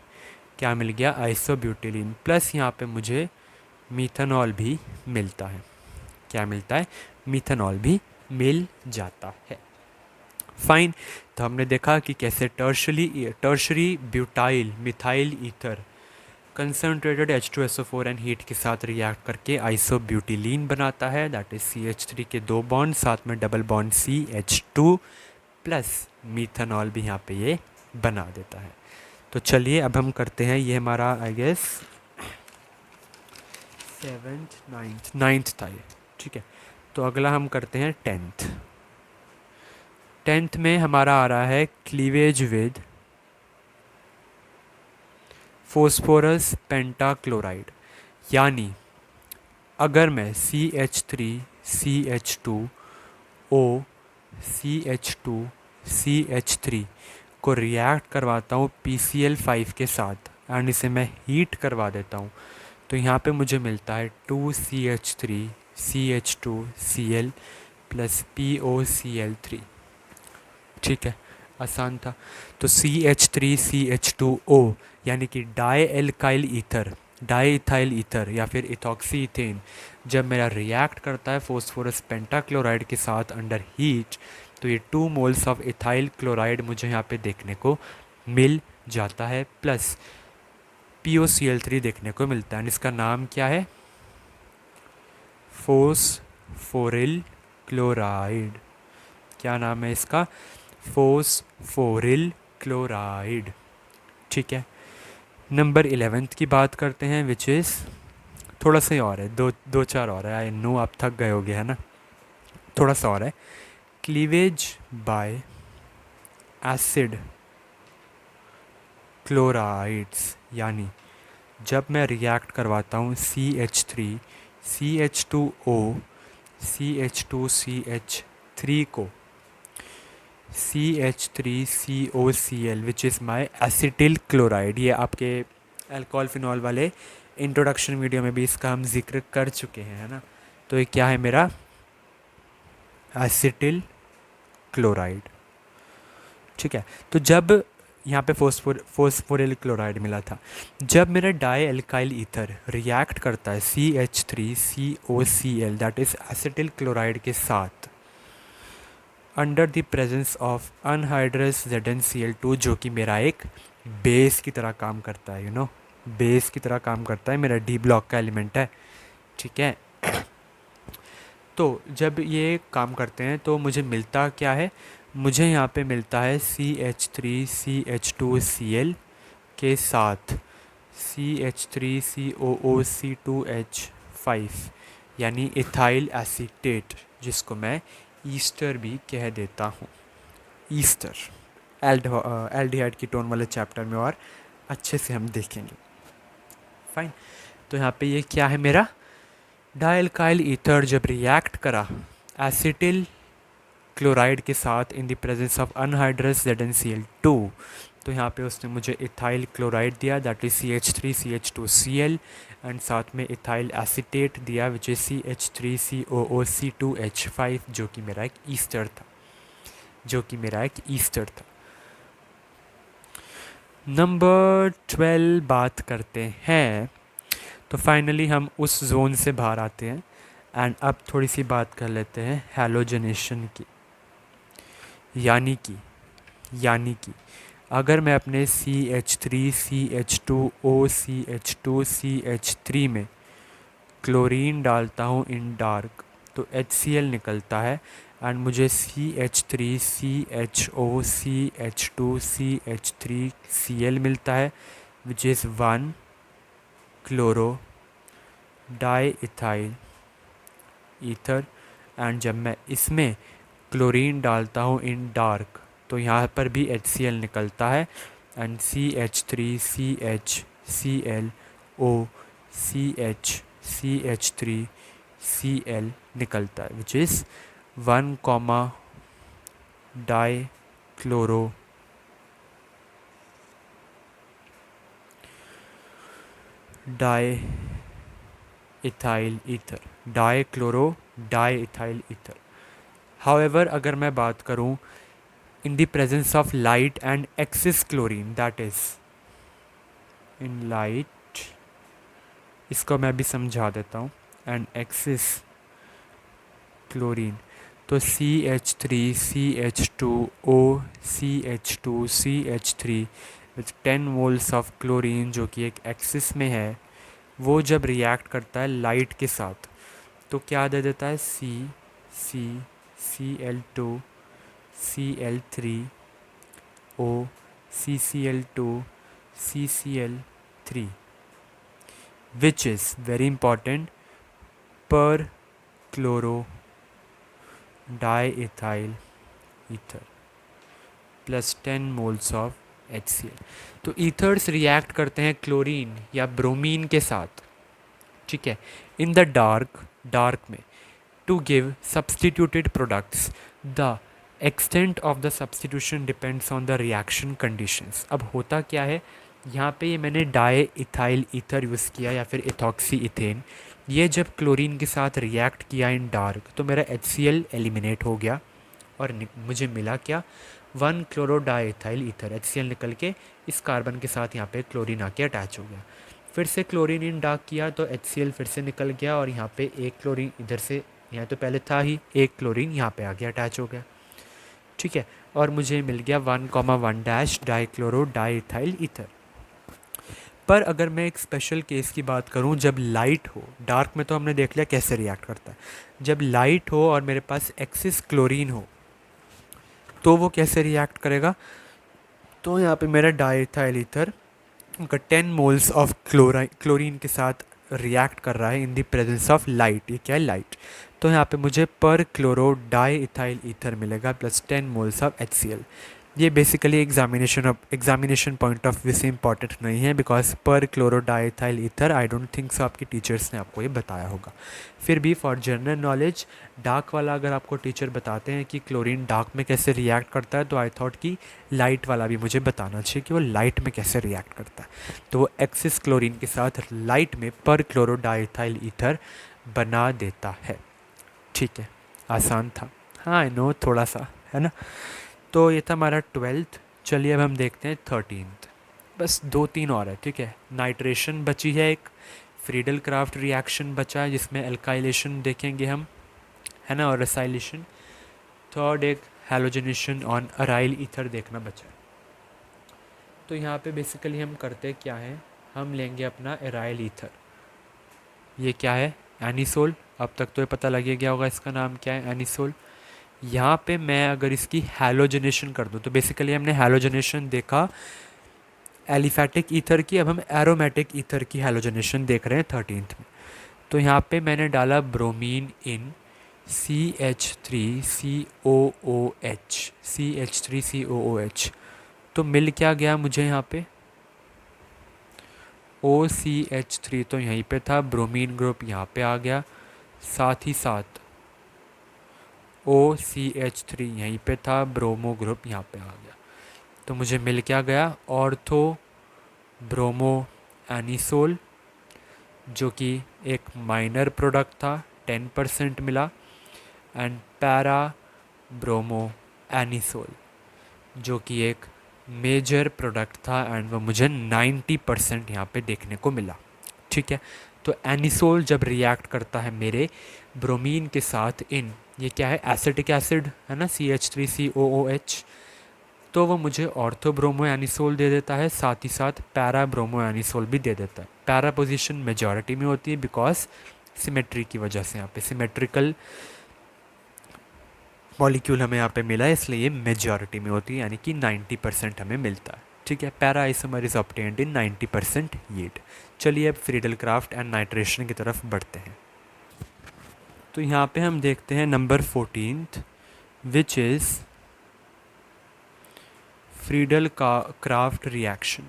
क्या मिल गया? आइसोब्यूटिलीन। प्लस यहाँ पे मुझे मीथेनॉल भी मिलता है। क्या मिलता है? मीथेनॉल भी मिल जाता है। फाइन, तो हमने देखा कि कैसे tertiary butyl methyl ether concentrated H2SO4 and heat के साथ रिएक्ट करके आइसोब्यूटिलीन बनाता है दैट इज CH3 के 2 बॉन्ड, साथ में double bond CH2 plus methanol भी यहाँ पे ये बना देता है। तो चलिए अब हम करते हैं, ये हमारा आई गेस 7th 9th था ये। ठीक है, तो अगला हम करते हैं 10th में हमारा आ रहा है क्लीवेज विद फोस्फोरस पेंटाक्लोराइड। यानी अगर मैं CH3 CH2O CH2 CH3 को रिएक्ट करवाता हूँ PCl5 के साथ एंड इसे मैं हीट करवा देता हूँ, तो यहाँ पे मुझे मिलता है 2CH3 CH2Cl प्लस POCl3। ठीक है, आसान था। तो CH3 CH2O यानी कि di alkyl ether, di ethyl ether या फिर इथॉक्सी इथेन जब मेरा रिएक्ट करता है फोस्फोरस पेंटाक्लोराइड के साथ अंडर हीट, तो ये 2 मोल्स ऑफ इथाइल क्लोराइड मुझे यहाँ पे देखने को मिल जाता है, प्लस POCl3 देखने को मिलता है। इसका नाम क्या है? फोस्फोरिल क्लोराइड। क्या नाम है इसका? फोस्फोरिल क्लोराइड। ठीक है, नंबर 11th की बात करते हैं, विच इज़ थोड़ा सा ही और है, दो चार और है। आई नो आप थक गए होगे, है ना? थोड़ा सा और है। क्लीवेज बाय एसिड क्लोराइड्स, यानी जब मैं रिएक्ट करवाता हूँ CH3 CH2O CH2CH3 को CH3COCl which is my acetyl chloride. ये आपके अल्कोहल फिनॉल वाले इंट्रोडक्शन वीडियो में भी इसका हम जिक्र कर चुके हैं, है ना? तो ये क्या है मेरा? Acetyl chloride. ठीक है, तो जब यहाँ पे फोस्फोरिल क्लोराइड मिला था, जब मेरा डाई एल्काइल ईथर रिएक्ट करता है CH3COCl that is acetyl chloride के साथ under the presence of anhydrous ZnCl2, जो कि मेरा एक बेस की तरह काम करता है, बेस की तरह काम करता है, मेरा D ब्लॉक का एलिमेंट है। ठीक है, तो जब ये काम करते हैं तो मुझे मिलता क्या है? मुझे यहाँ पे मिलता है CH3CH2Cl के साथ CH3COOC2H5, यानी इथाइल एसीटेट, जिसको मैं ईस्टर भी कह देता हूँ। ईस्टर एल्डिहाइड की टोन वाले चैप्टर में और अच्छे से हम देखेंगे। फाइन, तो यहाँ पे ये क्या है मेरा? डाइल्काइल ईथर जब रिएक्ट करा एसिटिल क्लोराइड के साथ in the presence of anhydrous ZnCl2, तो यहाँ पे उसने मुझे इथाइल क्लोराइड दिया दैट इज CH3CH2Cl, एंड साथ में इथाइल एसीटेट दिया विच इज CH3COOC2H5, जो कि मेरा एक ईस्टर था। नंबर 12 बात करते हैं, तो फाइनली हम उस जोन से बाहर आते हैं एंड अब थोड़ी सी बात कर लेते हैं हैलोजनेशन की। यानी कि अगर मैं अपने CH3CH2OCH2CH3 में क्लोरीन डालता हूँ इन डार्क, तो HCl निकलता है एंड मुझे CH3CHOCH2CH3Cl मिलता है which is 1 chloro die ethyl ether. And जब मैं इसमें क्लोरीन डालता हूँ इन डार्क, तो यहाँ पर भी HCl निकलता है एंड CH3CHClOCH3Cl निकलता है which is 1 die chloro die ethyl ether, di ethyl ether. However अगर मैं बात करूं इन the presence of light and axis chlorine, that is in light, इसको मैं भी समझा देता हूं, एंड एक्सिस क्लोरीन, तो CH3CH2OCH2CH3 with 10 moles of chlorine जो कि एक एक्सिस में है, वो जब रिएक्ट करता है लाइट के साथ तो क्या दे देता है? CCCl2CL3OCCl2CCl3 which is very important per chloro diethyl ether plus 10 moles of HCl। तो ईथर्स रिएक्ट करते हैं क्लोरीन या ब्रोमीन के साथ, ठीक है, इन द डार्क में, to give substituted products. The extent of the substitution depends on the reaction conditions. अब होता क्या है, यहाँ पे ये मैंने डाई इथाइल ईथर यूज़ किया या फिर इथॉक्सी इथेन, ये जब क्लोरीन के साथ रिएक्ट किया इन डार्क तो मेरा HCl एलिमिनेट हो गया और मुझे मिला क्या? 1 chloro die ethyl ether. HCl निकल के इस कार्बन के साथ यहाँ पे क्लोरीन आके अटैच हो गया। फिर से क्लोरीन इन डार्क किया तो HCl फिर से निकल गया और यहाँ पे एक क्लोरीन इधर से, यहाँ तो पहले था ही, एक क्लोरीन यहाँ पे आगे अटैच हो गया। ठीक है, और मुझे मिल गया 1,1 डैश डाइक्लोरो डाइथाइल ईथर। पर अगर मैं एक स्पेशल केस की बात करूं, जब लाइट हो, डार्क में तो हमने देख लिया कैसे रिएक्ट करता है, जब लाइट हो और मेरे पास एक्सिस क्लोरीन हो तो वो कैसे रिएक्ट करेगा। तो यहाँ पे मेरा डाइथाइल ईथर उनका 10 मोल्स ऑफ क्लोरीन के साथ रिएक्ट कर रहा है in the presence of light. ये क्या है, लाइट। तो यहाँ पे मुझे पर क्लोरो डाई इथाइल ईथर मिलेगा प्लस 10 मोल्स ऑफ HCl। ये basically examination point of view से इंपॉर्टेंट नहीं है, बिकॉज पर chloro die ethyl ether I don't think so आपके टीचर्स ने आपको ये बताया होगा। फिर भी फॉर जनरल नॉलेज, डार्क वाला अगर आपको टीचर बताते हैं कि क्लोरीन डार्क में कैसे रिएक्ट करता है, तो आई थॉट कि लाइट वाला भी मुझे बताना चाहिए कि वो लाइट में कैसे रिएक्ट करता है। तो वो एक्सिस क्लोरीन के साथ लाइट में पर क्लोरो डाई इथाइल ईथर बना देता है। ठीक है, आसान था। हाँ आई नो, थोड़ा सा है ना। तो ये था हमारा 12th। चलिए अब हम देखते हैं 13th। बस 2-3 और है, ठीक है। नाइट्रेशन बची है एक, फ्रीडल क्राफ्ट रिएक्शन बचा है जिसमें एल्काइलेशन देखेंगे हम, है ना, और रेसाइलेशन। थर्ड एक हैलोजनेशन ऑन अराइल ईथर देखना बचा है। तो यहाँ पे बेसिकली हम करते क्या हैं, हम लेंगे अपना एराइल ईथर। ये क्या है, एनिसोल। अब तक तो ये पता लगे गया होगा इसका नाम क्या है, एनिसोल। यहाँ पे मैं अगर इसकी हैलोजनेशन कर दूँ, तो बेसिकली हमने हैलोजनेशन देखा एलिफैटिक ईथर की, अब हम एरोमेटिक ईथर की हैलोजनेशन देख रहे हैं 13th में। तो यहाँ पे मैंने डाला ब्रोमीन इन CH3COOH, CH3COOH। तो मिल क्या गया मुझे यहाँ पे, OCH3 तो यहीं पे था, ब्रोमीन ग्रुप यहाँ पे आ गया, साथ ही साथ OCH3 यहीं पे था, ब्रोमो ग्रुप यहाँ पे आ गया। तो मुझे मिल क्या गया, ऑर्थो ब्रोमो एनिसोल, जो कि एक माइनर प्रोडक्ट था, 10% मिला, एंड पैरा ब्रोमो एनिसोल, जो कि एक मेजर प्रोडक्ट था, एंड वो मुझे 90% यहाँ पे देखने को मिला। ठीक है, तो एनिसोल जब रिएक्ट करता है मेरे ब्रोमीन के साथ इन, ये क्या है, एसिटिक एसिड है ना, CH3COOH, तो वो मुझे ऑर्थोब्रोमो एनिसोल दे देता है, साथ ही साथ पैरा ब्रोमो एनिसोल भी दे देता है। पैरा पोजीशन मेजॉरिटी में होती है बिकॉज सिमेट्री की वजह से, यहाँ पे सिमेट्रिकल मॉलिक्यूल हमें यहाँ पे मिला है, इसलिए ये मेजॉरिटी में होती है, यानी कि 90% हमें मिलता है। ठीक है, para isomer is obtained in 90% yield. चलिए अब फ्रीडल क्राफ्ट एंड नाइट्रेशन की तरफ बढ़ते हैं। तो यहाँ पे हम देखते हैं number 14th, which is Friedel का क्राफ्ट रिएक्शन।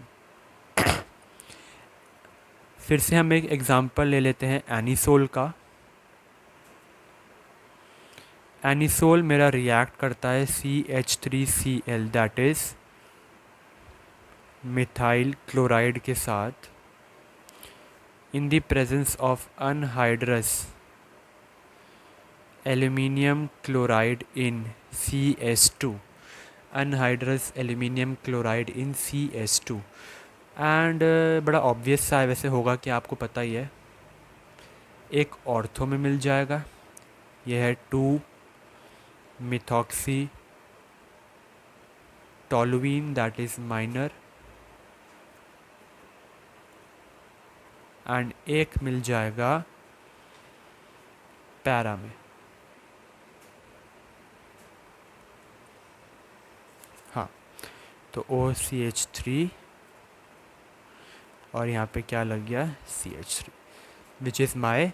फिर से हम एक एग्जांपल ले लेते हैं एनिसोल का। एनिसोल मेरा रिएक्ट करता है CH3Cl, that is methyl chloride के साथ in the presence of anhydrous aluminium chloride in CS2, anhydrous aluminium chloride in CS2। And बड़ा ऑब्वियस सा है वैसे होगा कि आपको पता ही है, एक ऑर्थो में मिल जाएगा, यह है 2 methoxy toluene, that is minor, and एक मिल जाएगा पैरा में। हाँ, तो OCH3 और यहाँ पे क्या लग गया, CH3, which is my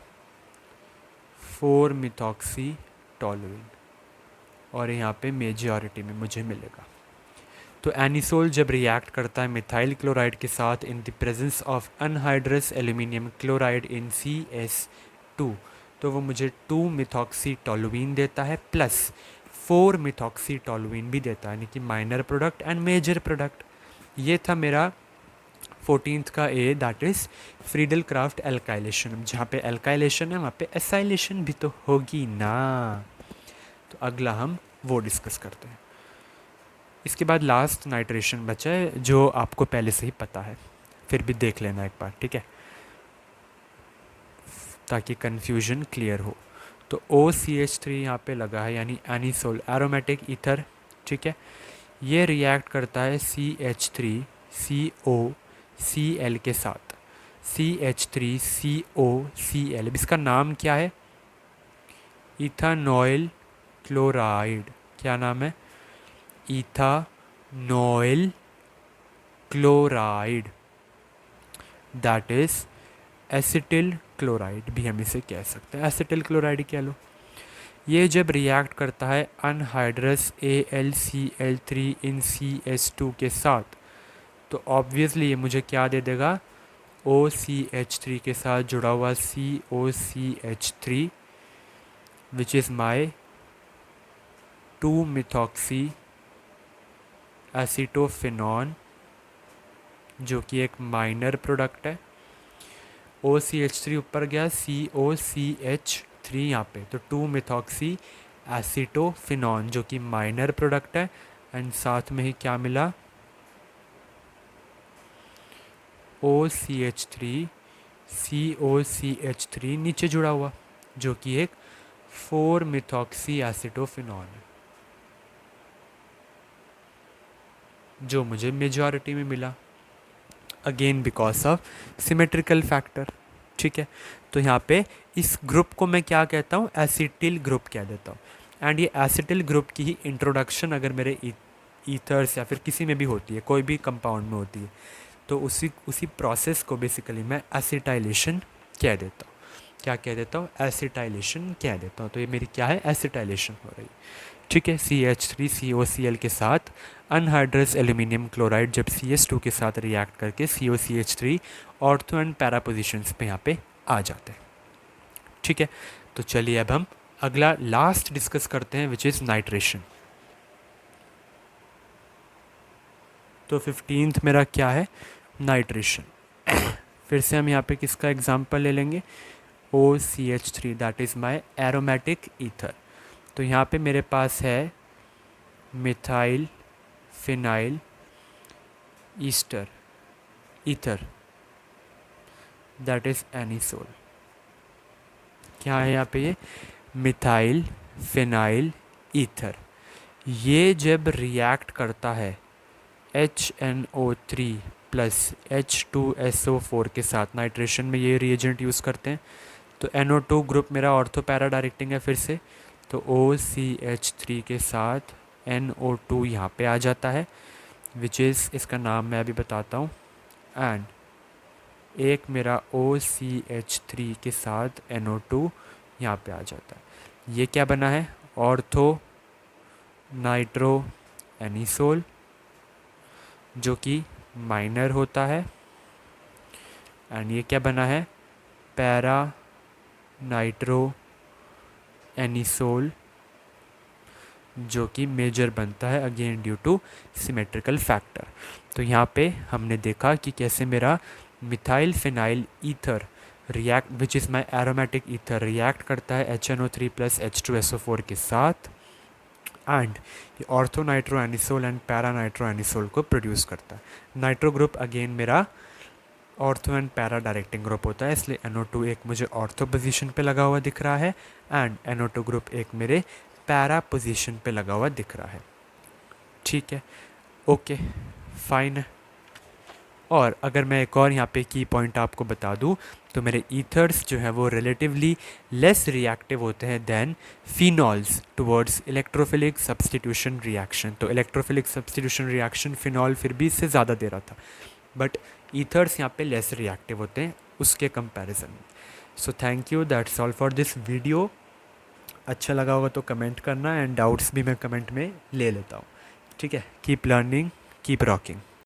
4 methoxy toluene, और यहाँ पे मेजॉरिटी में मुझे मिलेगा। तो एनिसोल जब रिएक्ट करता है मिथाइल क्लोराइड के साथ in the presence of anhydrous aluminium chloride in CS2, तो वो मुझे 2 मिथॉक्सी टॉलुइन देता है प्लस 4 मिथॉक्सी टॉलुइन भी देता है, यानी कि minor product and major product. ये था मेरा 14th का A, that is Friedel Crafts alkylation. जहाँ पे एल्काइलेशन है वहाँ पे एसाइलेशन भी तो होगी ना। तो अगला हम वो डिस्कस करते हैं। इसके बाद लास्ट नाइट्रेशन बचा है, जो आपको पहले से ही पता है, फिर भी देख लेना एक बार, ठीक है, ताकि कन्फ्यूजन क्लियर हो। तो OCH3 यहाँ पे लगा है, यानी एनिसोल एरोमेटिक ईथर। ठीक है। ये रिएक्ट करता है CH3COCl के साथ, CH3COCl। अब इसका नाम क्या है? Ethanoyl chloride. क्या नाम है? Ethanoyl chloride, that is acetyl chloride भी हम इसे कह सकते हैं, एसिटिल क्लोराइड कह लो। ये जब रिएक्ट करता है अनहाइड्रस AlCl3 इन CH2 के साथ, तो ऑब्वियसली ये मुझे क्या दे देगा? OCH3 के साथ जुड़ा हुआ COCH3 which is my 2-methoxy acetophenone, जो कि एक माइनर प्रोडक्ट है। OCH3 ऊपर गया, COCH3 यहाँ पे, तो 2-methoxy एसिटोफिनॉन जो कि माइनर प्रोडक्ट है। एंड साथ में ही क्या मिला? OCH3 COCH3 नीचे जुड़ा हुआ, जो कि एक 4-methoxy एसिटोफिनॉन है, जो मुझे मेजॉरिटी में मिला, again because of symmetrical factor. ठीक है, तो यहाँ पे इस ग्रुप को मैं क्या कहता हूँ? एसिटिल ग्रुप कह देता हूँ। एंड ये एसिटिल ग्रुप की ही इंट्रोडक्शन अगर मेरे ईथर्स या फिर किसी में भी होती है, कोई भी कंपाउंड में होती है, तो उसी प्रोसेस को बेसिकली मैं एसिटाइलेशन कह देता हूँ। क्या कह देता हूँ? एसिटाइलेशन कह देता हूँ। तो ये मेरी क्या है? एसिटाइलेशन हो रही है। ठीक है, CH3COCl के साथ अनहाइड्रस एल्यूमिनियम क्लोराइड जब CS2 के साथ रिएक्ट करके COCH3 ortho and para positions पे यहाँ पे आ जाते हैं। ठीक है, तो चलिए अब हम अगला लास्ट डिस्कस करते हैं, विच इज़ नाइट्रेशन। तो 15th मेरा क्या है? नाइट्रेशन। फिर से हम यहाँ पे किसका एग्जाम्पल ले लेंगे? OCH3, that is my aromatic ether. तो यहाँ पे मेरे पास है methyl phenyl Easter ether, that is anisole. क्या है यहाँ पे? ये मिथाइल फिनाइल ईथर। ये जब रिएक्ट करता है HNO3 प्लस H2SO4 के साथ, नाइट्रेशन में ये रिएजेंट यूज़ करते हैं, तो NO2 ग्रुप मेरा ऑर्थो पैरा डायरेक्टिंग है फिर से, तो OCH3 के साथ NO2 यहाँ पे आ जाता है, विच इज़, इसका नाम मैं अभी बताता हूँ। एंड एक मेरा OCH3 के साथ NO2 यहाँ पे आ जाता है। ये क्या बना है? ऑर्थो नाइट्रो एनिसोल, जो कि माइनर होता है। एंड ये क्या बना है? पैरा नाइट्रो एनिसोल, जो कि मेजर बनता है, again due two symmetrical factor. तो यहाँ पे हमने देखा कि कैसे मेरा methyl phenyl ether react, which is my aromatic ether, react करता है HNO3 प्लस H2SO4 के साथ, एंड ये ortho nitro anisole and para nitro anisole को प्रोड्यूस करता है। नाइट्रो ग्रुप अगेन मेरा ortho and para directing group होता है, इसलिए NO2 एक मुझे ऑर्थो पोजीशन पे लगा हुआ दिख रहा है, एंड NO2 ग्रुप एक मेरे पैरा पोजीशन पे लगा हुआ दिख रहा है। ठीक है, ओके, फाइन है। और अगर मैं एक और यहाँ पे की पॉइंट आपको बता दूँ, तो मेरे ईथर्स जो है वो रिलेटिवली लेस रिएक्टिव होते हैं then phenols towards electrophilic substitution reaction. तो इलेक्ट्रोफिलिक सब्सटीट्यूशन रिएक्शन फिनॉल फिर भी इससे ज़्यादा दे रहा था, बट ईथर्स यहाँ पे लेस रिएक्टिव होते हैं उसके कंपैरिजन में। So thank you, that's all for this video. अच्छा लगा होगा तो कमेंट करना, एंड डाउट्स भी मैं कमेंट में ले लेता हूँ। ठीक है, कीप लर्निंग, कीप रॉकिंग।